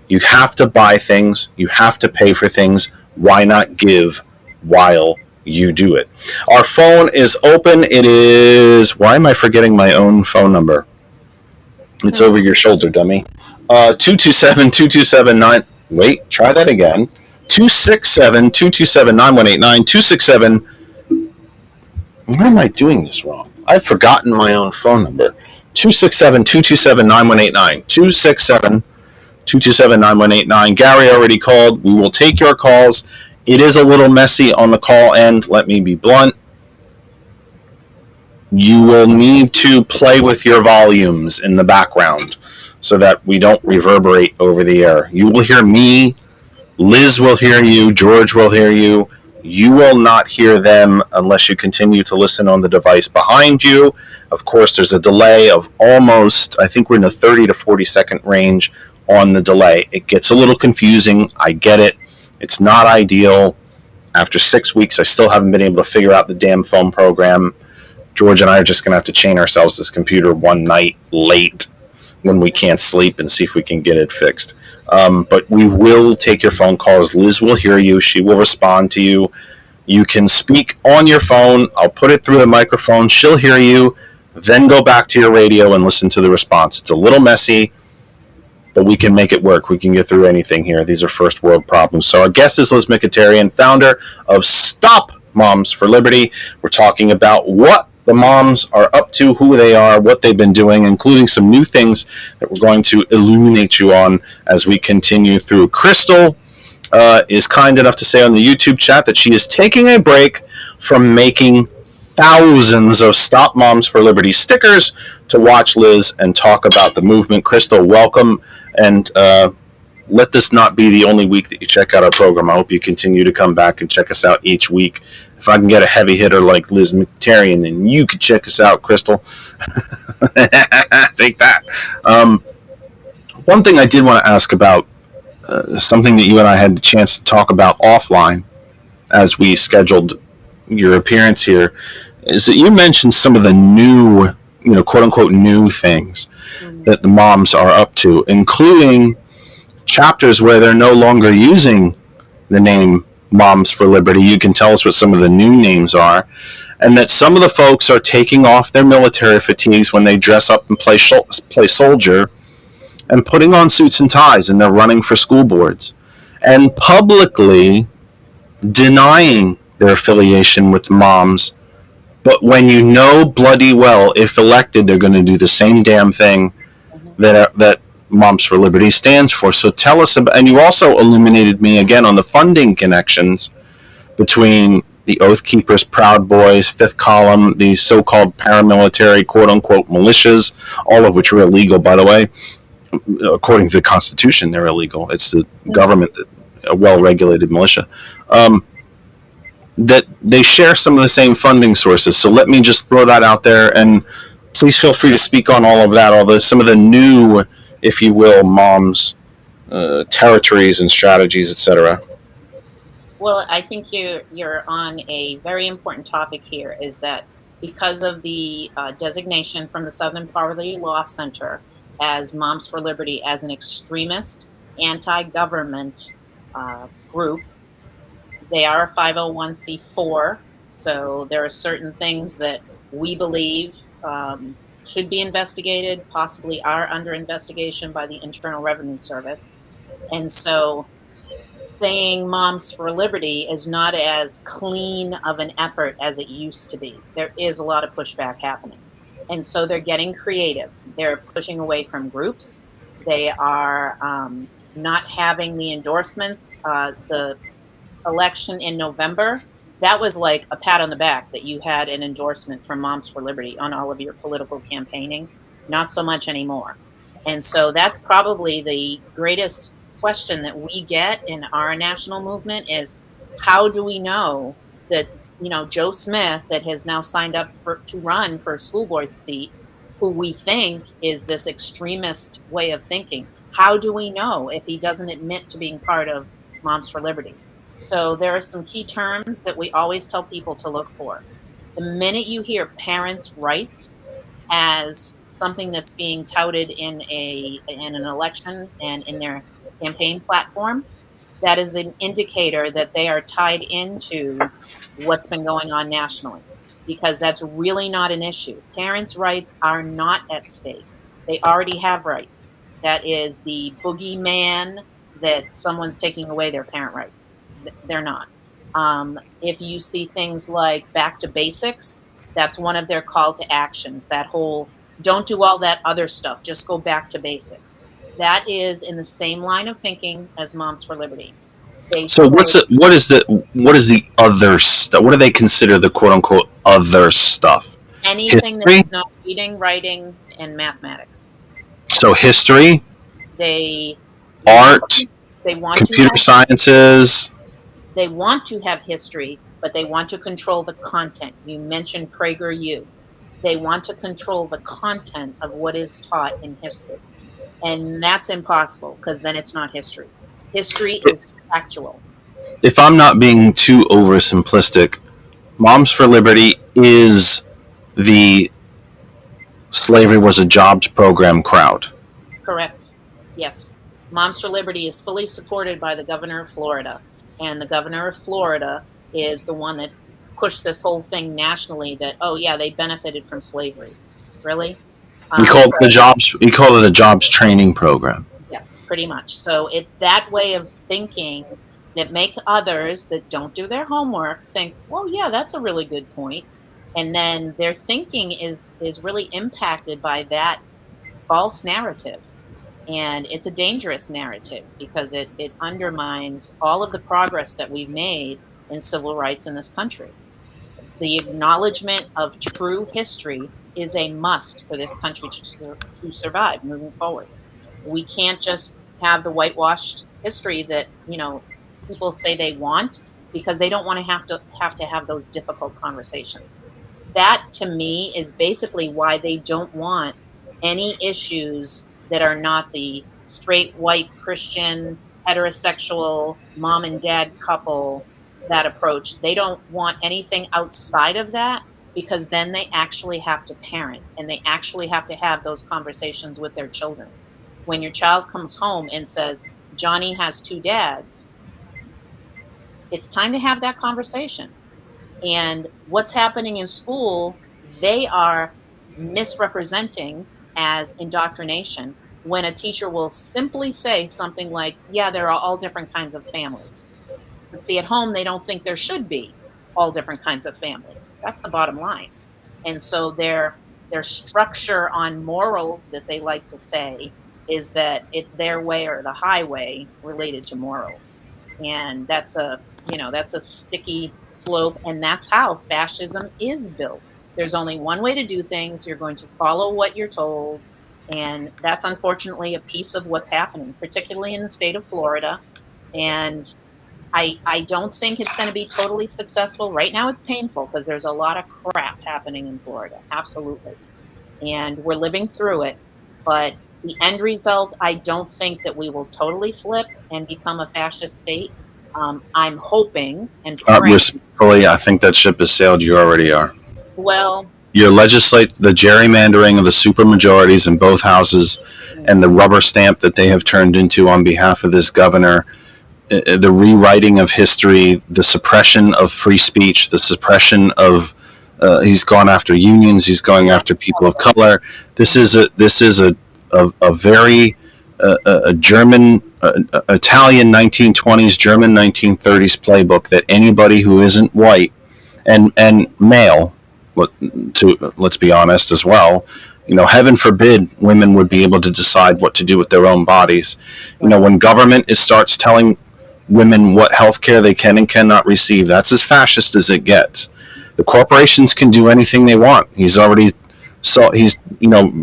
You have to buy things. You have to pay for things. Why not give while you do it? Our phone is open. It is... Why am I forgetting my own phone number? It's over your shoulder, dummy. 227-2279. Wait, try that again. 267-227-9189. 267... Why am I doing this wrong? I've forgotten my own phone number. 267-227-9189. 267-227-9189. Gary already called. We will take your calls. It is a little messy on the call end. Let me be blunt. You will need to play with your volumes in the background so that we don't reverberate over the air. You will hear me. Liz will hear you. George will hear you. You will not hear them unless you continue to listen on the device behind you. Of course, there's a delay of almost, I think we're in the 30 to 40 second range on the delay. It gets a little confusing. I get it. It's not ideal. After 6 weeks, I still haven't been able to figure out the damn phone program. George and I are just going to have to chain ourselves this computer one night late when we can't sleep and see if we can get it fixed. But we will take your phone calls. Liz will hear you. She will respond to you. You can speak on your phone. I'll put it through the microphone. She'll hear you. Then go back to your radio and listen to the response. It's a little messy, but we can make it work. We can get through anything here. These are first world problems. So our guest is Liz Mikitarian, founder of Stop Moms for Liberty. We're talking about what the moms are up to, who they are, what they've been doing, including some new things that we're going to illuminate you on as we continue through. Crystal is kind enough to say on the YouTube chat that she is taking a break from making thousands of Stop Moms for Liberty stickers to watch Liz and talk about the movement. Crystal, welcome, and let this not be the only week that you check out our program. I hope you continue to come back and check us out each week. If I can get a heavy hitter like Liz Mikitarian, then you could check us out, Crystal. Take that. One thing I did want to ask about, something that you and I had the chance to talk about offline as we scheduled your appearance here, is that you mentioned some of the new, quote unquote, new things that the moms are up to, including chapters where they're no longer using the name Moms for Liberty. You can tell us what some of the new names are, and that some of the folks are taking off their military fatigues when they dress up and play soldier and putting on suits and ties, and they're running for school boards and publicly denying their affiliation with moms. But when you know bloody well, if elected, they're going to do the same damn thing that Moms for Liberty stands for. So tell us about, and you also illuminated me again on the funding connections between the Oath Keepers, Proud Boys, Fifth Column, these so-called paramilitary, quote-unquote, militias, all of which are illegal, by the way. According to the Constitution, they're illegal. It's the government, a well-regulated militia. That they share some of the same funding sources. So let me just throw that out there, and please feel free to speak on all of that, some of the new, if you will, moms, territories and strategies, etc. Well, I think you're on a very important topic here, is that because of the designation from the Southern Poverty Law Center as Moms for Liberty as an extremist, anti-government group, they are a 501c4, so there are certain things that we believe should be investigated, possibly are under investigation by the Internal Revenue Service. And so saying Moms for Liberty is not as clean of an effort as it used to be. There is a lot of pushback happening. And so they're getting creative. They're pushing away from groups. They are not having the endorsements. The election in November, that was like a pat on the back that you had an endorsement from Moms for Liberty on all of your political campaigning. Not so much anymore. And so that's probably the greatest question that we get in our national movement is, how do we know that, Joe Smith, that has now signed up to run for a school board seat, who we think is this extremist way of thinking, how do we know if he doesn't admit to being part of Moms for Liberty? So there are some key terms that we always tell people to look for. The minute you hear parents' rights as something that's being touted in an election and in their campaign platform, that is an indicator that they are tied into what's been going on nationally, because that's really not an issue. Parents' rights are not at stake. They already have rights. That is the boogeyman that someone's taking away their parent rights. They're not. If you see things like back to basics, that's one of their call to actions. That whole, don't do all that other stuff, just go back to basics. That is in the same line of thinking as Moms for Liberty. So what is the other stuff? What do they consider the quote unquote other stuff? Anything that's not reading, writing, and mathematics. So history, art, computer sciences. They want to have history, but they want to control the content. You mentioned PragerU. They want to control the content of what is taught in history. And that's impossible, because then it's not history. History is factual. If I'm not being too oversimplistic, Moms for Liberty is the slavery was a jobs program crowd. Correct. Yes. Moms for Liberty is fully supported by the governor of Florida. And the governor of Florida is the one that pushed this whole thing nationally that, oh, yeah, they benefited from slavery. Really? He called it a jobs training program. Yes, pretty much. So it's that way of thinking that make others that don't do their homework think, well, yeah, that's a really good point. And then their thinking is really impacted by that false narrative. And it's a dangerous narrative because it undermines all of the progress that we've made in civil rights in this country. The acknowledgement of true history is a must for this country to survive moving forward. We can't just have the whitewashed history that, people say they want, because they don't want to have those difficult conversations. That to me is basically why they don't want any issues that are not the straight white Christian heterosexual mom and dad couple, that approach. They don't want anything outside of that, because then they actually have to parent and they actually have to have those conversations with their children. When your child comes home and says, Johnny has two dads, it's time to have that conversation. And what's happening in school, they are misrepresenting as indoctrination, when a teacher will simply say something like, yeah, there are all different kinds of families. But see, at home, they don't think there should be all different kinds of families. That's the bottom line. And so their structure on morals that they like to say is that it's their way or the highway related to morals. And that's a sticky slope, and that's how fascism is built. There's only one way to do things. You're going to follow what you're told, and that's unfortunately a piece of what's happening, particularly in the state of Florida. And I don't think it's going to be totally successful. Right now it's painful because there's a lot of crap happening in Florida. Absolutely. And we're living through it. But the end result, I don't think that we will totally flip and become a fascist state. I'm hoping and praying. Respectfully, I think that ship has sailed. You already are. Well, your the gerrymandering of the supermajorities in both houses, and the rubber stamp that they have turned into on behalf of this governor, the rewriting of history, the suppression of free speech, the suppression of he's gone after unions, he's going after people of color. This is a very German, Italian 1920s, German 1930s playbook that anybody who isn't white and male, let's be honest as well, heaven forbid women would be able to decide what to do with their own bodies. When government starts telling women what health care they can and cannot receive, that's as fascist as it gets. The corporations can do anything they want.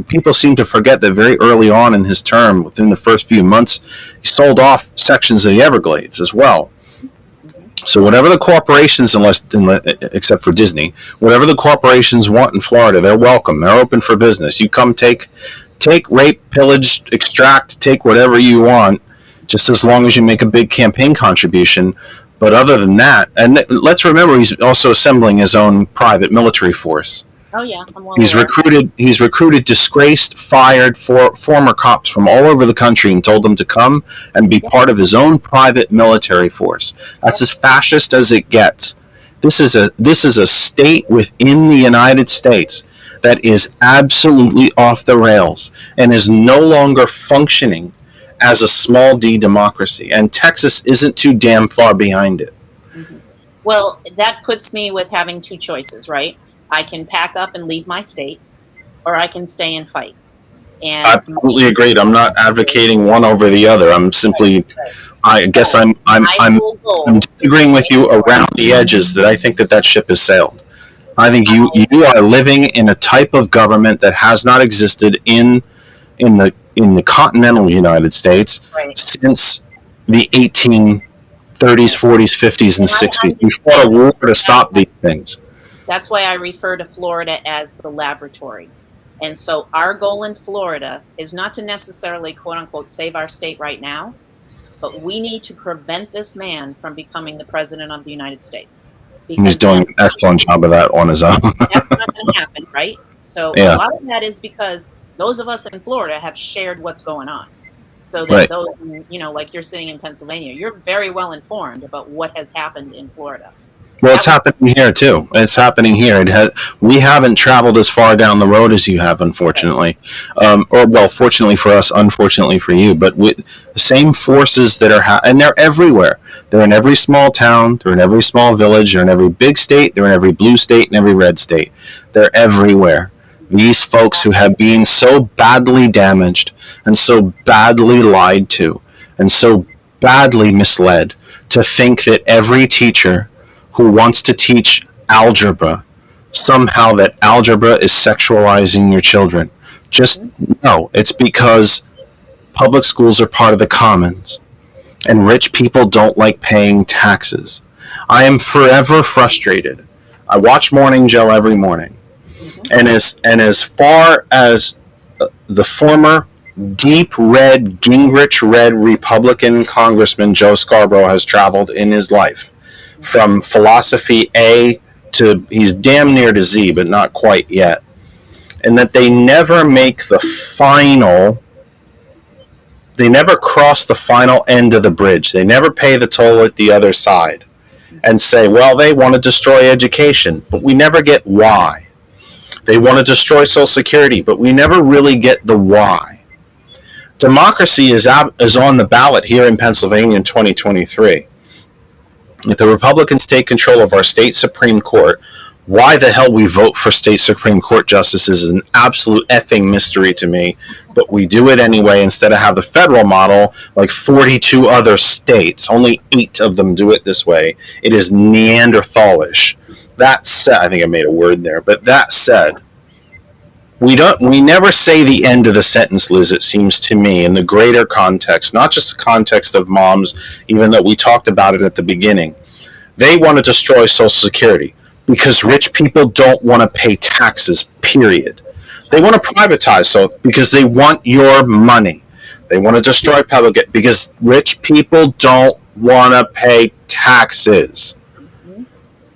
People seem to forget that very early on in his term, within the first few months, he sold off sections of the Everglades as well. So whatever the corporations, except for Disney, whatever the corporations want in Florida, they're welcome. They're open for business. You come take, rape, pillage, extract, take whatever you want, just as long as you make a big campaign contribution. But other than that, and let's remember, he's also assembling his own private military force. Oh yeah, he's recruited disgraced, fired former cops from all over the country and told them to come and be part of his own private military force. That's as fascist as it gets. This is a state within the United States that is absolutely off the rails and is no longer functioning as a small d democracy. And Texas isn't too damn far behind it. Mm-hmm. Well, that puts me with having two choices, right? I can pack up and leave my state, or I can stay and fight. And I completely agreed. I'm not advocating one over the other. I'm simply, I guess I'm agreeing with you around the edges that I think that ship has sailed. I think you are living in a type of government that has not existed in the continental United States since the 1830s, 40s, 50s, and 60s. We fought a war to stop these things. That's why I refer to Florida as the laboratory. And so our goal in Florida is not to necessarily, quote unquote, save our state right now, but we need to prevent this man from becoming the president of the United States. He's doing an excellent job of that on his own. That's not going to happen, right? So a lot of that is because those of us in Florida have shared what's going on. So that those, like you're sitting in Pennsylvania, you're very well informed about what has happened in Florida. Well, it's happening here too. It's happening here. We haven't traveled as far down the road as you have, unfortunately, or well, fortunately for us, unfortunately for you. But with the same forces that are, and they're everywhere. They're in every small town. They're in every small village. They're in every big state. They're in every blue state and every red state. They're everywhere. These folks who have been so badly damaged and so badly lied to and so badly misled to think that every teacher who wants to teach algebra, somehow that algebra is sexualizing your children. Just no, it's because public schools are part of the commons, and rich people don't like paying taxes. I am forever frustrated. I watch Morning Joe every morning, and as far as the former deep red, Gingrich red Republican Congressman Joe Scarborough has traveled in his life, from philosophy A to he's damn near to Z, but not quite yet. And that they never make the final, they never cross the final end of the bridge. They never pay the toll at the other side and say, well, they want to destroy education, but we never get why. They want to destroy Social Security, but we never really get the why. Democracy is on the ballot here in Pennsylvania in 2023. If the Republicans take control of our state Supreme Court, why the hell we vote for state Supreme Court justices is an absolute effing mystery to me, but we do it anyway instead of have the federal model like 42 other states. Only 8 of them do it this way. It is Neanderthalish. That said, I think I made a word there, but that said, we never say the end of the sentence, Liz, it seems to me, in the greater context, not just the context of moms, even though we talked about it at the beginning. They want to destroy Social Security because rich people don't want to pay taxes, period. They want to privatize so because they want your money. They want to destroy public because rich people don't want to pay taxes.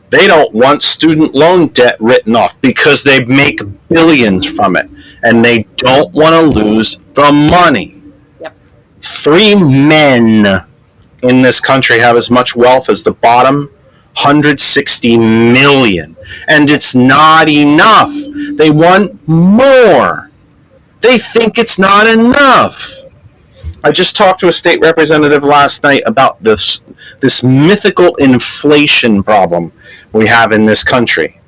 They don't want student loan debt written off because they make billions from it, and they don't want to lose the money. Yep. 3 men in this country have as much wealth as the bottom 160 million, and it's not enough. They want more. They think it's not enough. I just talked to a state representative last night about this mythical inflation problem we have in this country.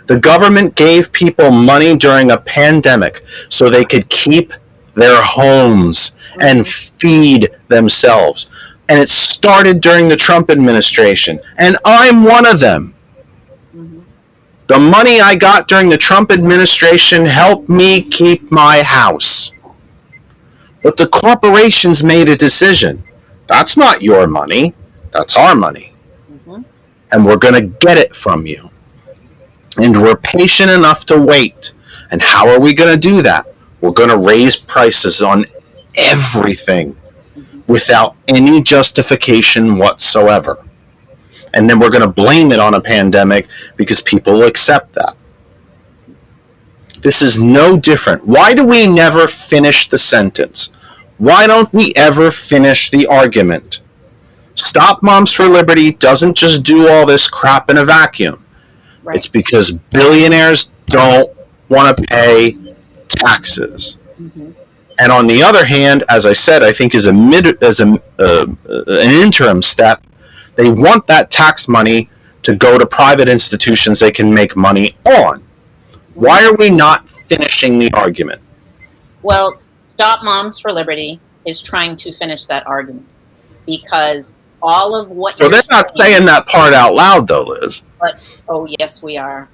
The government gave people money during a pandemic so they could keep their homes and feed themselves. And it started during the Trump administration. And I'm one of them. The money I got during the Trump administration helped me keep my house. But the corporations made a decision. That's not your money. That's our money. And we're going to get it from you. And we're patient enough to wait. And how are we going to do that? We're going to raise prices on everything without any justification whatsoever. And then we're going to blame it on a pandemic because people will accept that. This is no different. Why do we never finish the sentence? Why don't we ever finish the argument? Stop Moms for Liberty doesn't just do all this crap in a vacuum. Right. It's because billionaires don't want to pay taxes. And on the other hand, as I said, I think as an interim step, they want that tax money to go to private institutions they can make money on. Why are we not finishing the argument? Well, Stop Moms for Liberty is trying to finish that argument because all of what you're they're not saying that part out loud, though, Liz. But, oh, yes, we are.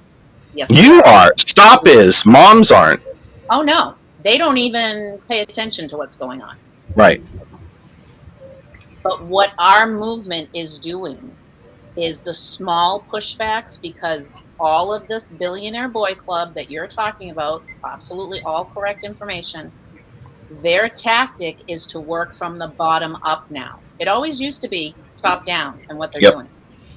Yes, you are. Stop is. Moms aren't. Oh, no. They don't even pay attention to what's going on. Right. But what our movement is doing is the small pushbacks, because all of this billionaire boy club that you're talking about, absolutely all correct information, their tactic is to work from the bottom up now. It always used to be top down and what they're doing.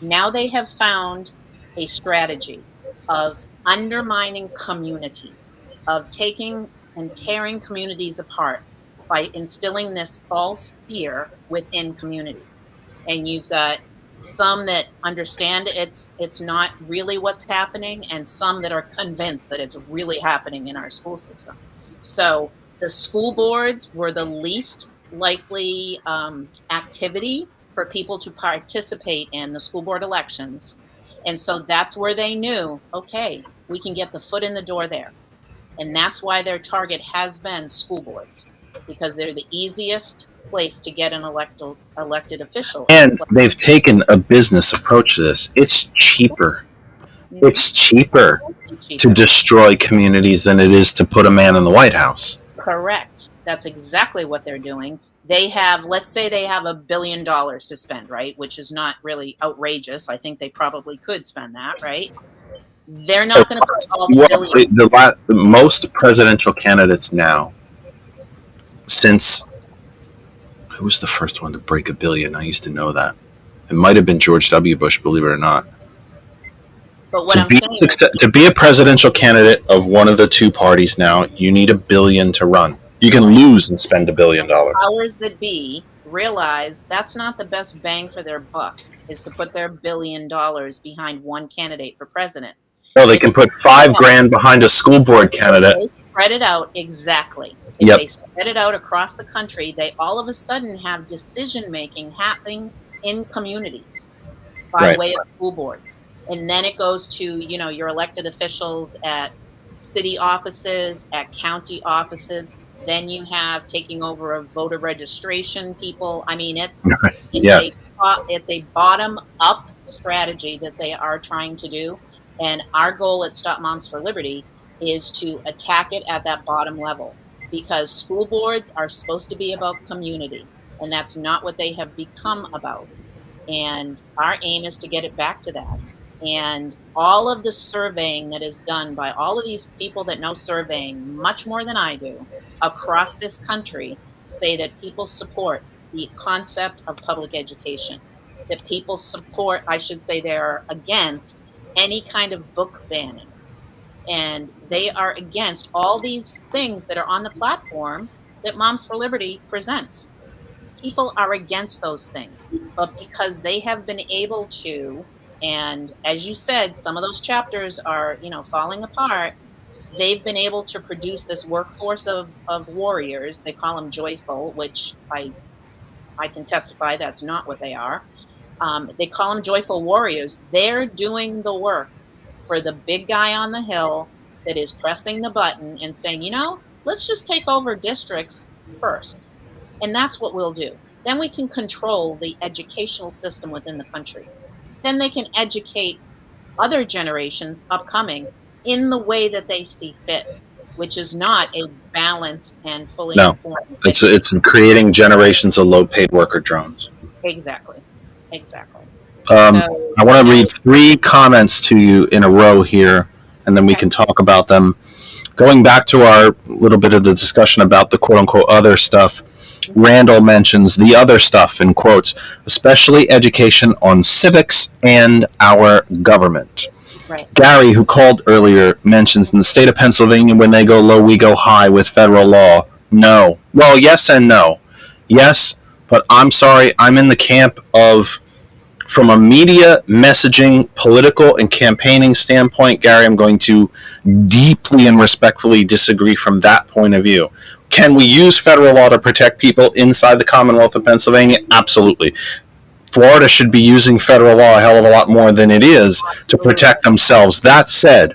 Now they have found a strategy of undermining communities, of taking and tearing communities apart by instilling this false fear within communities. And you've got some that understand it's not really what's happening, and some that are convinced that it's really happening in our school system. So the school boards were the least likely activity for people to participate in the school board elections. And so that's where they knew, okay, we can get the foot in the door there. And that's why their target has been school boards, because they're the easiest place to get an elected official. And they've taken a business approach to this. It's cheaper. Mm-hmm. It's cheaper to destroy communities than it is to put a man in the White House. Correct. That's exactly what they're doing. They have, let's say they have $1 billion to spend, right? Which is not really outrageous. I think they probably could spend that, right? They're not going to put all the billion. The most presidential candidates now, since who was the first one to break $1 billion? I used to know that. It might have been George W. Bush, believe it or not. But what to be a presidential candidate of one of the two parties now, you need $1 billion to run. You can lose and spend $1 billion. Powers that be realize that's not the best bang for their buck, is to put their $1 billion behind one candidate for president. No, they can put $5,000 behind a school board candidate. They spread it out, exactly. If they spread it out across the country, they all of a sudden have decision-making happening in communities by way of school boards. And then it goes to, your elected officials at city offices, at county offices. Then you have taking over of voter registration people. I mean, it's a bottom-up strategy that they are trying to do. And our goal at Stop Moms for Liberty is to attack it at that bottom level, because school boards are supposed to be about community, and that's not what they have become about. And our aim is to get it back to that. And all of the surveying that is done by all of these people that know surveying much more than I do across this country say that people support the concept of public education, that people support, I should say, they're against any kind of book banning. And they are against all these things that are on the platform that Moms for Liberty presents. People are against those things, but because they have been able to, and as you said, some of those chapters are, falling apart, they've been able to produce this workforce of warriors. They call them joyful, which I can testify that's not what they are. They call them joyful warriors. They're doing the work for the big guy on the hill that is pressing the button and saying, let's just take over districts first. And that's what we'll do. Then we can control the educational system within the country. Then they can educate other generations upcoming in the way that they see fit, which is not a balanced and fully informed. It's creating generations of low-paid worker drones. Exactly. I want to read 3 comments to you in a row here, and then we can talk about them. Going back to our little bit of the discussion about the quote-unquote other stuff, Randall mentions the other stuff in quotes, especially education on civics and our government. Right. Gary, who called earlier, mentions in the state of Pennsylvania, when they go low, we go high with federal law. No. Well, yes and no. Yes, but I'm sorry, I'm in the camp of, from a media, messaging, political, and campaigning standpoint, Gary, I'm going to deeply and respectfully disagree from that point of view. Can we use federal law to protect people inside the Commonwealth of Pennsylvania? Absolutely. Florida should be using federal law a hell of a lot more than it is to protect themselves. That said,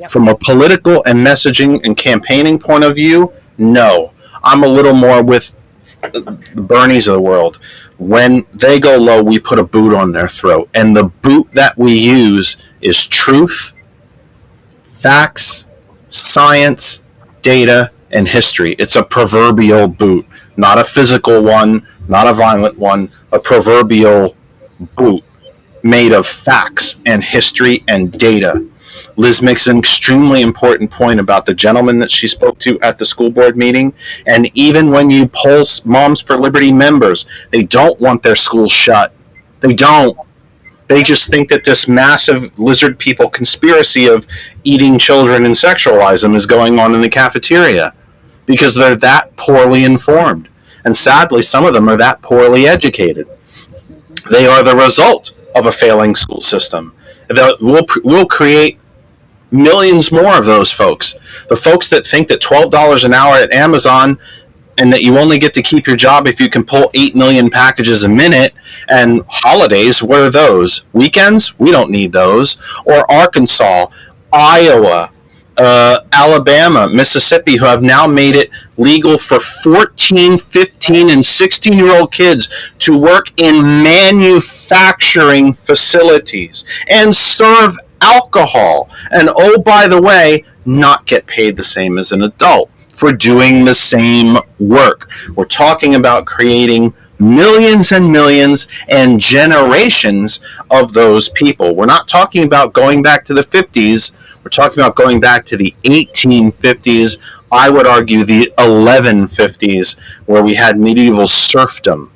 from a political and messaging and campaigning point of view, no. I'm a little more with the Bernies of the world. When they go low, we put a boot on their throat. And the boot that we use is truth, facts, science, data, and history. It's a proverbial boot, not a physical one, not a violent one, a proverbial boot made of facts and history and data. Liz makes an extremely important point about the gentleman that she spoke to at the school board meeting. And even when you poll Moms for Liberty members, they don't want their schools shut. They don't. They just think that this massive lizard people conspiracy of eating children and sexualize them is going on in the cafeteria because they're that poorly informed. And sadly, some of them are that poorly educated. They are the result of a failing school system. We'll create millions more of those folks. The folks that think that $12 an hour at Amazon and that you only get to keep your job if you can pull 8 million packages a minute, and holidays, what are those? Weekends? We don't need those. Or Arkansas, Iowa, Alabama, Mississippi, who have now made it legal for 14, 15, and 16-year-old kids to work in manufacturing facilities and serve alcohol. And oh, by the way, not get paid the same as an adult for doing the same work. We're talking about creating millions and millions and generations of those people. We're not talking about going back to the 50s. We're talking about going back to the 1850s. I would argue the 1150s, where we had medieval serfdom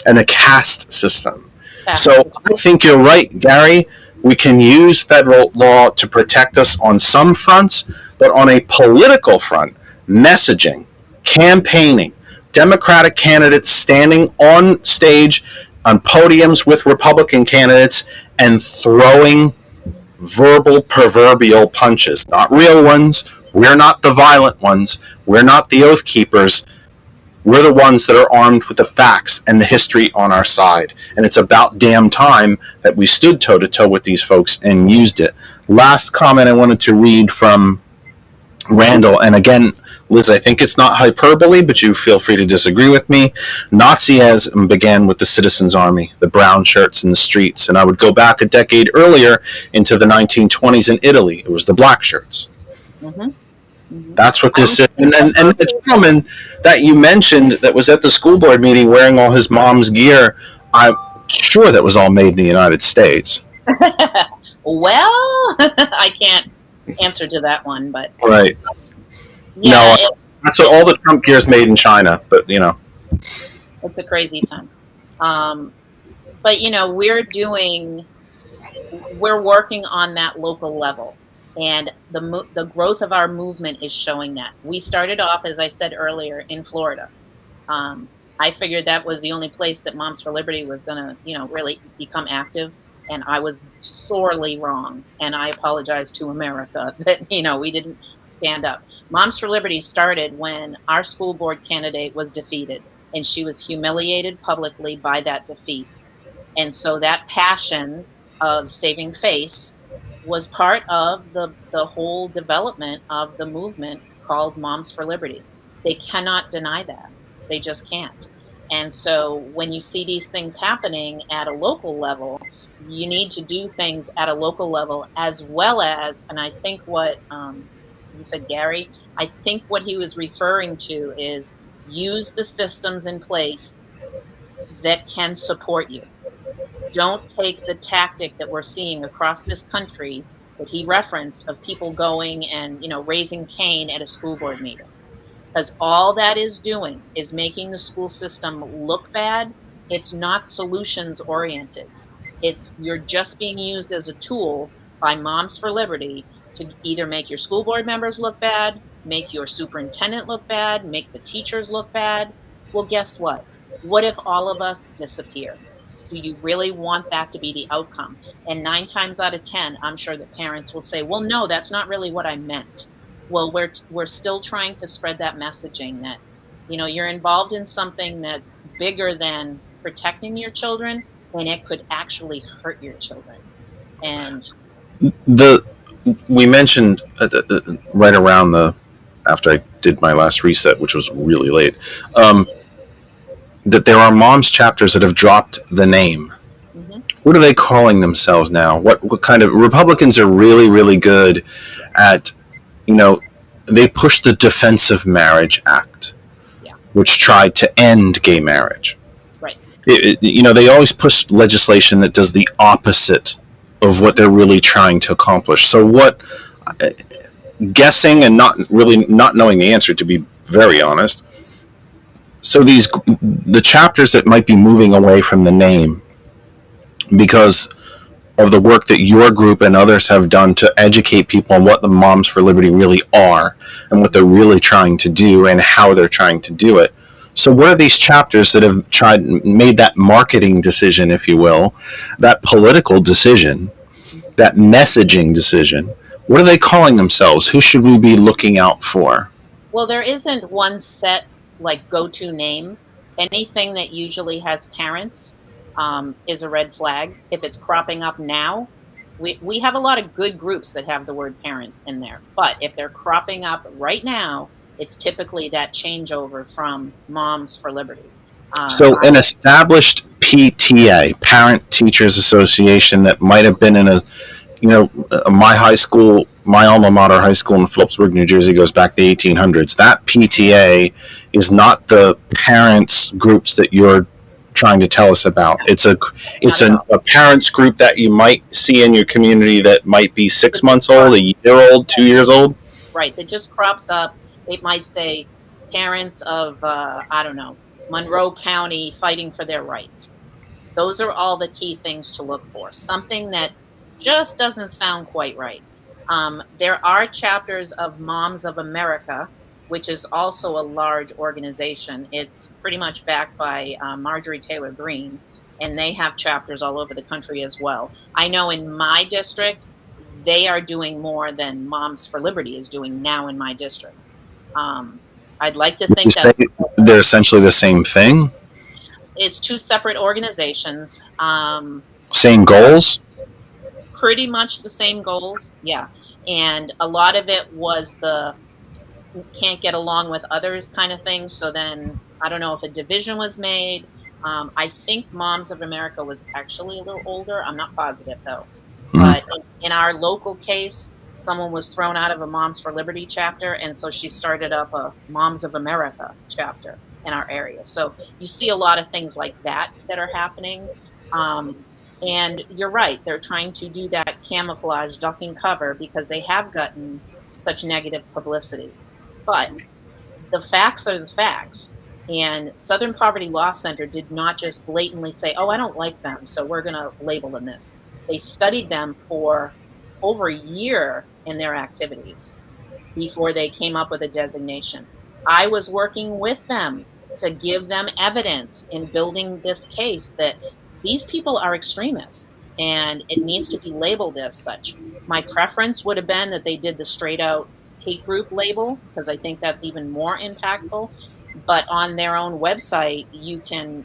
and a caste system. Yes. So I think you're right, Gary. We can use federal law to protect us on some fronts, but on a political front, messaging, campaigning, Democratic candidates standing on stage on podiums with Republican candidates and throwing verbal proverbial punches, not real ones. We're not the violent ones. We're not the oath keepers. We're the ones that are armed with the facts and the history on our side. And it's about damn time that we stood toe-to-toe with these folks and used it. Last comment I wanted to read from Randall, and again, Liz, I think it's not hyperbole, but you feel free to disagree with me. Nazism began with the Citizens Army, the brown shirts in the streets, and I would go back a decade earlier into the 1920s in Italy. It was the black shirts. Mm-hmm. Mm-hmm. That's what this is. And the gentleman that you mentioned that was at the school board meeting wearing all his mom's gear, I'm sure that was all made in the United States. Well, I can't answer to that one, but right. Yeah, no, that's all the Trump gear is made in China, but you know, it's a crazy time. But you know, we're working on that local level, and the growth of our movement is showing that. We started off, as I said earlier, in Florida. I figured that was the only place that Moms for Liberty was going to, you know, really become active. And I was sorely wrong. And I apologize to America that, you know, we didn't stand up. Moms for Liberty started when our school board candidate was defeated, and she was humiliated publicly by that defeat. And so that passion of saving face was part of the whole development of the movement called Moms for Liberty. They cannot deny that. They just can't. And so when you see these things happening at a local level, you need to do things at a local level as well as, and I think what you said, Gary, I think what he was referring to is use the systems in place that can support you. Don't take the tactic that we're seeing across this country that he referenced of people going and, you know, raising Cain at a school board meeting. Because all that is doing is making the school system look bad. It's not solutions oriented. You're just being used as a tool by Moms for Liberty to either make your school board members look bad, make your superintendent look bad, make the teachers look bad. Well, guess what? What if all of us disappear? Do you really want that to be the outcome? And 9 times out of 10, I'm sure the parents will say, well, no, that's not really what I meant. Well, we're still trying to spread that messaging that, you know, you're involved in something that's bigger than protecting your children, and it could actually hurt your children. And we mentioned right around after I did my last reset, which was really late, that there are moms chapters that have dropped the name. Mm-hmm. What are they calling themselves now? What kind of Republicans are really, really good at, you know, they pushed the Defense of Marriage Act, which tried to end gay marriage. You know, they always push legislation that does the opposite of what they're really trying to accomplish. So guessing and not knowing the answer, to be very honest. So the chapters that might be moving away from the name because of the work that your group and others have done to educate people on what the Moms for Liberty really are and what they're really trying to do and how they're trying to do it. So what are these chapters that have made that marketing decision, if you will, that political decision, that messaging decision? What are they calling themselves? Who should we be looking out for? Well, there isn't one set like go-to name. Anything that usually has parents is a red flag. If it's cropping up now, we have a lot of good groups that have the word parents in there. But if they're cropping up right now, it's typically that changeover from Moms for Liberty. So an established PTA, Parent Teachers Association, that might have been in my high school, my alma mater high school in Phillipsburg, New Jersey, goes back to the 1800s. That PTA is not the parents groups that you're trying to tell us about. It's a parents group that you might see in your community that might be 6 months old, a year old, 2 years old. Right. That just crops up. It might say parents of, I don't know, Monroe County fighting for their rights. Those are all the key things to look for. Something that just doesn't sound quite right. There are chapters of Moms of America, which is also a large organization. It's pretty much backed by Marjorie Taylor Greene, and they have chapters all over the country as well. I know in my district, they are doing more than Moms for Liberty is doing now in my district. I'd like to think that they're essentially the same thing. It's two separate organizations. Same goals? Pretty much the same goals, yeah. And a lot of it was the can't get along with others kind of thing. So then I don't know if a division was made. I think Moms of America was actually a little older. I'm not positive though. Mm-hmm. But in our local case, someone was thrown out of a Moms for Liberty chapter, and so she started up a Moms of America chapter in our area. So you see a lot of things like that are happening. And you're right, they're trying to do that camouflage, duck and cover, because they have gotten such negative publicity. But the facts are the facts. And Southern Poverty Law Center did not just blatantly say, oh, I don't like them, so we're going to label them this. They studied them for over a year in their activities before they came up with a designation. I was working with them to give them evidence in building this case that these people are extremists and it needs to be labeled as such. My preference would have been that they did the straight out hate group label, because I think that's even more impactful. But on their own website, you can,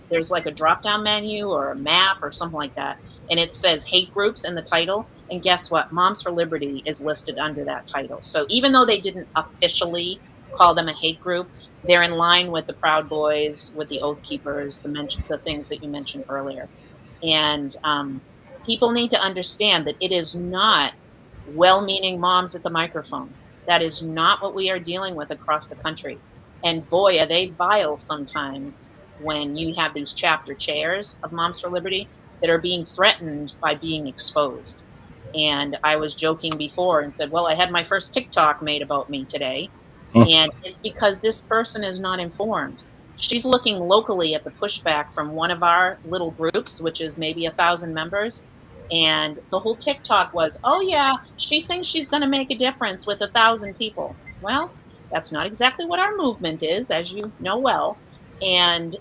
there's like a drop down menu or a map or something like that. And it says hate groups in the title. And guess what? Moms for Liberty is listed under that title. So even though they didn't officially call them a hate group, they're in line with the Proud Boys, with the Oath Keepers, the things that you mentioned earlier. And people need to understand that it is not well-meaning moms at the microphone. That is not what we are dealing with across the country. And boy, are they vile sometimes when you have these chapter chairs of Moms for Liberty that are being threatened by being exposed. And I was joking before and said, well, I had my first TikTok made about me today. And it's because this person is not informed. She's looking locally at the pushback from one of our little groups, which is maybe 1,000 members. And the whole TikTok was, oh yeah, she thinks she's going to make a difference with 1,000 people. Well, that's not exactly what our movement is, as you know well. And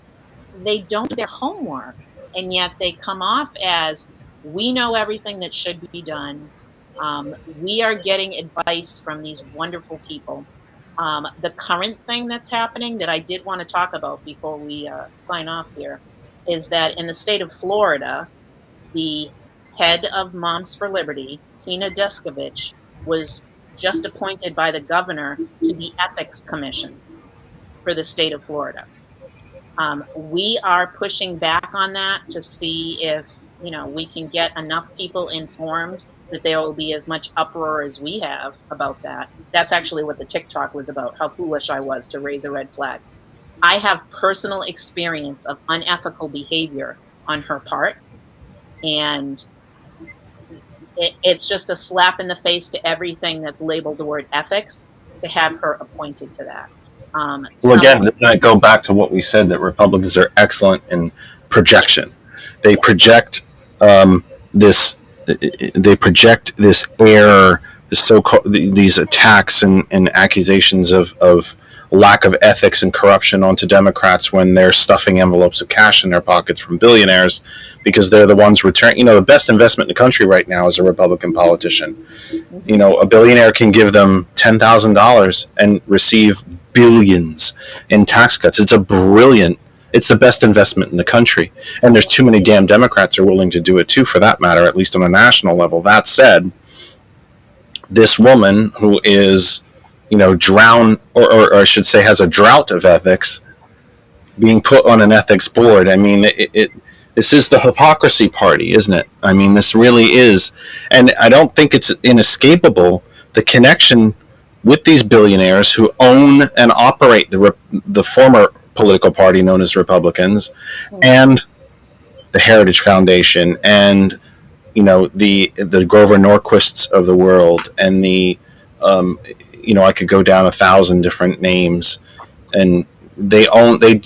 they don't do their homework. And yet they come off as, we know everything that should be done. We are getting advice from these wonderful people. The current thing that's happening that I did want to talk about before we sign off here is that in the state of Florida, the head of Moms for Liberty, Tina Descovich, was just appointed by the governor to the Ethics Commission for the state of Florida. We are pushing back on that to see if we can get enough people informed that there will be as much uproar as we have about that. That's actually what the TikTok was about, how foolish I was to raise a red flag. I have personal experience of unethical behavior on her part, and it's just a slap in the face to everything that's labeled the word ethics to have her appointed to that. Well, again, doesn't it go back to what we said, that Republicans are excellent in projection? They project this error, these attacks and accusations of lack of ethics and corruption onto Democrats when they're stuffing envelopes of cash in their pockets from billionaires because they're the ones returning. The best investment in the country right now is a Republican politician. A billionaire can give them $10,000 and receive billions in tax cuts. It's the best investment in the country. And there's too many damn Democrats are willing to do it too, for that matter, at least on a national level. That said, this woman who is, drowned, or I should say has a drought of ethics, being put on an ethics board. I mean, this is the hypocrisy party, isn't it? I mean, this really is. And I don't think it's inescapable, the connection with these billionaires who own and operate the former political party known as Republicans, and the Heritage Foundation, and the Grover Norquists of the world, and the I could go down 1,000 different names, and they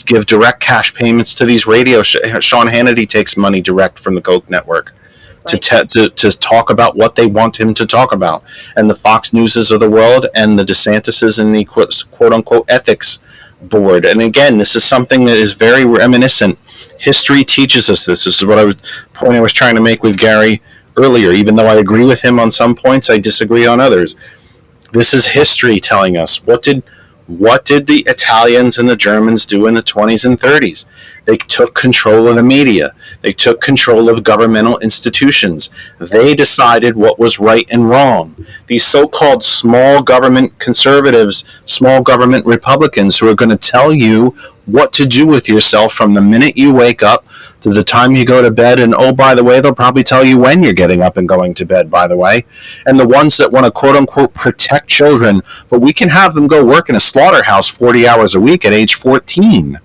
give direct cash payments to these radio. Sean Hannity takes money direct from the Koch network to talk about what they want him to talk about, and the Fox Newses of the world, and the DeSantis's and the quote unquote ethics board. And again, this is something that is very reminiscent. History teaches us this. This is what I was trying to make with Gary earlier. Even though I agree with him on some points, I disagree on others. This is history telling us what did the Italians and the Germans do in the 20s and 30s? They took control of the media. They took control of governmental institutions. They decided what was right and wrong. These so-called small government conservatives, small government Republicans, who are going to tell you what to do with yourself from the minute you wake up to the time you go to bed. And oh, by the way, they'll probably tell you when you're getting up and going to bed, by the way. And the ones that want to quote unquote protect children, but we can have them go work in a slaughterhouse 40 hours a week at age 14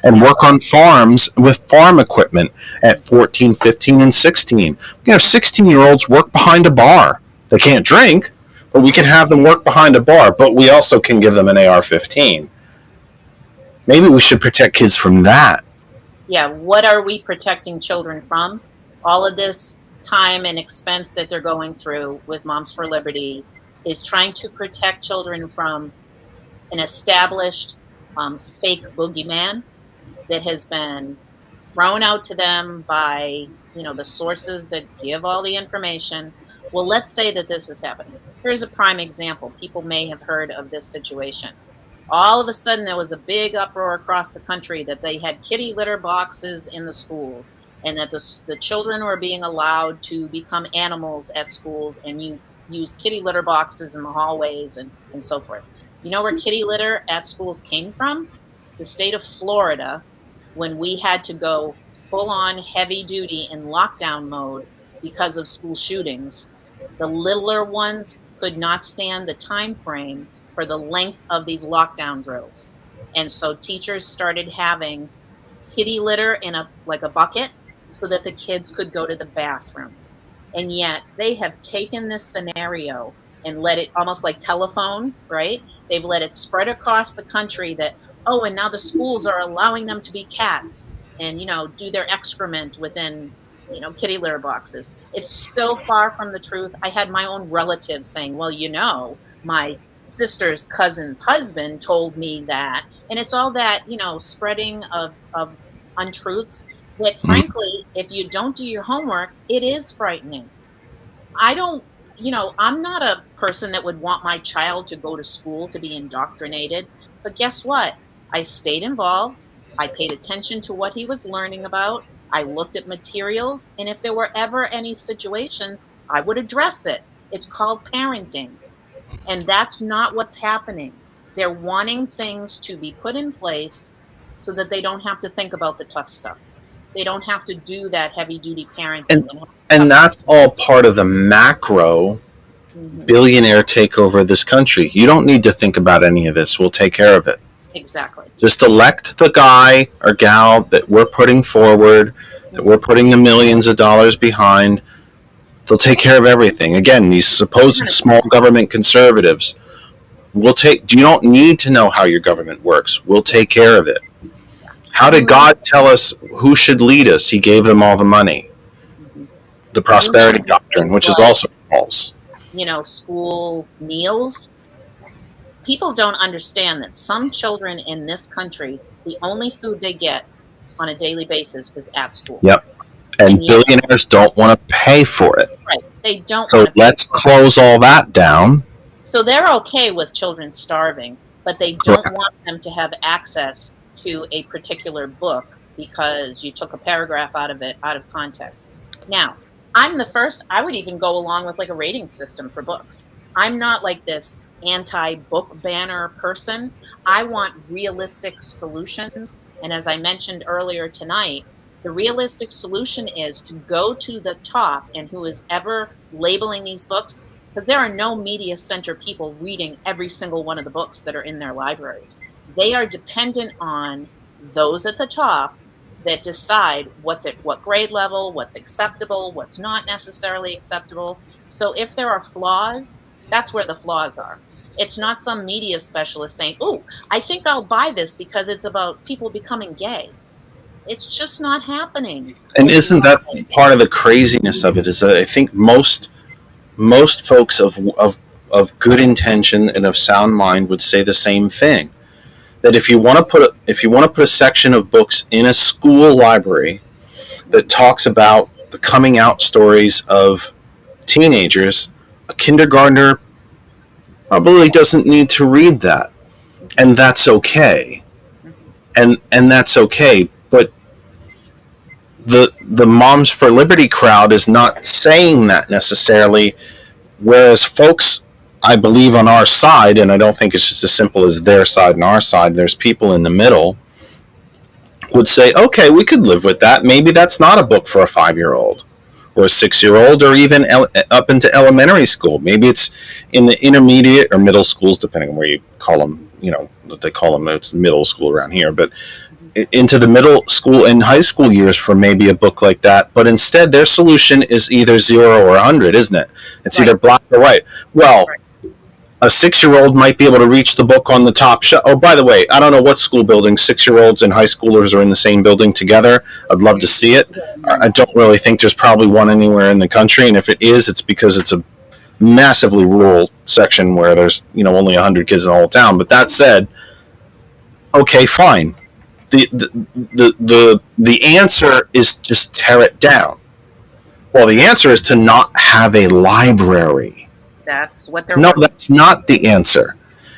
and work on farms with farm equipment at 14, 15, and 16. We can have 16-year-olds work behind a bar. They can't drink, but we can have them work behind a bar, but we also can give them an AR-15. Maybe we should protect kids from that. Yeah, what are we protecting children from? All of this time and expense that they're going through with Moms for Liberty is trying to protect children from an established fake boogeyman that has been thrown out to them by, the sources that give all the information. Well, let's say that this is happening. Here's a prime example. People may have heard of this situation. All of a sudden, there was a big uproar across the country that they had kitty litter boxes in the schools, and that the children were being allowed to become animals at schools, and you use kitty litter boxes in the hallways and so forth. You know where kitty litter at schools came from? The state of Florida, when we had to go full-on heavy duty in lockdown mode because of school shootings. The littler ones could not stand the time frame for the length of these lockdown drills. And so teachers started having kitty litter in a bucket so that the kids could go to the bathroom. And yet they have taken this scenario and let it, almost like telephone, right? They've let it spread across the country that, and now the schools are allowing them to be cats and, do their excrement within, kitty litter boxes. It's so far from the truth. I had my own relatives saying, well, my sister's cousin's husband told me that. And it's all that, spreading of untruths that, frankly, if you don't do your homework, it is frightening. I'm not a person that would want my child to go to school to be indoctrinated. But guess what? I stayed involved. I paid attention to what he was learning about. I looked at materials. And if there were ever any situations, I would address it. It's called parenting. And that's not what's happening. They're wanting things to be put in place so that they don't have to think about the tough stuff. They don't have to do that heavy-duty parenting. And that's all part of the macro billionaire takeover of this country. You don't need to think about any of this. We'll take care of it. Exactly. Just elect the guy or gal that we're putting forward, that we're putting the millions of dollars behind. They'll take care of everything. Again, these supposed small government conservatives, you don't need to know how your government works. We'll take care of it. How did God tell us who should lead us? He gave them all the money. The prosperity doctrine, which is also false. School meals. people don't understand that some children in this country, the only food they get on a daily basis is at school. Yep. And billionaires don't want to pay for it. Right. They don't So want to pay let's close all that down. So they're okay with children starving, but they don't want them to have access to a particular book because you took a paragraph out of it, out of context. Now, I'm the first, I would even go along with like a rating system for books. I'm not like this anti-book banner person. I want realistic solutions. And as I mentioned earlier tonight, the realistic solution is to go to the top, and who is ever labeling these books, because there are no media center people reading every single one of the books that are in their libraries. They are dependent on those at the top that decide what's at what grade level, what's acceptable, what's not necessarily acceptable. So if there are flaws, that's where the flaws are. It's not some media specialist saying, "Oh, I think I'll buy this because it's about people becoming gay." It's just not happening. And isn't that part of the craziness of it? Is that I think most folks of good intention and of sound mind would say the same thing. That if you want to put a section of books in a school library that talks about the coming out stories of teenagers, a kindergartner probably doesn't need to read that, and that's okay. And that's okay. But the Moms for Liberty crowd is not saying that necessarily, whereas folks, I believe, on our side, and I don't think it's just as simple as their side and our side, there's people in the middle, would say, okay, we could live with that. Maybe that's not a book for a 5-year-old or a 6-year-old, or even up into elementary school. Maybe it's in the intermediate or middle schools, depending on where you call them, what they call them. It's middle school around here, but into the middle school and high school years for maybe a book like that. But instead, their solution is either 0 or 100, isn't it? It's either black or white. Well, a 6-year-old might be able to reach the book on the top shelf. Oh, by the way, I don't know what school building 6-year-olds and high schoolers are in the same building together. I'd love to see it. I don't really think there's probably one anywhere in the country, and if it is, it's because it's a massively rural section where there's only 100 kids in the whole town. But that said, okay, fine. The answer is just tear it down. Well, the answer is to not have a library. That's what they're. No, that's not the answer,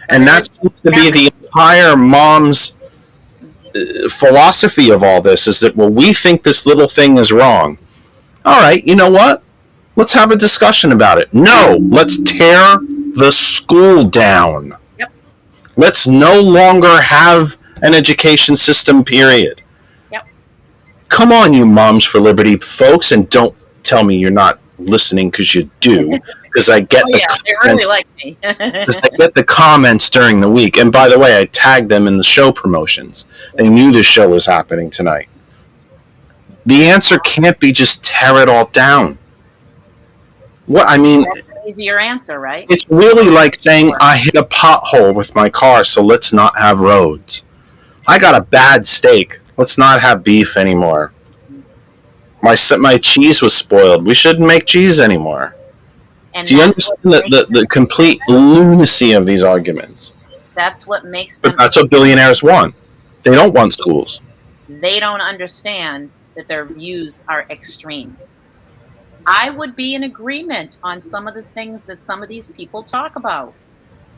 and that seems to be the entire mom's philosophy of all this. Is that, well, we think this little thing is wrong. All right, you know what? Let's have a discussion about it. No, let's tear the school down. Yep. Let's no longer have an education system, period. Yep. Come on, you Moms for Liberty folks, and don't tell me you're not listening, because you do. Because I get they really like me. Because I get the comments during the week. And by the way, I tagged them in the show promotions. They knew the show was happening tonight. The answer can't be just tear it all down. What I mean, that's an easier answer, right? It's really like saying, I hit a pothole with my car, so let's not have roads. I got a bad steak. Let's not have beef anymore. My cheese was spoiled. We shouldn't make cheese anymore. And do you understand the complete lunacy of these arguments? That's what makes them. But that's what billionaires want. They don't want schools. They don't understand that their views are extreme. I would be in agreement on some of the things that some of these people talk about.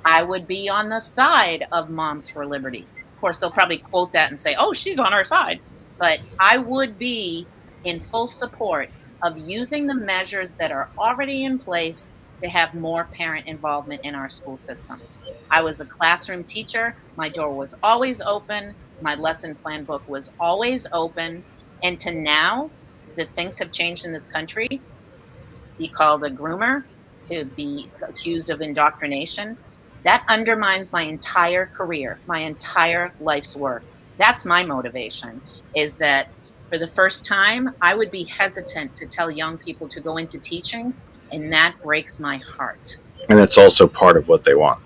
I would be on the side of Moms for Liberty. Of course, they'll probably quote that and say, "Oh, she's on our side." But I would be in full support of using the measures that are already in place to have more parent involvement in our school system. I was a classroom teacher. My door was always open. My lesson plan book was always open. And to now, the things have changed in this country. Be called a groomer, to be accused of indoctrination. That undermines my entire career, my entire life's work. That's my motivation, is that for the first time, I would be hesitant to tell young people to go into teaching, and that breaks my heart. And it's also part of what they want.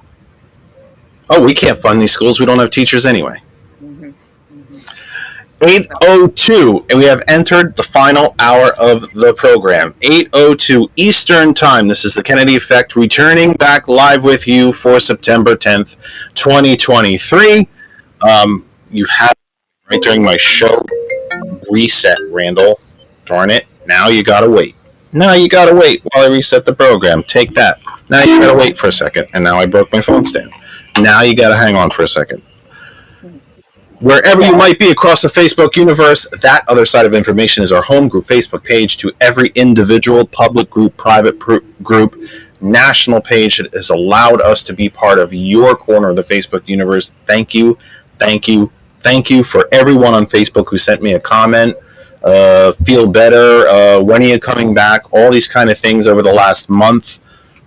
Oh, we can't fund these schools. We don't have teachers anyway. Mm-hmm. Mm-hmm. 8:02, and we have entered the final hour of the program. 8:02 Eastern Time. This is the Kennedy Effect, returning back live with you for September 10th, 2023. You have right during my show reset, Randall. Darn it. Now you gotta wait. Now you gotta wait while I reset the program. Take that. Now you gotta wait for a second. And now I broke my phone stand. Now you gotta hang on for a second. Wherever you might be across the Facebook universe, That Other Side of Information is our home group Facebook page to every individual, public group, private group, national page that has allowed us to be part of your corner of the Facebook universe. Thank you, thank you, thank you for everyone on Facebook who sent me a comment. Feel better. When are you coming back? All these kind of things over the last month.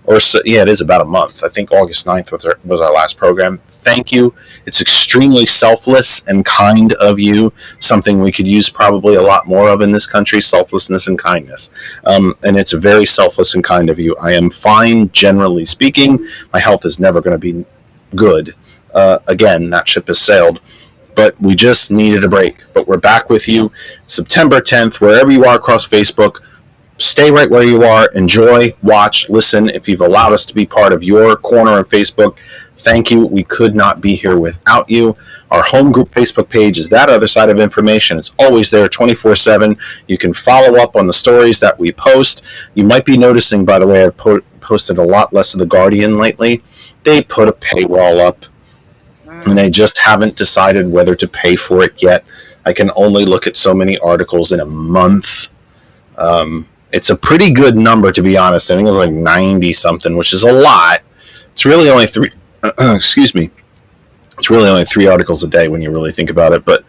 Or so, yeah, it is about a month. I think August 9th was our last program. Thank you. It's extremely selfless and kind of you. Something we could use probably a lot more of in this country, selflessness and kindness. And it's very selfless and kind of you. I am fine, generally speaking. My health is never going to be good. Again, that ship has sailed. But we just needed a break. But we're back with you September 10th, wherever you are across Facebook. Stay right where you are. Enjoy, watch, listen. If you've allowed us to be part of your corner of Facebook, thank you. We could not be here without you. Our home group Facebook page is That Other Side of Information. It's always there 24/7. You can follow up on the stories that we post. You might be noticing, by the way, I've posted a lot less of The Guardian lately. They put a paywall up, and they just haven't decided whether to pay for it yet. I can only look at so many articles in a month. It's a pretty good number, to be honest. I think it's like 90 something, which is a lot. It's really only three. Excuse me. It's really only 3 articles a day when you really think about it. But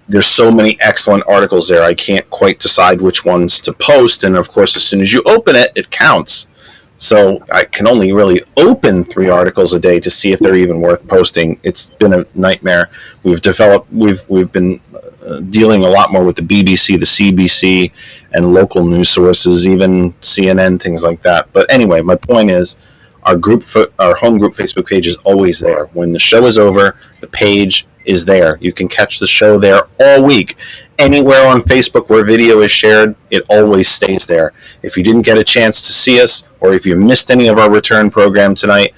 there's so many excellent articles there. I can't quite decide which ones to post. And of course, as soon as you open it, it counts. So I can only really open 3 articles a day to see if they're even worth posting. It's been a nightmare. We've been dealing a lot more with the BBC, the CBC, and local news sources, even CNN, things like that. But anyway, my point is, our home group Facebook page is always there. When the show is over, the page is there. You can catch the show there all week. Anywhere on Facebook where video is shared, it always stays there. If you didn't get a chance to see us, or if you missed any of our return program tonight,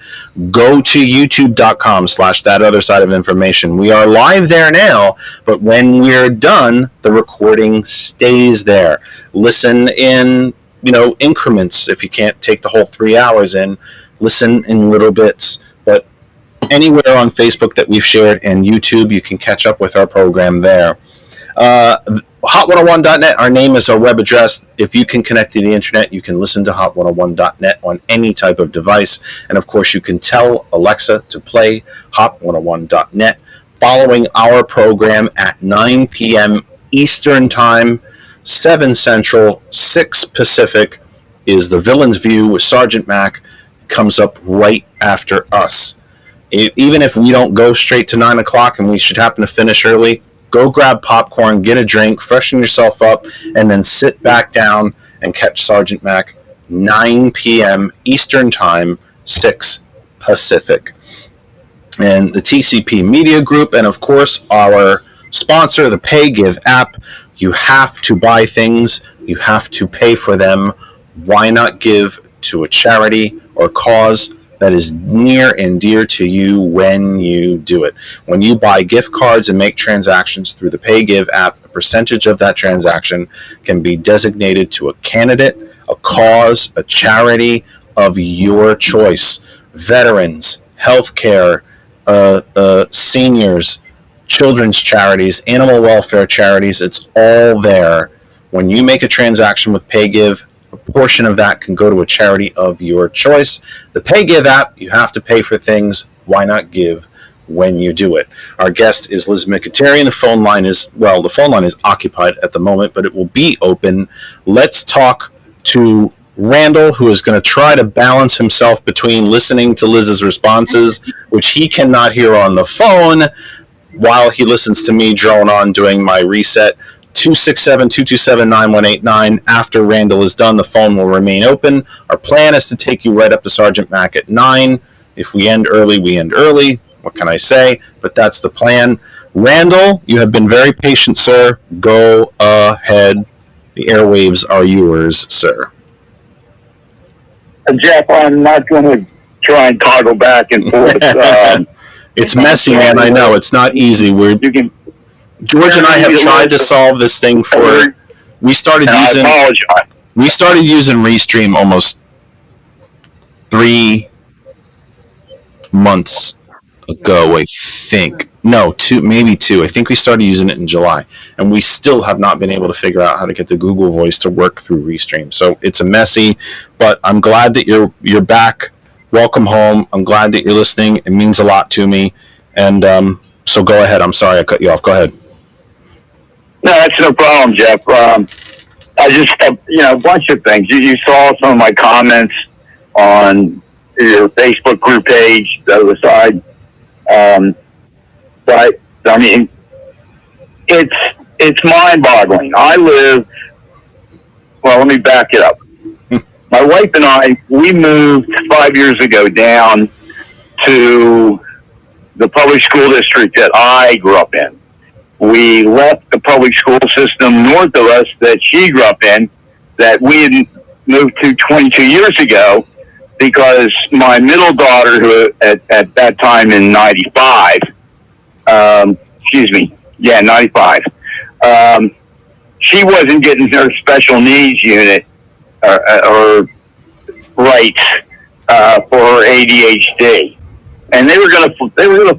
go to youtube.com/That Other Side of Information. We are live there now, but when we're done, the recording stays there. Listen in, increments. If you can't take the whole 3 hours in, listen in little bits. But anywhere on Facebook that we've shared and YouTube, you can catch up with our program there. Hot101.net, our name is our web address. If you can connect to the internet, you can listen to Hot101.net on any type of device. And of course, you can tell Alexa to play Hot101.net following our program at 9 p.m. Eastern Time, 7 Central, 6 Pacific is The Villain's View with Sergeant Mac. It comes up right after us. Even if we don't go straight to 9 o'clock and we should happen to finish early, go grab popcorn, get a drink, freshen yourself up, and then sit back down and catch Sergeant Mac 9 p.m. Eastern Time, 6 Pacific. And the TCP Media Group, and of course our sponsor, the PayGive app. You have to buy things. You have to pay for them. Why not give to a charity or cause that is near and dear to you when you do it? When you buy gift cards and make transactions through the PayGive app, a percentage of that transaction can be designated to a candidate, a cause, a charity of your choice. Veterans, healthcare, seniors, children's charities, animal welfare charities, it's all there. When you make a transaction with PayGive, a portion of that can go to a charity of your choice. The PayGive app, you have to pay for things. Why not give when you do it? Our guest is Liz Mikitarian. The phone line is occupied at the moment, but it will be open. Let's talk to Randall, who is going to try to balance himself between listening to Liz's responses, which he cannot hear on the phone, while he listens to me drone on doing my reset. 267-227-9189. After Randall is done, the phone will remain open. Our plan is to take you right up to Sergeant Mac at 9. If we end early, we end early. What can I say? But that's the plan. Randall, you have been very patient, sir. Go ahead. The airwaves are yours, sir. Jeff, I'm not going to try and toggle back and forth. It's messy, man. I know. It's not easy. George and I have tried to solve this thing for... We started using Restream almost 3 months ago, I think. No, maybe 2. I think we started using it in July, and we still have not been able to figure out how to get the Google Voice to work through Restream. So it's a messy, but I'm glad that you're back. Welcome home. I'm glad that you're listening. It means a lot to me. And so go ahead. I'm sorry I cut you off. Go ahead. No, that's no problem, Jeff. I just, a bunch of things. You saw some of my comments on your Facebook group page, the other side. But I mean, it's mind-boggling. Let me back it up. My wife and I, we moved 5 years ago down to the public school district that I grew up in. We left the public school system north of us that she grew up in, that we had moved to 22 years ago, because my middle daughter, who at that time in 95, 95, she wasn't getting her special needs unit or rights for her ADHD, and they were gonna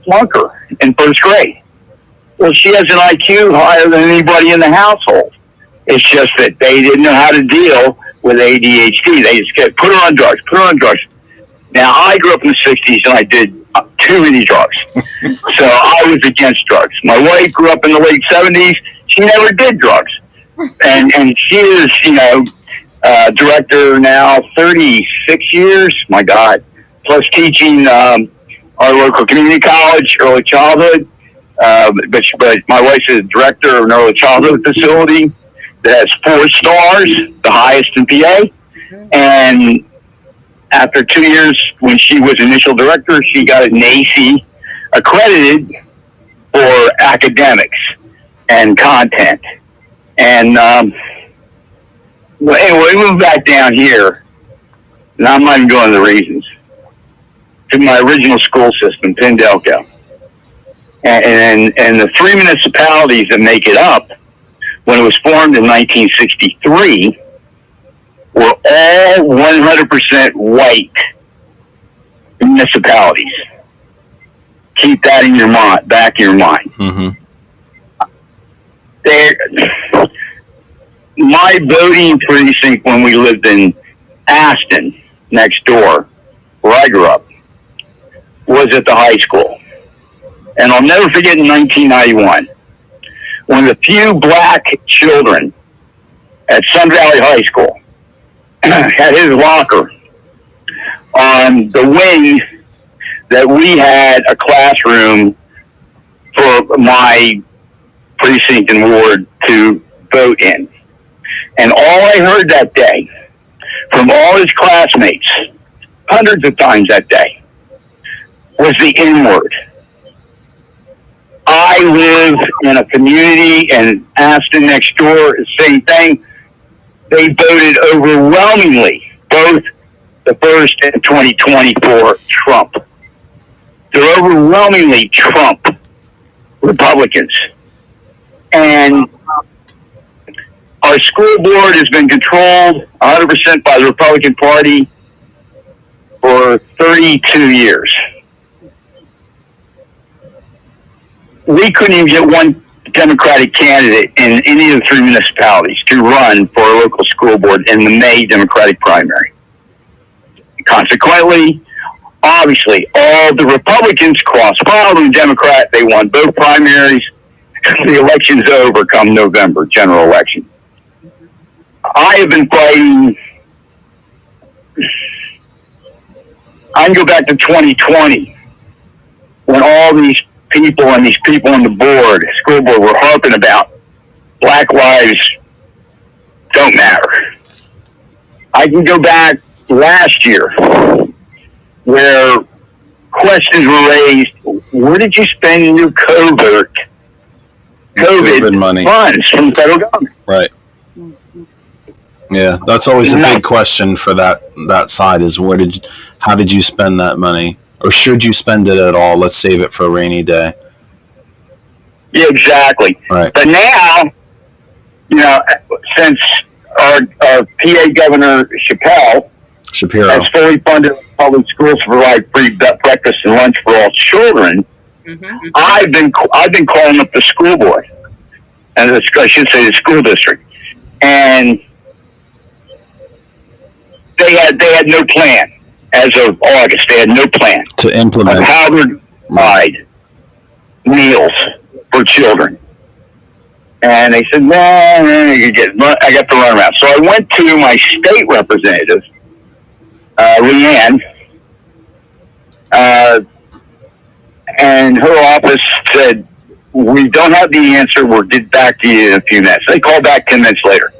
flunk her in first grade. Well, she has an IQ higher than anybody in the household. It's just that they didn't know how to deal with ADHD. They just kept put her on drugs. Now, I grew up in the 60s, and I did too many drugs. So I was against drugs. My wife grew up in the late 70s. She never did drugs. And she is, director now, 36 years, my God, plus teaching our local community college, early childhood. But my wife is director of an early childhood facility that has 4 stars, the highest in PA. And after 2 years, when she was initial director, she got an AC accredited for academics and content. And anyway, we moved back down here, and I'm not even going to the reasons, to my original school system, Pindelco. And the 3 municipalities that make it up, when it was formed in 1963, were all 100% white municipalities. Keep that in your mind, back in your mind. Mm-hmm. My voting precinct when we lived in Aston, next door, where I grew up, was at the high school. And I'll never forget in 1991, when the few black children at Sun Valley High School had his locker on the wing that we had a classroom for my precinct and ward to vote in. And all I heard that day from all his classmates, hundreds of times that day, was the N-word. I live in a community in Aston next door, same thing. They voted overwhelmingly, both the first and 2024 Trump. They're overwhelmingly Trump Republicans. And our school board has been controlled 100% by the Republican Party for 32 years. We couldn't even get one Democratic candidate in any of the 3 municipalities to run for a local school board in the May Democratic primary. Consequently, obviously, all the Republicans cross-filed and Democrat. They won both primaries. The election's over come November, general election. I have been fighting. I can go back to 2020 when all these people on the board, school board, were harping about Black lives don't matter. I can go back last year where questions were raised. Where did you spend your covert COVID money funds from the federal government. Right. Yeah, that's always a big question for that side is how did you spend that money? Or should you spend it at all? Let's save it for a rainy day. Yeah, exactly. Right. But now, since our PA Governor Shapiro has fully funded public schools to provide free breakfast and lunch for all children, I've been calling up the school board, and I should say the school district, and they had no plan as of August. They had no plan to implement how to provide meals for children. And they said, I got to run around. So I went to my state representative, Leanne, and her office said, we don't have the answer. We'll get back to you in a few minutes. They called back 10 minutes later.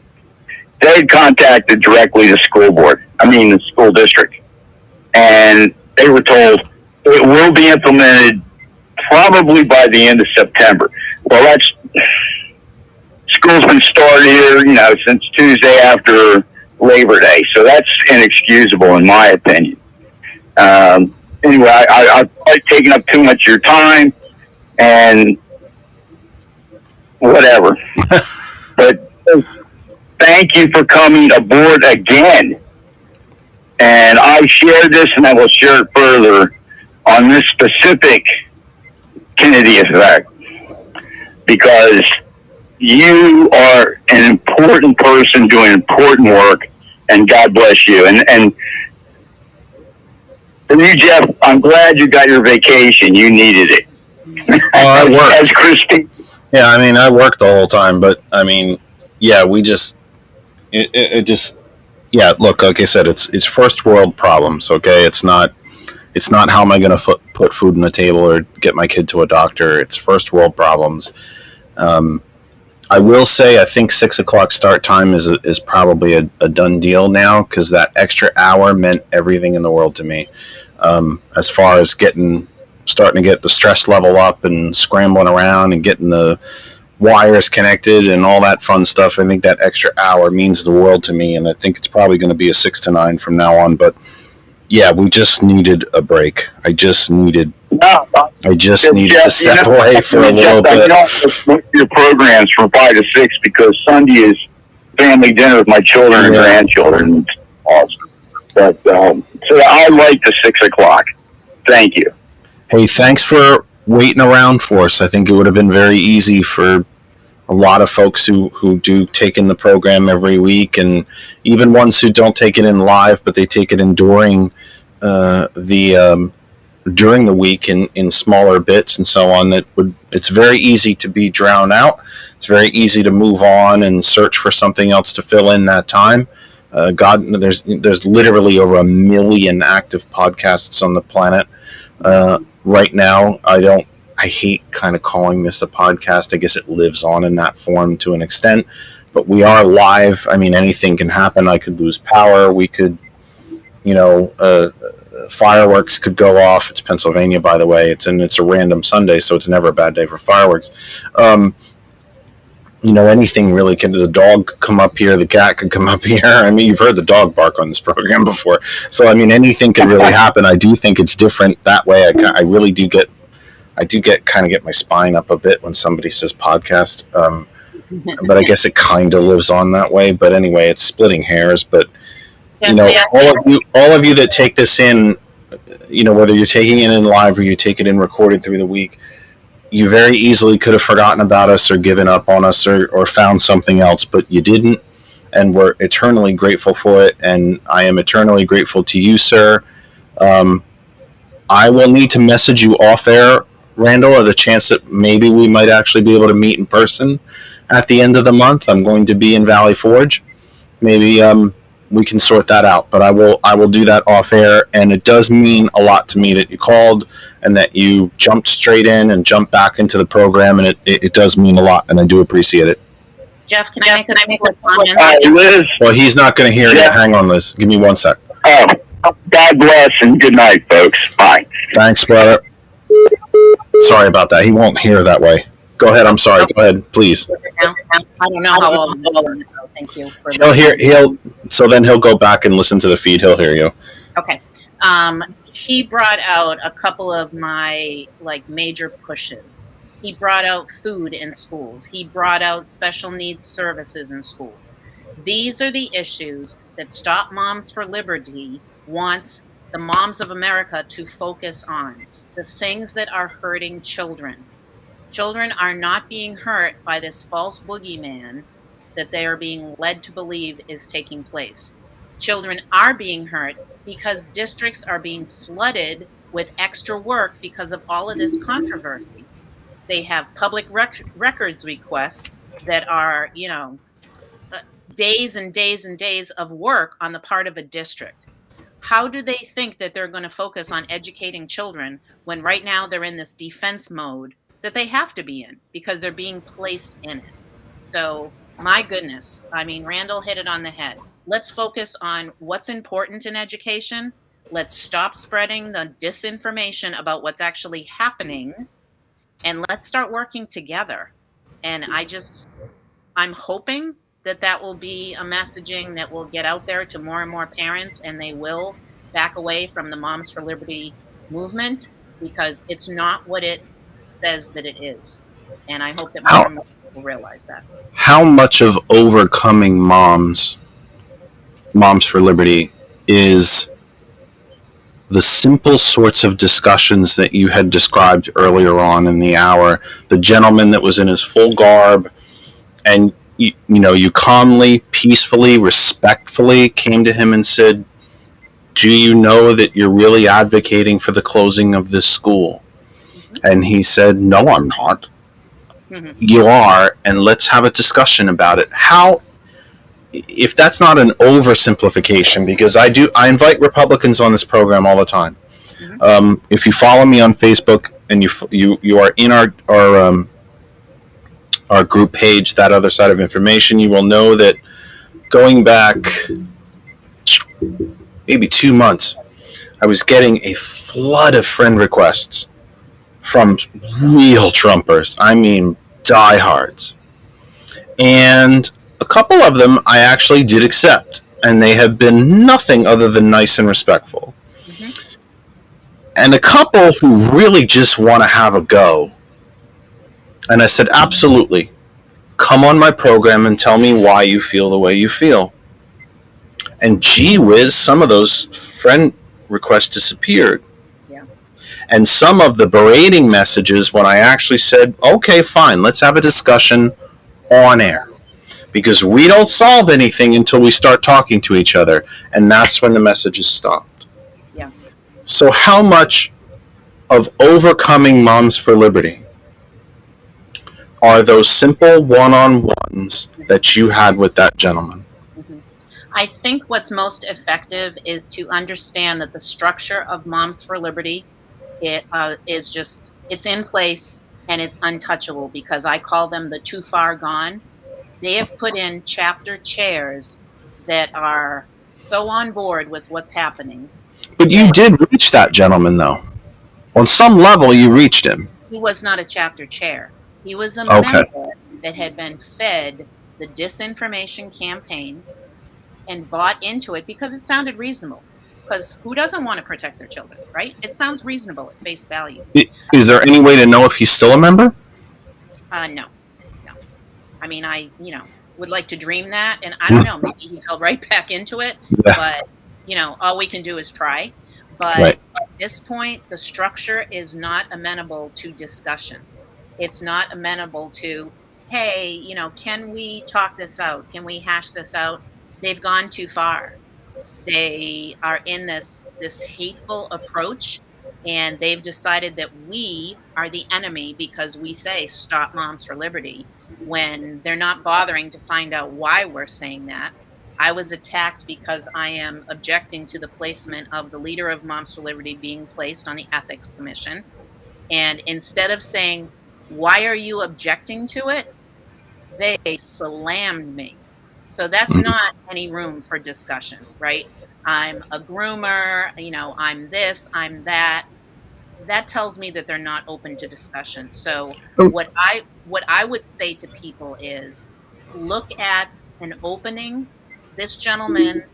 They had contacted directly the the school district. And they were told it will be implemented probably by the end of September. Well, school's been started here, since Tuesday after Labor Day. So that's inexcusable in my opinion. Anyway, I've probably taken up too much of your time and whatever. But thank you for coming aboard again. And I shared this and I will share it further on this specific Kennedy effect because you are an important person doing important work and God bless you. And for you, Jeff, I'm glad you got your vacation. You needed it. I worked. As Christine. Yeah, I worked the whole time, but yeah, we just, yeah, look, like I said, it's first world problems, okay? It's not how am I going to put food on the table or get my kid to a doctor. It's first world problems. I will say I think 6 o'clock start time is probably a done deal now because that extra hour meant everything in the world to me. As far as starting to get the stress level up and scrambling around and getting the wires connected and all that fun stuff. I think that extra hour means the world to me, and I think it's probably going to be a 6 to 9 from now on. But yeah, we just needed a break. I just needed to step away for a little bit. I don't your programs from 5 to 6 because Sunday is family dinner with my children and grandchildren. It's awesome. But so I like the 6 o'clock. Thank you. Hey, thanks for waiting around for us. I think it would have been very easy for a lot of folks who do take in the program every week, and even ones who don't take it in live, but they take it in during the week in smaller bits and so on. It's very easy to be drowned out. It's very easy to move on and search for something else to fill in that time. There's literally over 1 million active podcasts on the planet right now. I hate kind of calling this a podcast. I guess it lives on in that form to an extent, but we are live. Anything can happen. I could lose power. We could, fireworks could go off. It's Pennsylvania, by the way. It's a random Sunday, so it's never a bad day for fireworks. Anything really can. The dog could come up here. The cat could come up here. You've heard the dog bark on this program before. So, anything could really happen. I do think it's different that way. I really do get my spine up a bit when somebody says podcast. But I guess it kind of lives on that way. But anyway, it's splitting hairs. But all of you that take this in, whether you're taking it in live or you take it in recorded through the week, you very easily could have forgotten about us or given up on us or found something else, but you didn't, and we're eternally grateful for it, and I am eternally grateful to you, sir. I will need to message you off air, Randall, or the chance that maybe we might actually be able to meet in person at the end of the month. I'm going to be in Valley Forge. Maybe we can sort that out, but I will do that off air, and it does mean a lot to me that you called and that you jumped straight in and jumped back into the program, and it does mean a lot, and I do appreciate it. Jeff, can I make a comment? Liz. Well, he's not going to hear you. Hang on, Liz. Give me 1 sec. God bless and good night, folks. Bye. Thanks, brother. Sorry about that. He won't hear that way. Go ahead. I'm sorry. Go ahead, please. Now, I don't know how old it is, so thank you. So then he'll go back and listen to the feed. He'll hear you. Okay. He brought out a couple of my major pushes. He brought out food in schools. He brought out special needs services in schools. These are the issues that Stop Moms for Liberty wants the moms of America to focus on. The things that are hurting children. Children are not being hurt by this false boogeyman that they are being led to believe is taking place. Children are being hurt because districts are being flooded with extra work because of all of this controversy. They have public records requests that are, days and days and days of work on the part of a district. How do they think that they're going to focus on educating children when right now they're in this defense mode that they have to be in because they're being placed in it? So, my goodness, I mean, Randall hit it on the head. Let's focus on what's important in education. Let's stop spreading the disinformation about what's actually happening, and let's start working together. And I'm hoping that will be a messaging that will get out there to more and more parents, and they will back away from the Moms for Liberty movement because it's not what it says that it is. And I hope that more and more people realize that. How much of overcoming Moms for Liberty is the simple sorts of discussions that you had described earlier on in the hour? The gentleman that was in his full garb, and you calmly, peacefully, respectfully came to him and said, do you know that you're really advocating for the closing of this school? Mm-hmm. And he said, no, I'm not. Mm-hmm. You are, and let's have a discussion about it. How, if that's not an oversimplification, because I invite Republicans on this program all the time. Mm-hmm. If you follow me on Facebook and you are in our group page, That Other Side of Information, you will know that going back maybe 2 months, I was getting a flood of friend requests from real Trumpers. I mean, diehards. And a couple of them I actually did accept, and they have been nothing other than nice and respectful. Mm-hmm. And a couple who really just want to have a go. And I said, absolutely. Come on my program and tell me why you feel the way you feel. And gee whiz, some of those friend requests disappeared. Yeah. And some of the berating messages, when I actually said, okay, fine, let's have a discussion on air. Because we don't solve anything until we start talking to each other. And that's when the messages stopped. Yeah. So how much of overcoming Moms for Liberty are those simple one-on-ones that you had with that gentleman? Mm-hmm. I think what's most effective is to understand that the structure of Moms for Liberty it's in place and it's untouchable, because I call them the too far gone. They have put in chapter chairs that are so on board with what's happening. But you did reach that gentleman, though. On some level, you reached him. He was not a chapter chair. He was a member that had been fed the disinformation campaign and bought into it because it sounded reasonable. Because who doesn't want to protect their children, right? It sounds reasonable at face value. Is there any way to know if he's still a member? No. I mean, I would like to dream that, and I don't know, maybe he fell right back into it. Yeah. But all we can do is try. But at this point, the structure is not amenable to discussion. It's not amenable to, hey, can we talk this out? Can we hash this out? They've gone too far. They are in this hateful approach, and they've decided that we are the enemy because we say Stop Moms for Liberty, when they're not bothering to find out why we're saying that. I was attacked because I am objecting to the placement of the leader of Moms for Liberty being placed on the Ethics Commission. And instead of saying, why are you objecting to it? They slammed me. So that's not any room for discussion, right? I'm a groomer, I'm this, I'm that. That tells me that they're not open to discussion. So what what I would say to people is look at an opening. This gentleman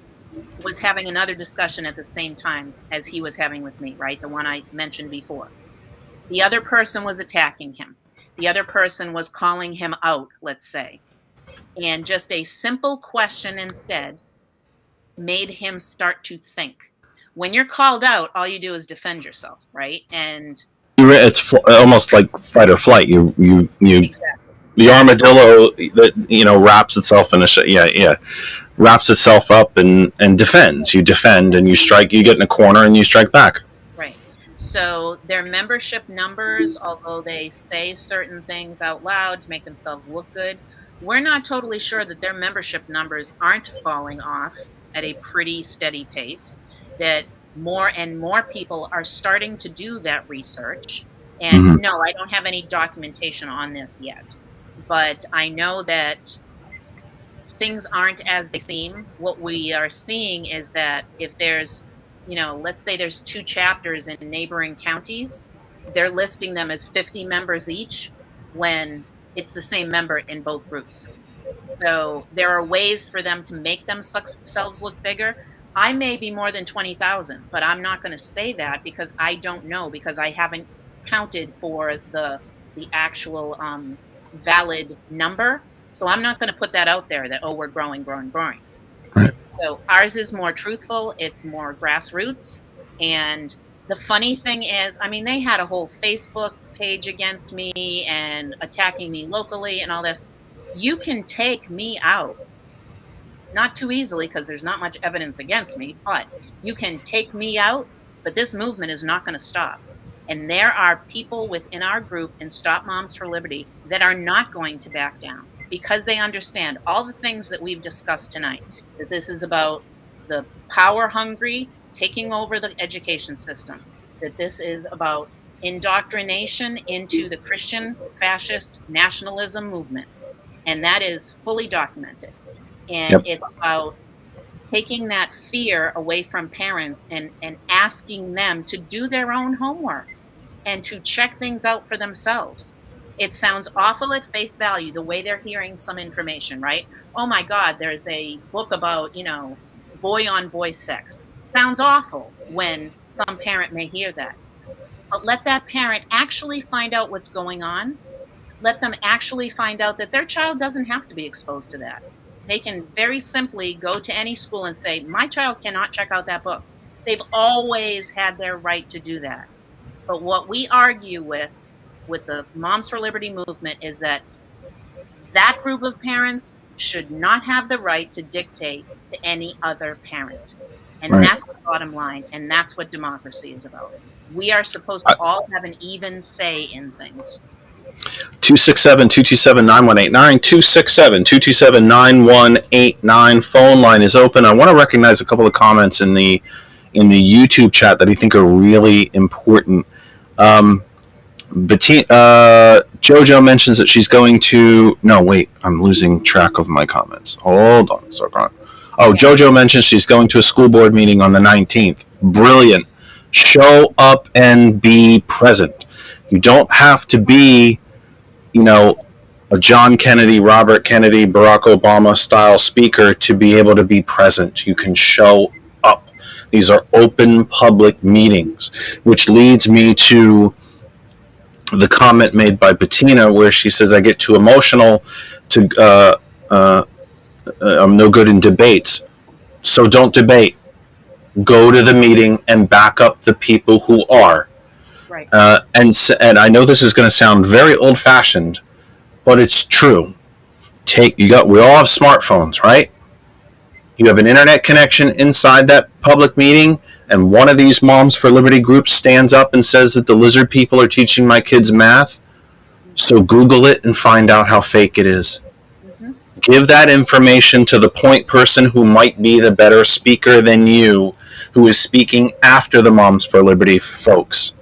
was having another discussion at the same time as he was having with me, right? The one I mentioned before. The other person was attacking him. The other person was calling him out, let's say. And just a simple question instead made him start to think. When you're called out, all you do is defend yourself, right? And it's almost like fight or flight. You exactly. The armadillo that wraps itself in wraps itself up and defends. You defend and you strike. You get in a corner and you strike back. Right. So their membership numbers, although they say certain things out loud to make themselves look good, we're not totally sure that their membership numbers aren't falling off at a pretty steady pace, that more and more people are starting to do that research. And no, I don't have any documentation on this yet, but I know that things aren't as they seem. What we are seeing is that if there's, let's say there's 2 chapters in neighboring counties, they're listing them as 50 members each when it's the same member in both groups. So there are ways for them to make themselves look bigger. I may be more than 20,000, but I'm not going to say that because I don't know, because I haven't counted for the actual valid number. So I'm not going to put that out there that, we're growing. Right. So ours is more truthful. It's more grassroots. And the funny thing is, they had a whole Facebook page against me and attacking me locally and all this. You can take me out. Not too easily because there's not much evidence against me, but you can take me out, but this movement is not going to stop. And there are people within our group in Stop Moms for Liberty that are not going to back down because they understand all the things that we've discussed tonight, that this is about the power hungry taking over the education system, that this is about indoctrination into the Christian fascist nationalism movement. And that is fully documented. And It's about taking that fear away from parents and asking them to do their own homework and to check things out for themselves. It sounds awful at face value, the way they're hearing some information, right? Oh my God, there's a book about, boy on boy sex. Sounds awful when some parent may hear that. But let that parent actually find out what's going on. Let them actually find out that their child doesn't have to be exposed to that. They can very simply go to any school and say, my child cannot check out that book. They've always had their right to do that. But what we argue with the Moms for Liberty movement is that group of parents should not have the right to dictate to any other parent. And That's the bottom line. And that's what democracy is about. We are supposed to all have an even say in things. 267-227-9189, 267-227-9189. Phone line is open. I want to recognize a couple of comments in the YouTube chat that I think are really important. Jojo mentions that she's going to... No, wait. I'm losing track of my comments. Hold on a second. Jojo mentions she's going to a school board meeting on the 19th. Brilliant. Show up and be present. You don't have to be a John Kennedy, Robert Kennedy, Barack Obama style speaker to be able to be present. You can show up. These are open public meetings, which leads me to the comment made by Bettina where she says, I get too emotional I'm no good in debates. So don't debate. Go to the meeting and back up the people who are. Right. And I know this is going to sound very old-fashioned, but it's true. We all have smartphones, right? You have an internet connection inside that public meeting, and one of these Moms for Liberty groups stands up and says that the lizard people are teaching my kids math. So Google it and find out how fake it is. Mm-hmm. Give that information to the point person who might be the better speaker than you, who is speaking after the Moms for Liberty folks.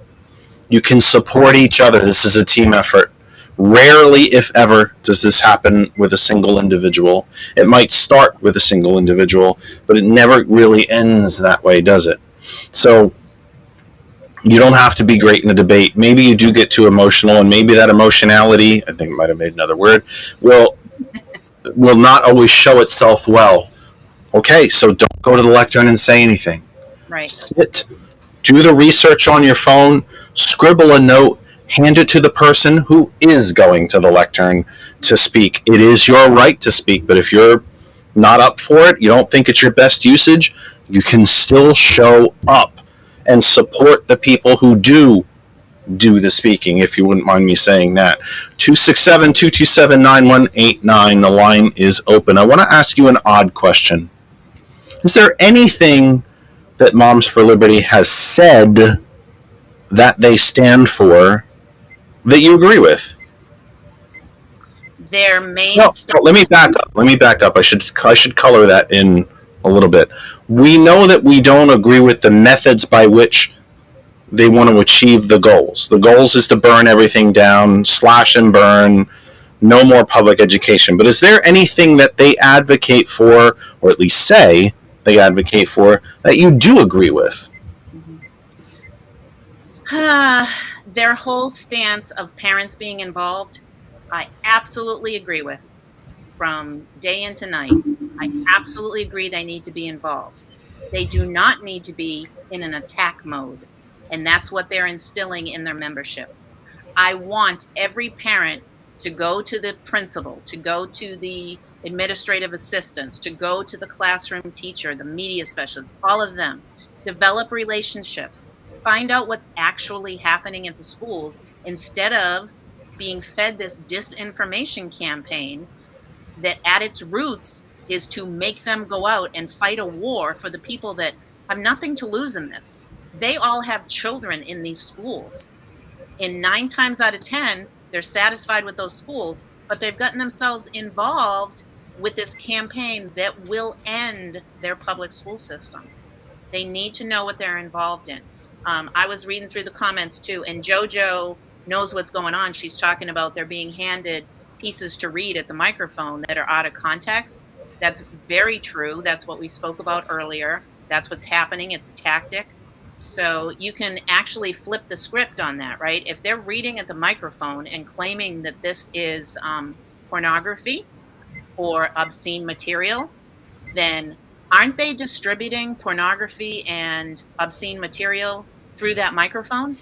You can support each other. This is a team effort. Rarely, if ever, does this happen with a single individual. It might start with a single individual, but it never really ends that way, does it? So You don't have to be great in a debate. Maybe you do get too emotional, and maybe that emotionality, I think I might have made another word, will not always show itself well. Okay, so don't go to the lectern and say anything. Right. Sit, do the research on your phone, scribble a note, hand it to the person who is going to the lectern to speak. It is your right to speak, but if you're not up for it, you don't think it's your best usage, you can still show up and support the people who do the speaking, if you wouldn't mind me saying that. 267-227-9189. The line is open. I want to ask you an odd question. Is there anything that Moms for Liberty has said that they stand for that you agree with? Their main let me back up. I should color that in a little bit. We know that we don't agree with the methods by which they want to achieve the goals. The goals is to burn everything down, slash and burn, no more public education. But is there anything that they advocate for, or at least say they advocate for, that you do agree with? Their whole stance of parents being involved, I absolutely agree with. From day into night, I absolutely agree they need to be involved. They do not need to be in an attack mode, and that's what they're instilling in their membership. I want every parent to go to the principal, to go to the administrative assistants, to go to the classroom teacher, the media specialists, all of them. Develop relationships. Find out what's actually happening at the schools instead of being fed this disinformation campaign that at its roots is to make them go out and fight a war for the people that have nothing to lose in this. They all have children in these schools. And 9 times out of 10, they're satisfied with those schools, but they've gotten themselves involved with this campaign that will end their public school system. They need to know what they're involved in. I was reading through the comments too, and JoJo knows what's going on. She's talking about they're being handed pieces to read at the microphone that are out of context. That's very true. That's what we spoke about earlier. That's what's happening. It's a tactic. So you can actually flip the script on that, right? If they're reading at the microphone and claiming that this is pornography or obscene material, then aren't they distributing pornography and obscene material through that microphone?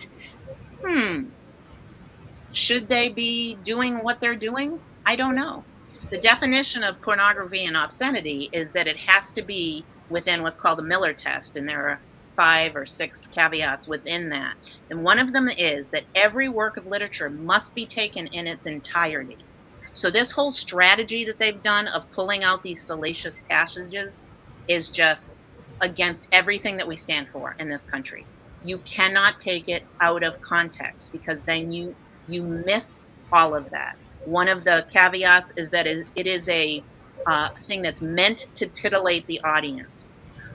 Should they be doing what they're doing? I don't know. The definition of pornography and obscenity is that it has to be within what's called the Miller test, and there are 5 or 6 caveats within that. And one of them is that every work of literature must be taken in its entirety. So this whole strategy that they've done of pulling out these salacious passages is just against everything that we stand for in this country. You cannot take it out of context, because then you miss all of that. One of the caveats is that it is a thing that's meant to titillate the audience.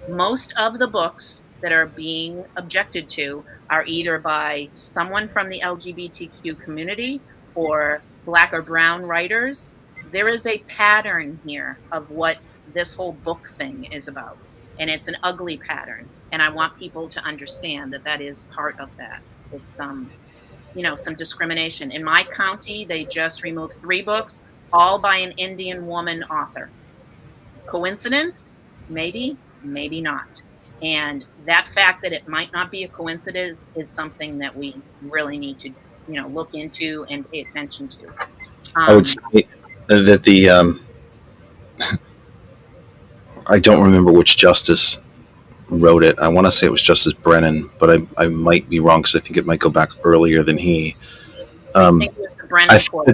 Most of the books that are being objected to are either by someone from the LGBTQ community or Black or brown writers. There is a pattern here of what this whole book thing is about, and it's an ugly pattern. And I want people to understand that that is part of that. It's some discrimination. In my county, they just removed 3 books, all by an Indian woman author. Coincidence? Maybe, maybe not. And that fact that it might not be a coincidence is something that we really need to, look into and pay attention to. I would say that I don't remember which justice wrote it. I want to say it was Justice Brennan, but I might be wrong, because I think it might go back earlier than he. I think it was the Brennan court.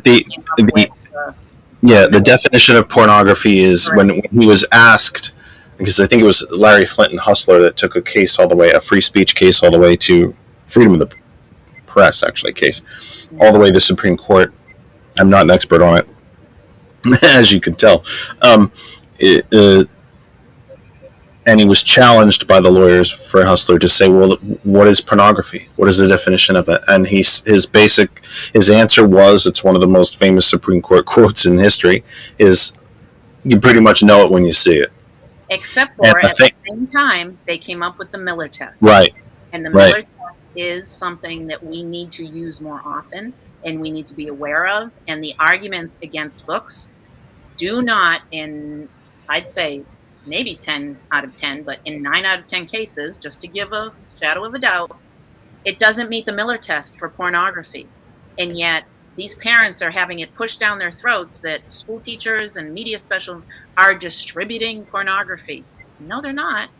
The definition of pornography is when he was asked, because I think it was Larry Flint and Hustler that took a free speech case all the way to freedom of the press, case, all the way to the Supreme Court. I'm not an expert on it, as you can tell. And he was challenged by the lawyers for Hustler to say, well, what is pornography? What is the definition of it? And his answer was, it's one of the most famous Supreme Court quotes in history, is you pretty much know it when you see it. Except for at the same time, they came up with the Miller test. Right. And the Miller test is something that we need to use more often and we need to be aware of. And the arguments against books do not, in, I'd say, maybe 10 out of 10, but in 9 out of 10 cases, just to give a shadow of a doubt, it doesn't meet the Miller test for pornography. And yet these parents are having it pushed down their throats that school teachers and media specialists are distributing pornography. No, they're not.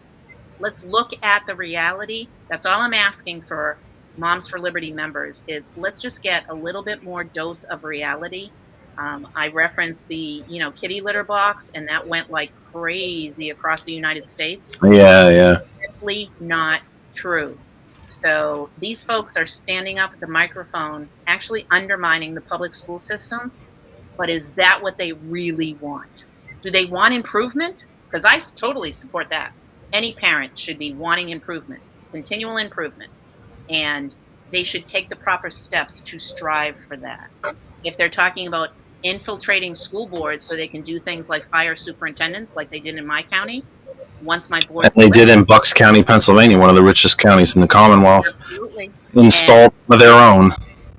Let's look at the reality. That's all I'm asking for Moms for Liberty members is let's just get a little bit more dose of reality. I referenced the, kitty litter box, and that went like crazy across the United States. Yeah. Simply not true. So these folks are standing up at the microphone, actually undermining the public school system. But is that what they really want? Do they want improvement? Because I totally support that. Any parent should be wanting improvement, continual improvement, and they should take the proper steps to strive for that. If they're talking about infiltrating school boards so they can do things like fire superintendents like they did in my county, once my board... And they did in Bucks County, Pennsylvania, one of the richest counties in the Commonwealth. Absolutely. Installed their own.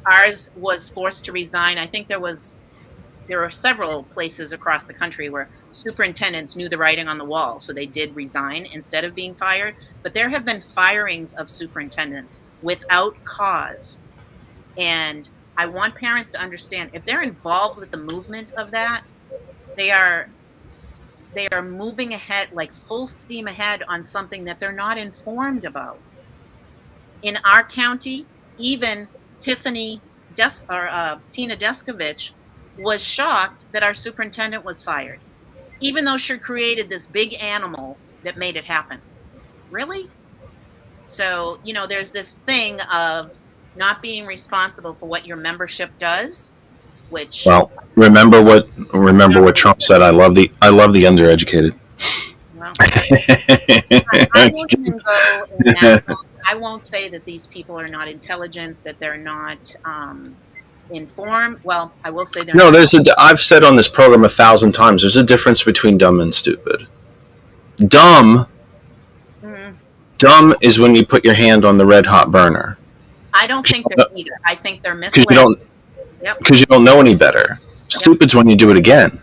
Ours was forced to resign. I think there are several places across the country where superintendents knew the writing on the wall, so they did resign instead of being fired. But there have been firings of superintendents without cause. And I want parents to understand, if they're involved with the movement of that, they are moving ahead, like full steam ahead on something that they're not informed about. In our county, even Tina Deskovich was shocked that our superintendent was fired, even though she created this big animal that made it happen. Really? So, there's this thing of not being responsible for what your membership does, which... Well, remember what Trump said. I love the undereducated. Well, I won't say that these people are not intelligent, that they're not informed. Well, I will say they're no. not. I've said on this program 1,000 times. There's a difference between dumb and stupid. Dumb is when you put your hand on the red hot burner. I don't think they're either. I think they're misled. Because you don't know any better. Stupid's when you do it again.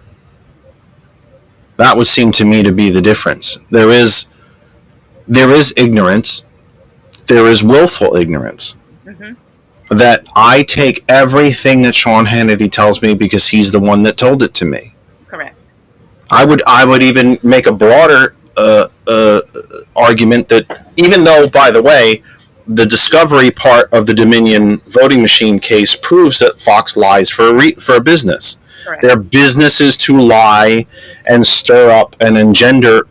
That would seem to me to be the difference. There is ignorance. There is willful ignorance. Mm-hmm. That I take everything that Sean Hannity tells me because he's the one that told it to me. Correct. I would even make a broader argument that even though, by the way, the discovery part of the Dominion voting machine case proves that Fox lies for a business. Correct. Their business is to lie and stir up and engender,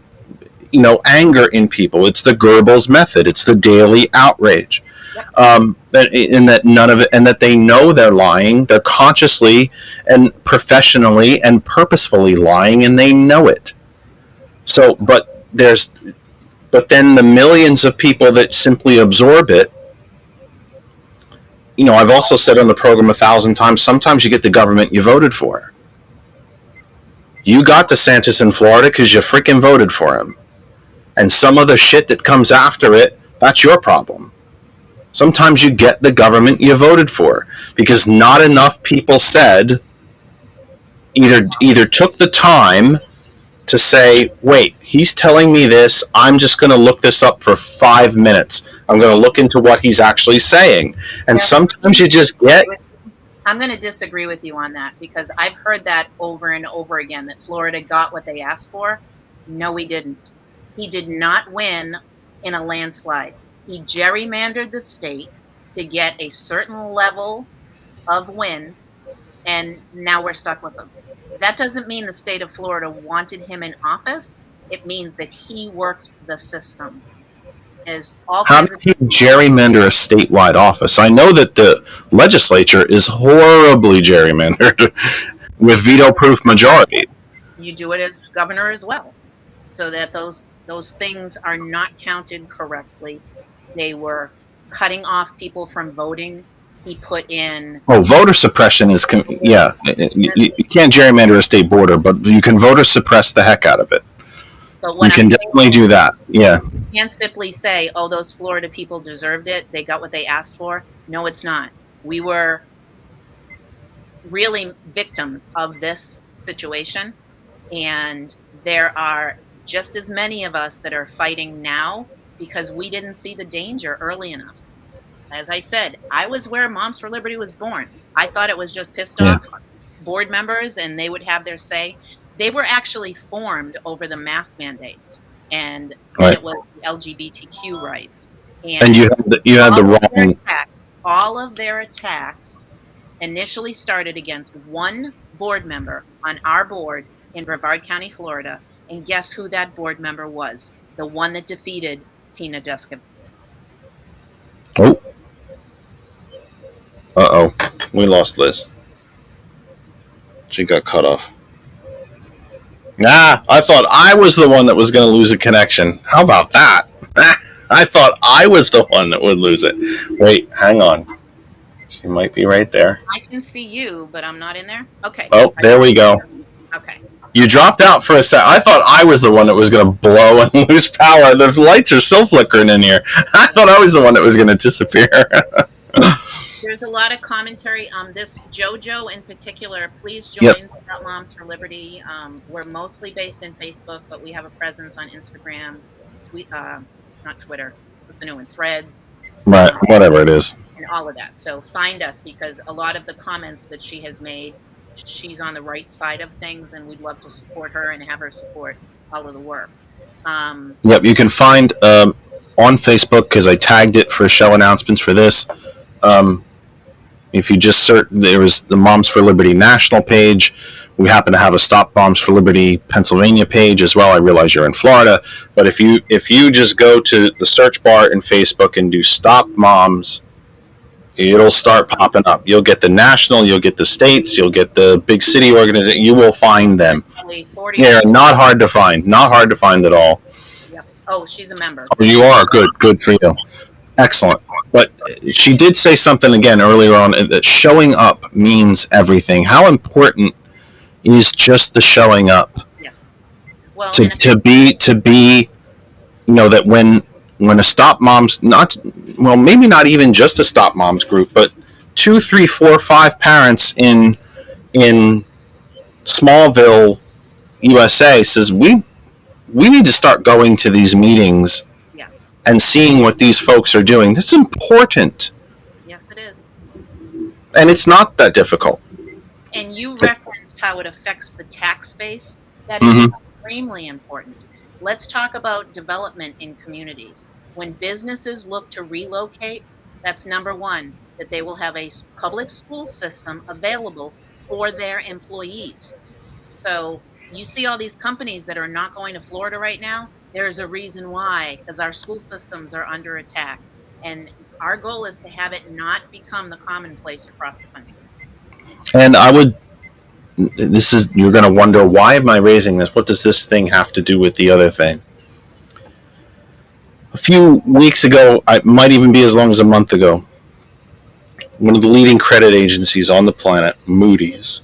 anger in people. It's the Goebbels method. It's the daily outrage. Yep. In that none of it, and that they know they're lying. They're consciously and professionally and purposefully lying, and they know it. So, but then the millions of people that simply absorb it. I've also said on the program 1,000 times, sometimes you get the government you voted for. You got DeSantis in Florida because you freaking voted for him. And some of the shit that comes after it, that's your problem. Sometimes you get the government you voted for because not enough people said, either took the time to say, wait, he's telling me this, I'm just going to look this up for 5 minutes. I'm going to look into what he's actually saying. And sometimes you just get... I'm going to disagree with you on that because I've heard that over and over again, that Florida got what they asked for. No, he didn't. He did not win in a landslide. He gerrymandered the state to get a certain level of win, and now we're stuck with him. That doesn't mean the state of Florida wanted him in office. It means that he worked the system. How did he gerrymander a statewide office? I know that the legislature is horribly gerrymandered with veto-proof majority. You do it as governor as well, so that those things are not counted correctly. They were cutting off people from voting. He put in... voter suppression is... You can't gerrymander a state border, but you can voter suppress the heck out of it. But what you can definitely do that. Yeah. You can't simply say, oh, those Florida people deserved it. They got what they asked for. No, it's not. We were really victims of this situation. And there are just as many of us that are fighting now because we didn't see the danger early enough. As I said, I was where Moms for Liberty was born. I thought it was just pissed off board members and they would have their say. They were actually formed over the mask mandates, and then it was the LGBTQ rights. And you had the wrong attacks. All of their attacks initially started against one board member on our board in Brevard County, Florida. And guess who that board member was? The one that defeated Tina Duska. Oh. Uh-oh. We lost Liz. She got cut off. Nah, I thought I was the one that was going to lose a connection. How about that? I thought I was the one that would lose it. Wait, hang on. She might be right there. I can see you, but I'm not in there. Okay. Oh, there we go. Okay. You dropped out for a sec. I thought I was the one that was going to blow and lose power. The lights are still flickering in here. I thought I was the one that was going to disappear. There's a lot of commentary. This JoJo in particular, please join Scout Moms for Liberty. We're mostly based in Facebook, but we have a presence on Instagram, not Twitter, what's the new one, Threads. Right, whatever it is. And all of that. So find us, because a lot of the comments that she has made, she's on the right side of things, and we'd love to support her and have her support all of the work. Yep, you can find on Facebook, because I tagged it for show announcements for this. If you just search, there was the Moms for Liberty national page. We happen to have a Stop Moms for Liberty Pennsylvania page as well. I realize you're in Florida, but if you just go to the search bar in Facebook and do Stop Moms, it'll start popping up. You'll get the national, you'll get the states, you'll get the big city organization. You will find them. They're not hard to find. Not hard to find at all. Yep. Oh, she's a member. Oh, you are? Good. Good for you. Excellent. But she did say something again earlier on that showing up means everything. How important is just the showing up? Yes. Well, to be, you know, that when a Stop Moms, maybe not even just a Stop Moms group, but 2, 3, 4, 5 parents in Smallville, USA says we need to start going to these meetings. Yes. And seeing what these folks are doing. This is important. Yes, it is. And it's not that difficult. And you referenced how it affects the tax base. That is extremely important. Let's talk about development in communities. When businesses look to relocate, that's number one, that they will have a public school system available for their employees. So you see all these companies that are not going to Florida right now. There's a reason why, because our school systems are under attack. And our goal is to have it not become the commonplace across the country. And you're going to wonder, why am I raising this? What does this thing have to do with the other thing? A few weeks ago, it might even be as long as a month ago, one of the leading credit agencies on the planet, Moody's,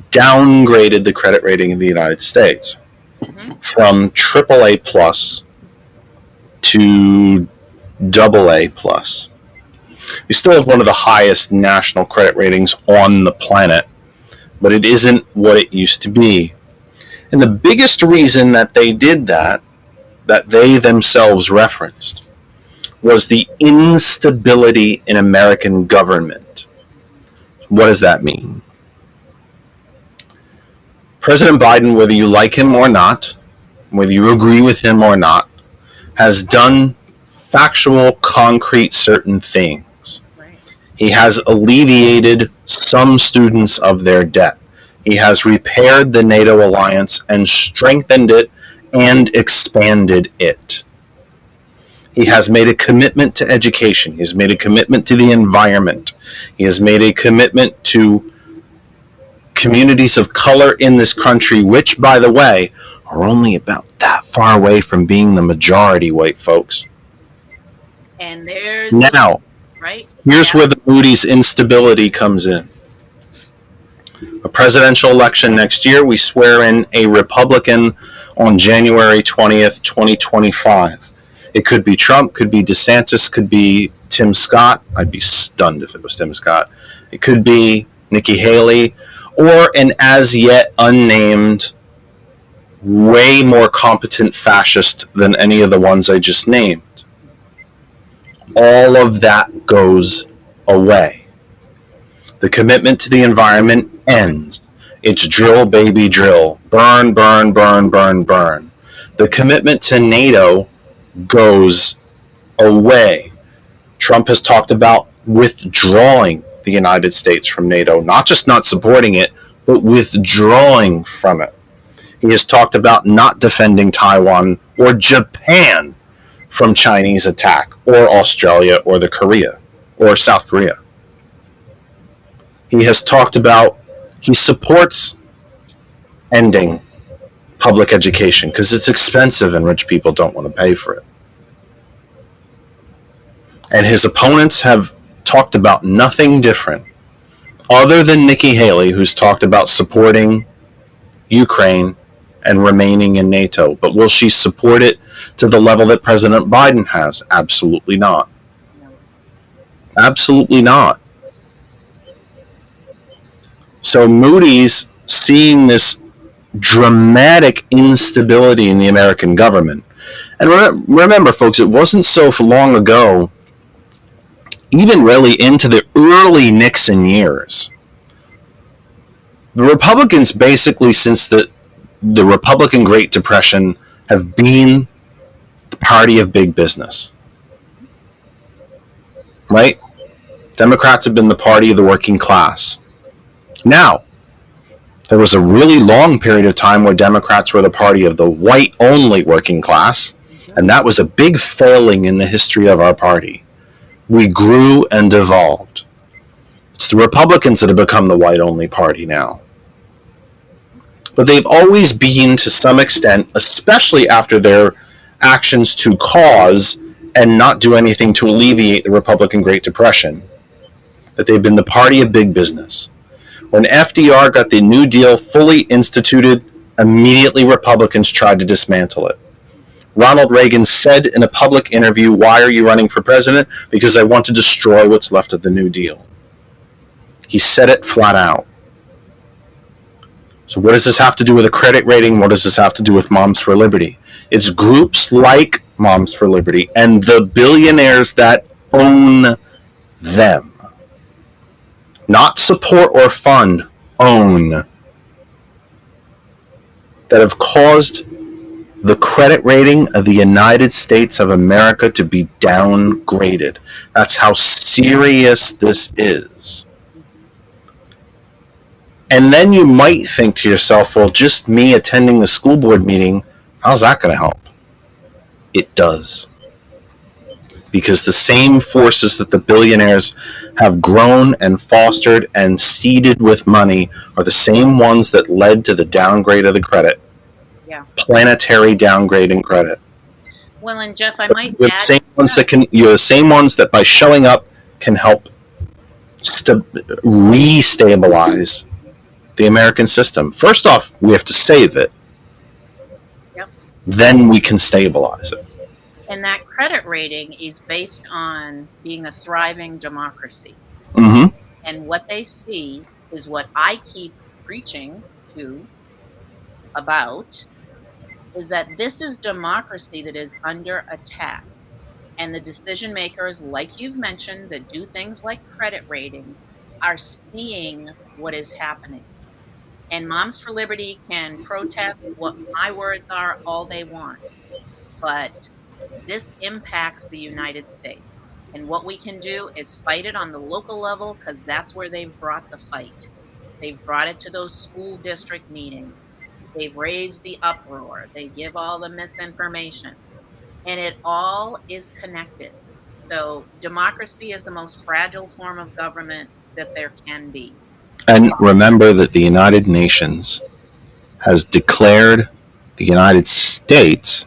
downgraded the credit rating of the United States from AAA plus to AA plus. We still have one of the highest national credit ratings on the planet, but it isn't what it used to be. And the biggest reason that they did that they themselves referenced, was the instability in American government. What does that mean? President Biden, whether you like him or not, whether you agree with him or not, has done factual, concrete, certain things. Right. He has alleviated some students of their debt. He has repaired the NATO alliance and strengthened it and expanded it. He has made a commitment to education. He has made a commitment to the environment. He has made a commitment to communities of color in this country, which, by the way, are only about that far away from being the majority, white folks. And there's now, right? Here's where the Moody's instability comes in. A presidential election next year, we swear in a Republican on January 20th, 2025. It could be Trump, could be DeSantis, could be Tim Scott. I'd be stunned if it was Tim Scott. It could be Nikki Haley, or an as yet unnamed, way more competent fascist than any of the ones I just named. All of that goes away. The commitment to the environment ends. It's drill, baby, drill. Burn, burn, burn, burn, burn. The commitment to NATO goes away. Trump has talked about withdrawing the United States from NATO, not just not supporting it, but withdrawing from it. He has talked about not defending Taiwan or Japan from Chinese attack, or Australia, or the Korea, or South Korea. He has talked about he supports ending public education because it's expensive and rich people don't want to pay for it. And his opponents have talked about nothing different other than Nikki Haley, who's talked about supporting Ukraine and remaining in NATO. But will she support it to the level that President Biden has? Absolutely not. Absolutely not. So Moody's, seeing this dramatic instability in the American government, and remember, folks, it wasn't so long ago, even really into the early Nixon years, the Republicans basically, since the Republican Great Depression, have been the party of big business. Right? Democrats have been the party of the working class. Now, there was a really long period of time where Democrats were the party of the white-only working class, and that was a big failing in the history of our party. We grew and evolved. It's the Republicans that have become the white-only party now. But they've always been, to some extent, especially after their actions to cause and not do anything to alleviate the Republican Great Depression, that they've been the party of big business. When FDR got the New Deal fully instituted, immediately Republicans tried to dismantle it. Ronald Reagan said in a public interview, "Why are you running for president?" "Because I want to destroy what's left of the New Deal." He said it flat out. So what does this have to do with a credit rating? What does this have to do with Moms for Liberty? It's groups like Moms for Liberty and the billionaires that own them. Not support or fund, own. That have caused the credit rating of the United States of America to be downgraded. That's how serious this is. And then you might think to yourself, well, just me attending the school board meeting, how's that going to help? It does. Because the same forces that the billionaires have grown and fostered and seeded with money are the same ones that led to the downgrade of the credit. Yeah. Planetary downgrade in credit. Well, and Jeff, I might You're add, the same ones that can. You're the same ones that by showing up can help restabilize the American system. First off, we have to save it. Yep. Then we can stabilize it. And that credit rating is based on being a thriving democracy. Mm-hmm. And what they see is what I keep preaching to about, is that this is democracy that is under attack. And the decision makers, like you've mentioned, that do things like credit ratings, are seeing what is happening. And Moms for Liberty can protest what my words are all they want. But this impacts the United States. And what we can do is fight it on the local level, because that's where they've brought the fight. They've brought it to those school district meetings. They've raised the uproar. They give all the misinformation. And it all is connected. So democracy is the most fragile form of government that there can be. And remember that the United Nations has declared the United States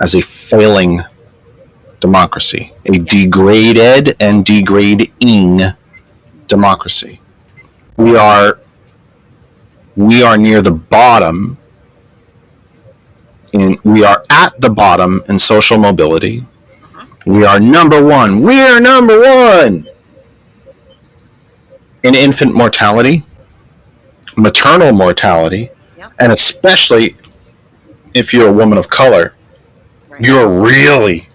as a failing democracy, a degraded and degrading democracy. we are near the bottom. We are at the bottom in social mobility. We are number one. We are number one in infant mortality, maternal mortality, and especially if you're a woman of color, you're really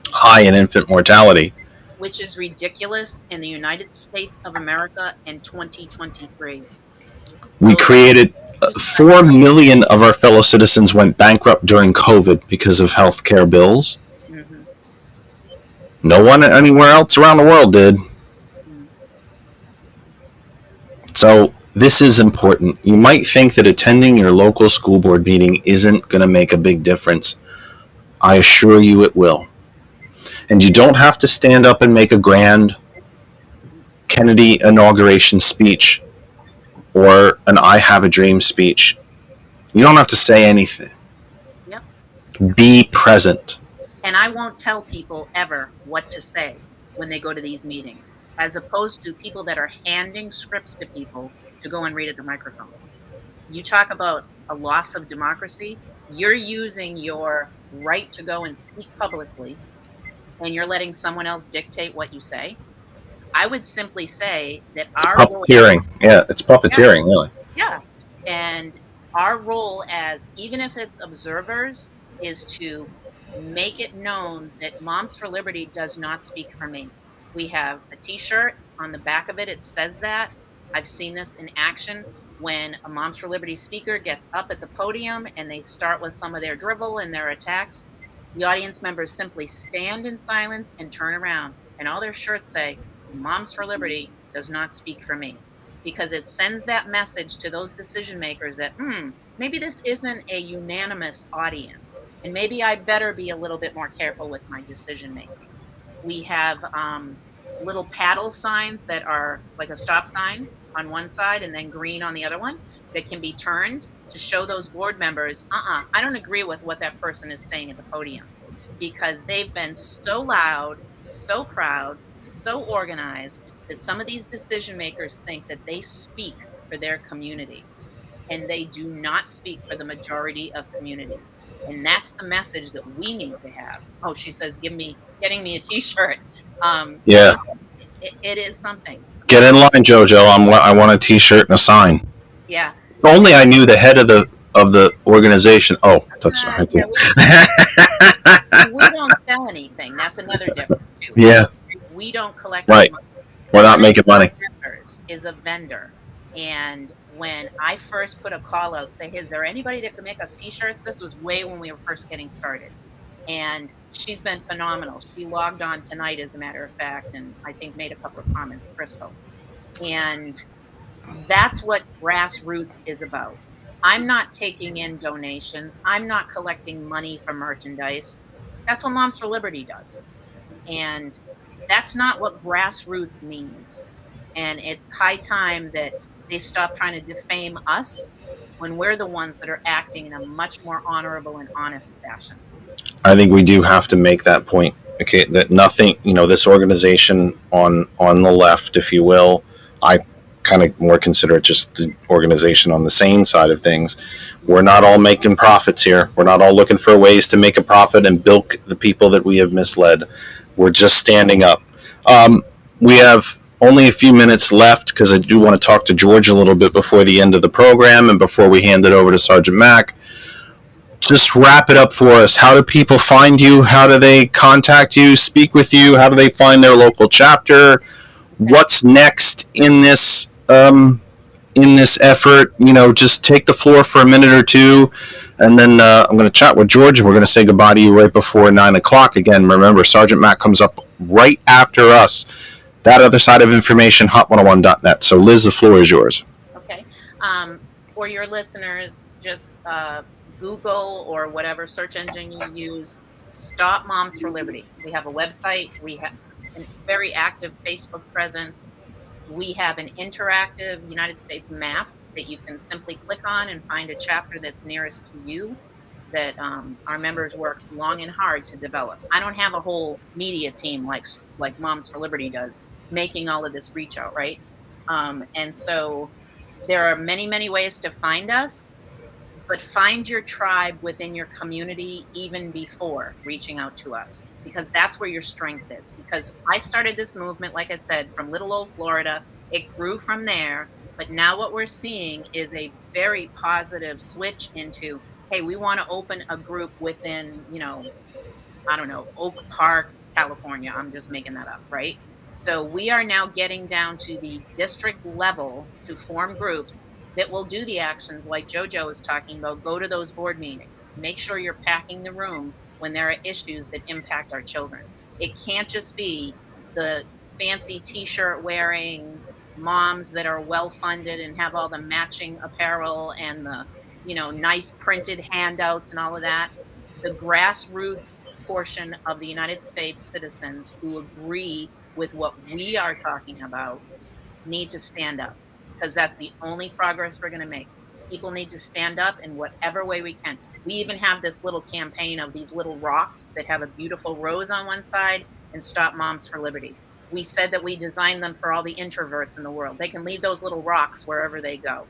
high in infant mortality. Which is ridiculous in the United States of America in 2023. We created 4 million of our fellow citizens went bankrupt during COVID because of healthcare bills. Mm-hmm. No one anywhere else around the world did. Mm-hmm. So this is important. You might think that attending your local school board meeting isn't going to make a big difference. I assure you it will. And you don't have to stand up and make a grand Kennedy inauguration speech or an I Have a Dream speech. You don't have to say anything. Yep. Be present. And I won't tell people ever what to say when they go to these meetings, as opposed to people that are handing scripts to people to go and read at the microphone. You talk about a loss of democracy. You're using your right to go and speak publicly, and you're letting someone else dictate what you say. I would simply say that it's puppeteering. It's puppeteering, really. Yeah. And our role as, even if it's observers, is to make it known that Moms for Liberty does not speak for me. We have a t-shirt on the back of it. It says that. I've seen this in action when a Moms for Liberty speaker gets up at the podium and they start with some of their drivel and their attacks. The audience members simply stand in silence and turn around, and all their shirts say, Moms for Liberty does not speak for me, because it sends that message to those decision makers that, maybe this isn't a unanimous audience, and maybe I better be a little bit more careful with my decision making. We have little paddle signs that are like a stop sign on one side and then green on the other one that can be turned to show those board members, I don't agree with what that person is saying at the podium, because they've been so loud, so proud, so organized that some of these decision makers think that they speak for their community, and they do not speak for the majority of communities. And that's the message that we need to have. Oh, she says, getting me a t-shirt. It is something. Get in line, JoJo. I want a t-shirt and a sign. Yeah. If only I knew the head of the organization. Oh, that's right. We don't sell anything. That's another difference too. Yeah. We don't collect money. We're not making money. Is a vendor. And when I first put a call out, say, is there anybody that could make us t-shirts? This was way when we were first getting started. And she's been phenomenal. She logged on tonight, as a matter of fact, and I think made a couple of comments, Crystal. And that's what grassroots is about. I'm not taking in donations. I'm not collecting money for merchandise. That's what Moms for Liberty does. And that's not what grassroots means. And it's high time that they stop trying to defame us when we're the ones that are acting in a much more honorable and honest fashion. I think we do have to make that point, okay, that nothing, this organization on the left, if you will, I kind of more consider it just the organization on the sane side of things. We're not all making profits here. We're not all looking for ways to make a profit and bilk the people that we have misled. We're just standing up. We have only a few minutes left because I do want to talk to George a little bit before the end of the program and before we hand it over to Sergeant Mack. Just wrap it up for us. How do people find you? How do they contact you, speak with you? How do they find their local chapter? What's next in this effort? Just take the floor for a minute or two, and then I'm going to chat with George, and we're going to say goodbye to you right before 9 o'clock. Again, remember, Sergeant Matt comes up right after us. That other side of information, hot101.net. So, Liz, the floor is yours. Okay. For your listeners, just Google or whatever search engine you use, Stop Moms for Liberty. We have a website. We have a very active Facebook presence. We have an interactive United States map that you can simply click on and find a chapter that's nearest to you that our members work long and hard to develop. I don't have a whole media team like Moms for Liberty does, making all of this reach out, right? And so there are many, many ways to find us, but find your tribe within your community even before reaching out to us, because that's where your strength is. Because I started this movement, like I said, from little old Florida. It grew from there. But now what we're seeing is a very positive switch into, hey, we want to open a group within, I don't know, Oak Park, California. I'm just making that up, right? So we are now getting down to the district level to form groups that will do the actions like JoJo is talking about. Go to those board meetings. Make sure you're packing the room when there are issues that impact our children. It can't just be the fancy t-shirt wearing moms that are well funded and have all the matching apparel and the, nice printed handouts and all of that. The grassroots portion of the United States citizens who agree with what we are talking about need to stand up, because that's the only progress we're going to make. People need to stand up in whatever way we can. We even have this little campaign of these little rocks that have a beautiful rose on one side and Stop Moms for Liberty. We said that we designed them for all the introverts in the world. They can leave those little rocks wherever they go.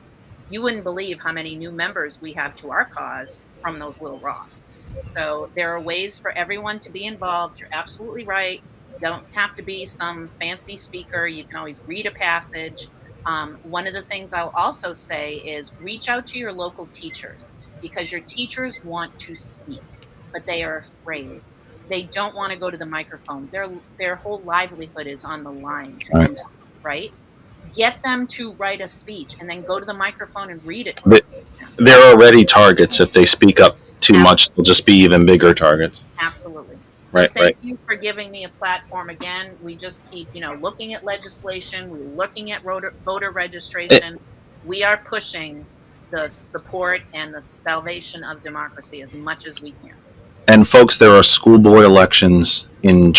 You wouldn't believe how many new members we have to our cause from those little rocks. So there are ways for everyone to be involved. You're absolutely right. Don't have to be some fancy speaker. You can always read a passage. One of the things I'll also say is reach out to your local teachers, because your teachers want to speak, but they are afraid. They don't want to go to the microphone. Their whole livelihood is on the line to Right. do so, right? Get them to write a speech and then go to the microphone and read it. They're already targets. If they speak up too much, they'll just be even bigger targets. Absolutely. So thank you for giving me a platform again. We just keep, looking at legislation. We're looking at voter registration. We are pushing the support and the salvation of democracy as much as we can. And folks, there are school board elections in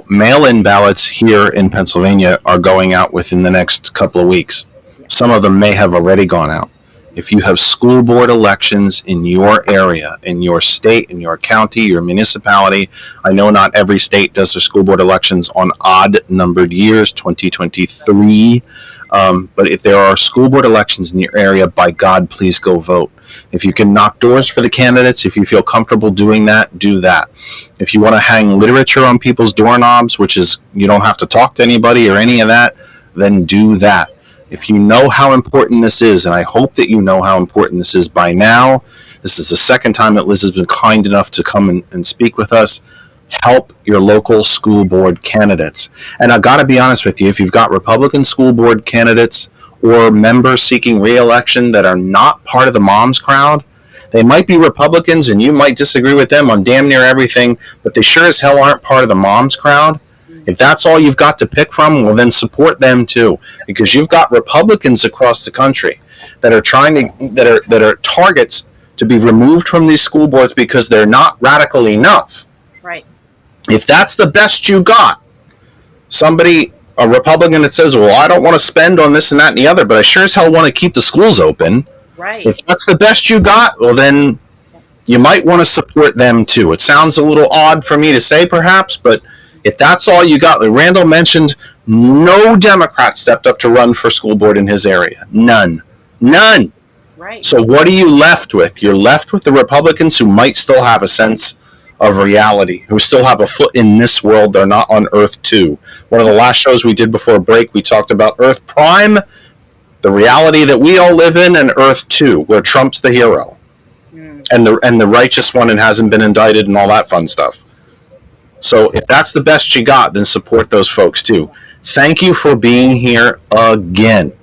mail-in ballots here in Pennsylvania are going out within the next couple of weeks. Yeah. Some of them may have already gone out. If you have school board elections in your area, in your state, in your county, your municipality, I know not every state does their school board elections on odd numbered years, 2023. But if there are school board elections in your area, by God, please go vote. If you can knock doors for the candidates, if you feel comfortable doing that, do that. If you want to hang literature on people's doorknobs, which is you don't have to talk to anybody or any of that, then do that. If you know how important this is, and I hope that you know how important this is by now, this is the second time that Liz has been kind enough to come and speak with us. Help your local school board candidates. And I got to be honest with you, if you've got Republican school board candidates or members seeking re-election that are not part of the moms crowd, they might be Republicans and you might disagree with them on damn near everything, but they sure as hell aren't part of the moms crowd. If that's all you've got to pick from, well, then support them too, because you've got Republicans across the country that are that are targets to be removed from these school boards because they're not radical enough. Right. If that's the best you got, a Republican that says, well, I don't want to spend on this and that and the other, but I sure as hell want to keep the schools open. Right. If that's the best you got, well, then you might want to support them too. It sounds a little odd for me to say, perhaps, but if that's all you got, like Randall mentioned, no Democrat stepped up to run for school board in his area. None. Right. So what are you left with? You're left with the Republicans who might still have a sense of reality, who still have a foot in this world. They're not on Earth 2. One of the last shows we did before break, we talked about Earth Prime, the reality that we all live in, and Earth 2, where Trump's the hero. And the righteous one and hasn't been indicted and all that fun stuff. So if that's the best you got, then support those folks too. Thank you for being here again.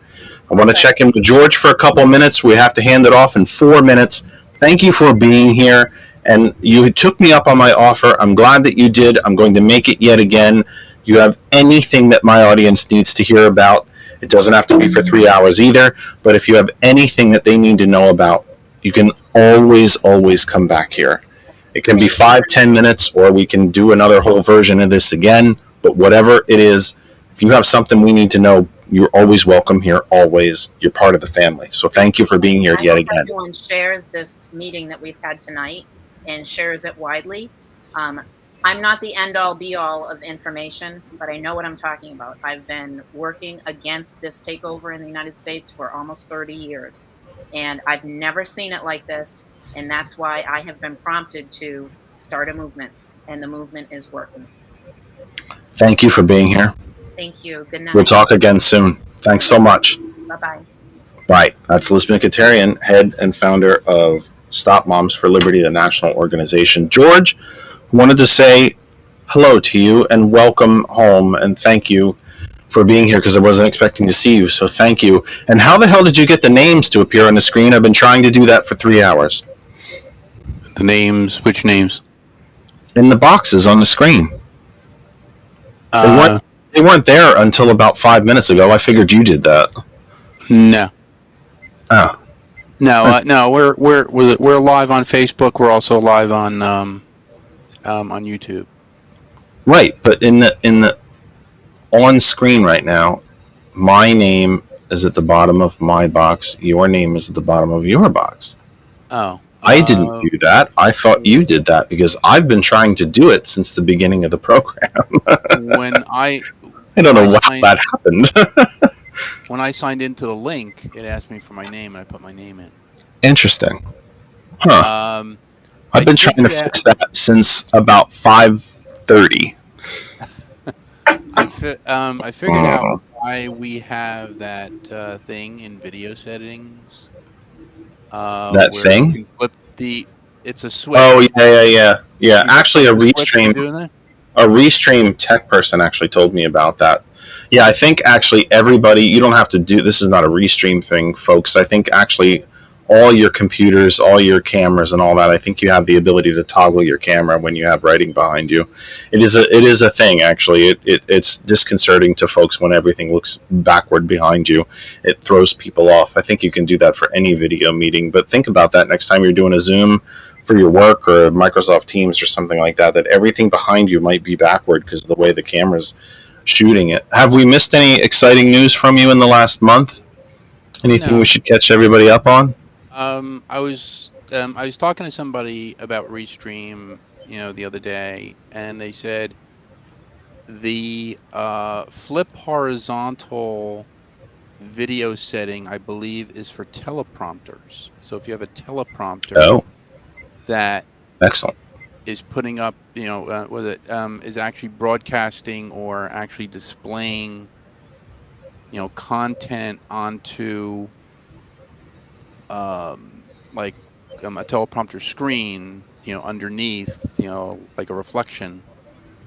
I want to check in with George for a couple of minutes. We have to hand it off in 4 minutes. Thank you for being here. And you took me up on my offer. I'm glad that you did. I'm going to make it yet again. You have anything that my audience needs to hear about, it doesn't have to be for 3 hours either. But if you have anything that they need to know about, you can always come back here. It can be 5-10 minutes, or we can do another whole version of this again. But whatever it is, if you have something we need to know, you're always welcome here. Always, you're part of the family. So thank you for being here yet again. Everyone shares this meeting that we've had tonight and shares it widely. I'm not the end-all be-all of information, but I know what I'm talking about. I've been working against this takeover in the United States for almost 30 years, and I've never seen it like this, and that's why I have been prompted to start a movement, and the movement is working. Thank you for being here. Thank you. Good night. We'll talk again soon. Thanks so much. Bye-bye. Bye. That's Liz Mikitarian, head and founder of Stop Moms for Liberty, the national organization. George, wanted to say hello to you and welcome home, and thank you for being here because I wasn't expecting to see you, so thank you. And how the hell did you get the names to appear on the screen? I've been trying to do that for 3 hours. The names? Which names? In the boxes on the screen. They weren't there until about 5 minutes ago. I figured you did that. No. Oh. No. We're live on Facebook. We're also live on YouTube. Right, but in the on screen right now, my name is at the bottom of my box. Your name is at the bottom of your box. Oh. I didn't do that. I thought you did that because I've been trying to do it since the beginning of the program. I don't know how that happened. When I signed into the link, it asked me for my name, and I put my name in. Interesting. Huh. I've been trying to fix that since about 5:30. I figured out why we have that thing in video settings. That thing? You can flip it's a switch. Oh, yeah. Actually, a Restream tech person actually told me about that. Yeah, I think actually everybody, you don't have to do, this is not a Restream thing, folks. I think actually all your computers, all your cameras and all that, I think you have the ability to toggle your camera when you have writing behind you. It is a thing, actually. It's disconcerting to folks when everything looks backward behind you. It throws people off. I think you can do that for any video meeting, but think about that next time you're doing a Zoom for your work or Microsoft Teams or something like that, that everything behind you might be backward because of the way the camera's shooting it. Have we missed any exciting news from you in the last month? Anything we should catch everybody up on? I was talking to somebody about Restream, the other day, and they said the flip horizontal video setting, I believe, is for teleprompters. So if you have a teleprompter that excellent is putting up, is actually broadcasting or actually displaying, content onto like a teleprompter screen, underneath, like a reflection,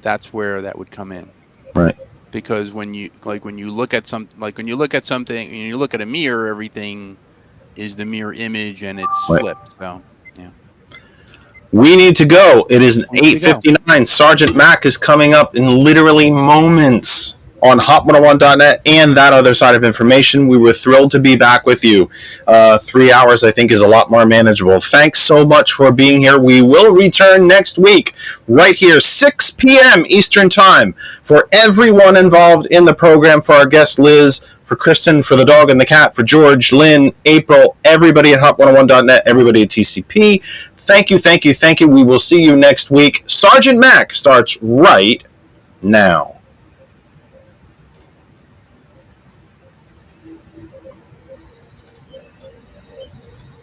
that's where that would come in. Right. Because when you look at something, and you look at a mirror, everything is the mirror image and it's flipped. So, yeah. We need to go. It is 8:59. Sergeant Mack is coming up in literally moments on hot101.net and that other side of information. We were thrilled to be back with you. 3 hours, I think, is a lot more manageable. Thanks so much for being here. We will return next week, right here, 6 p.m. Eastern Time. For everyone involved in the program, for our guest Liz, for Kristen, for the dog and the cat, for George, Lynn, April, everybody at hot101.net, everybody at TCP. Thank you. We will see you next week. Sergeant Mack starts right now.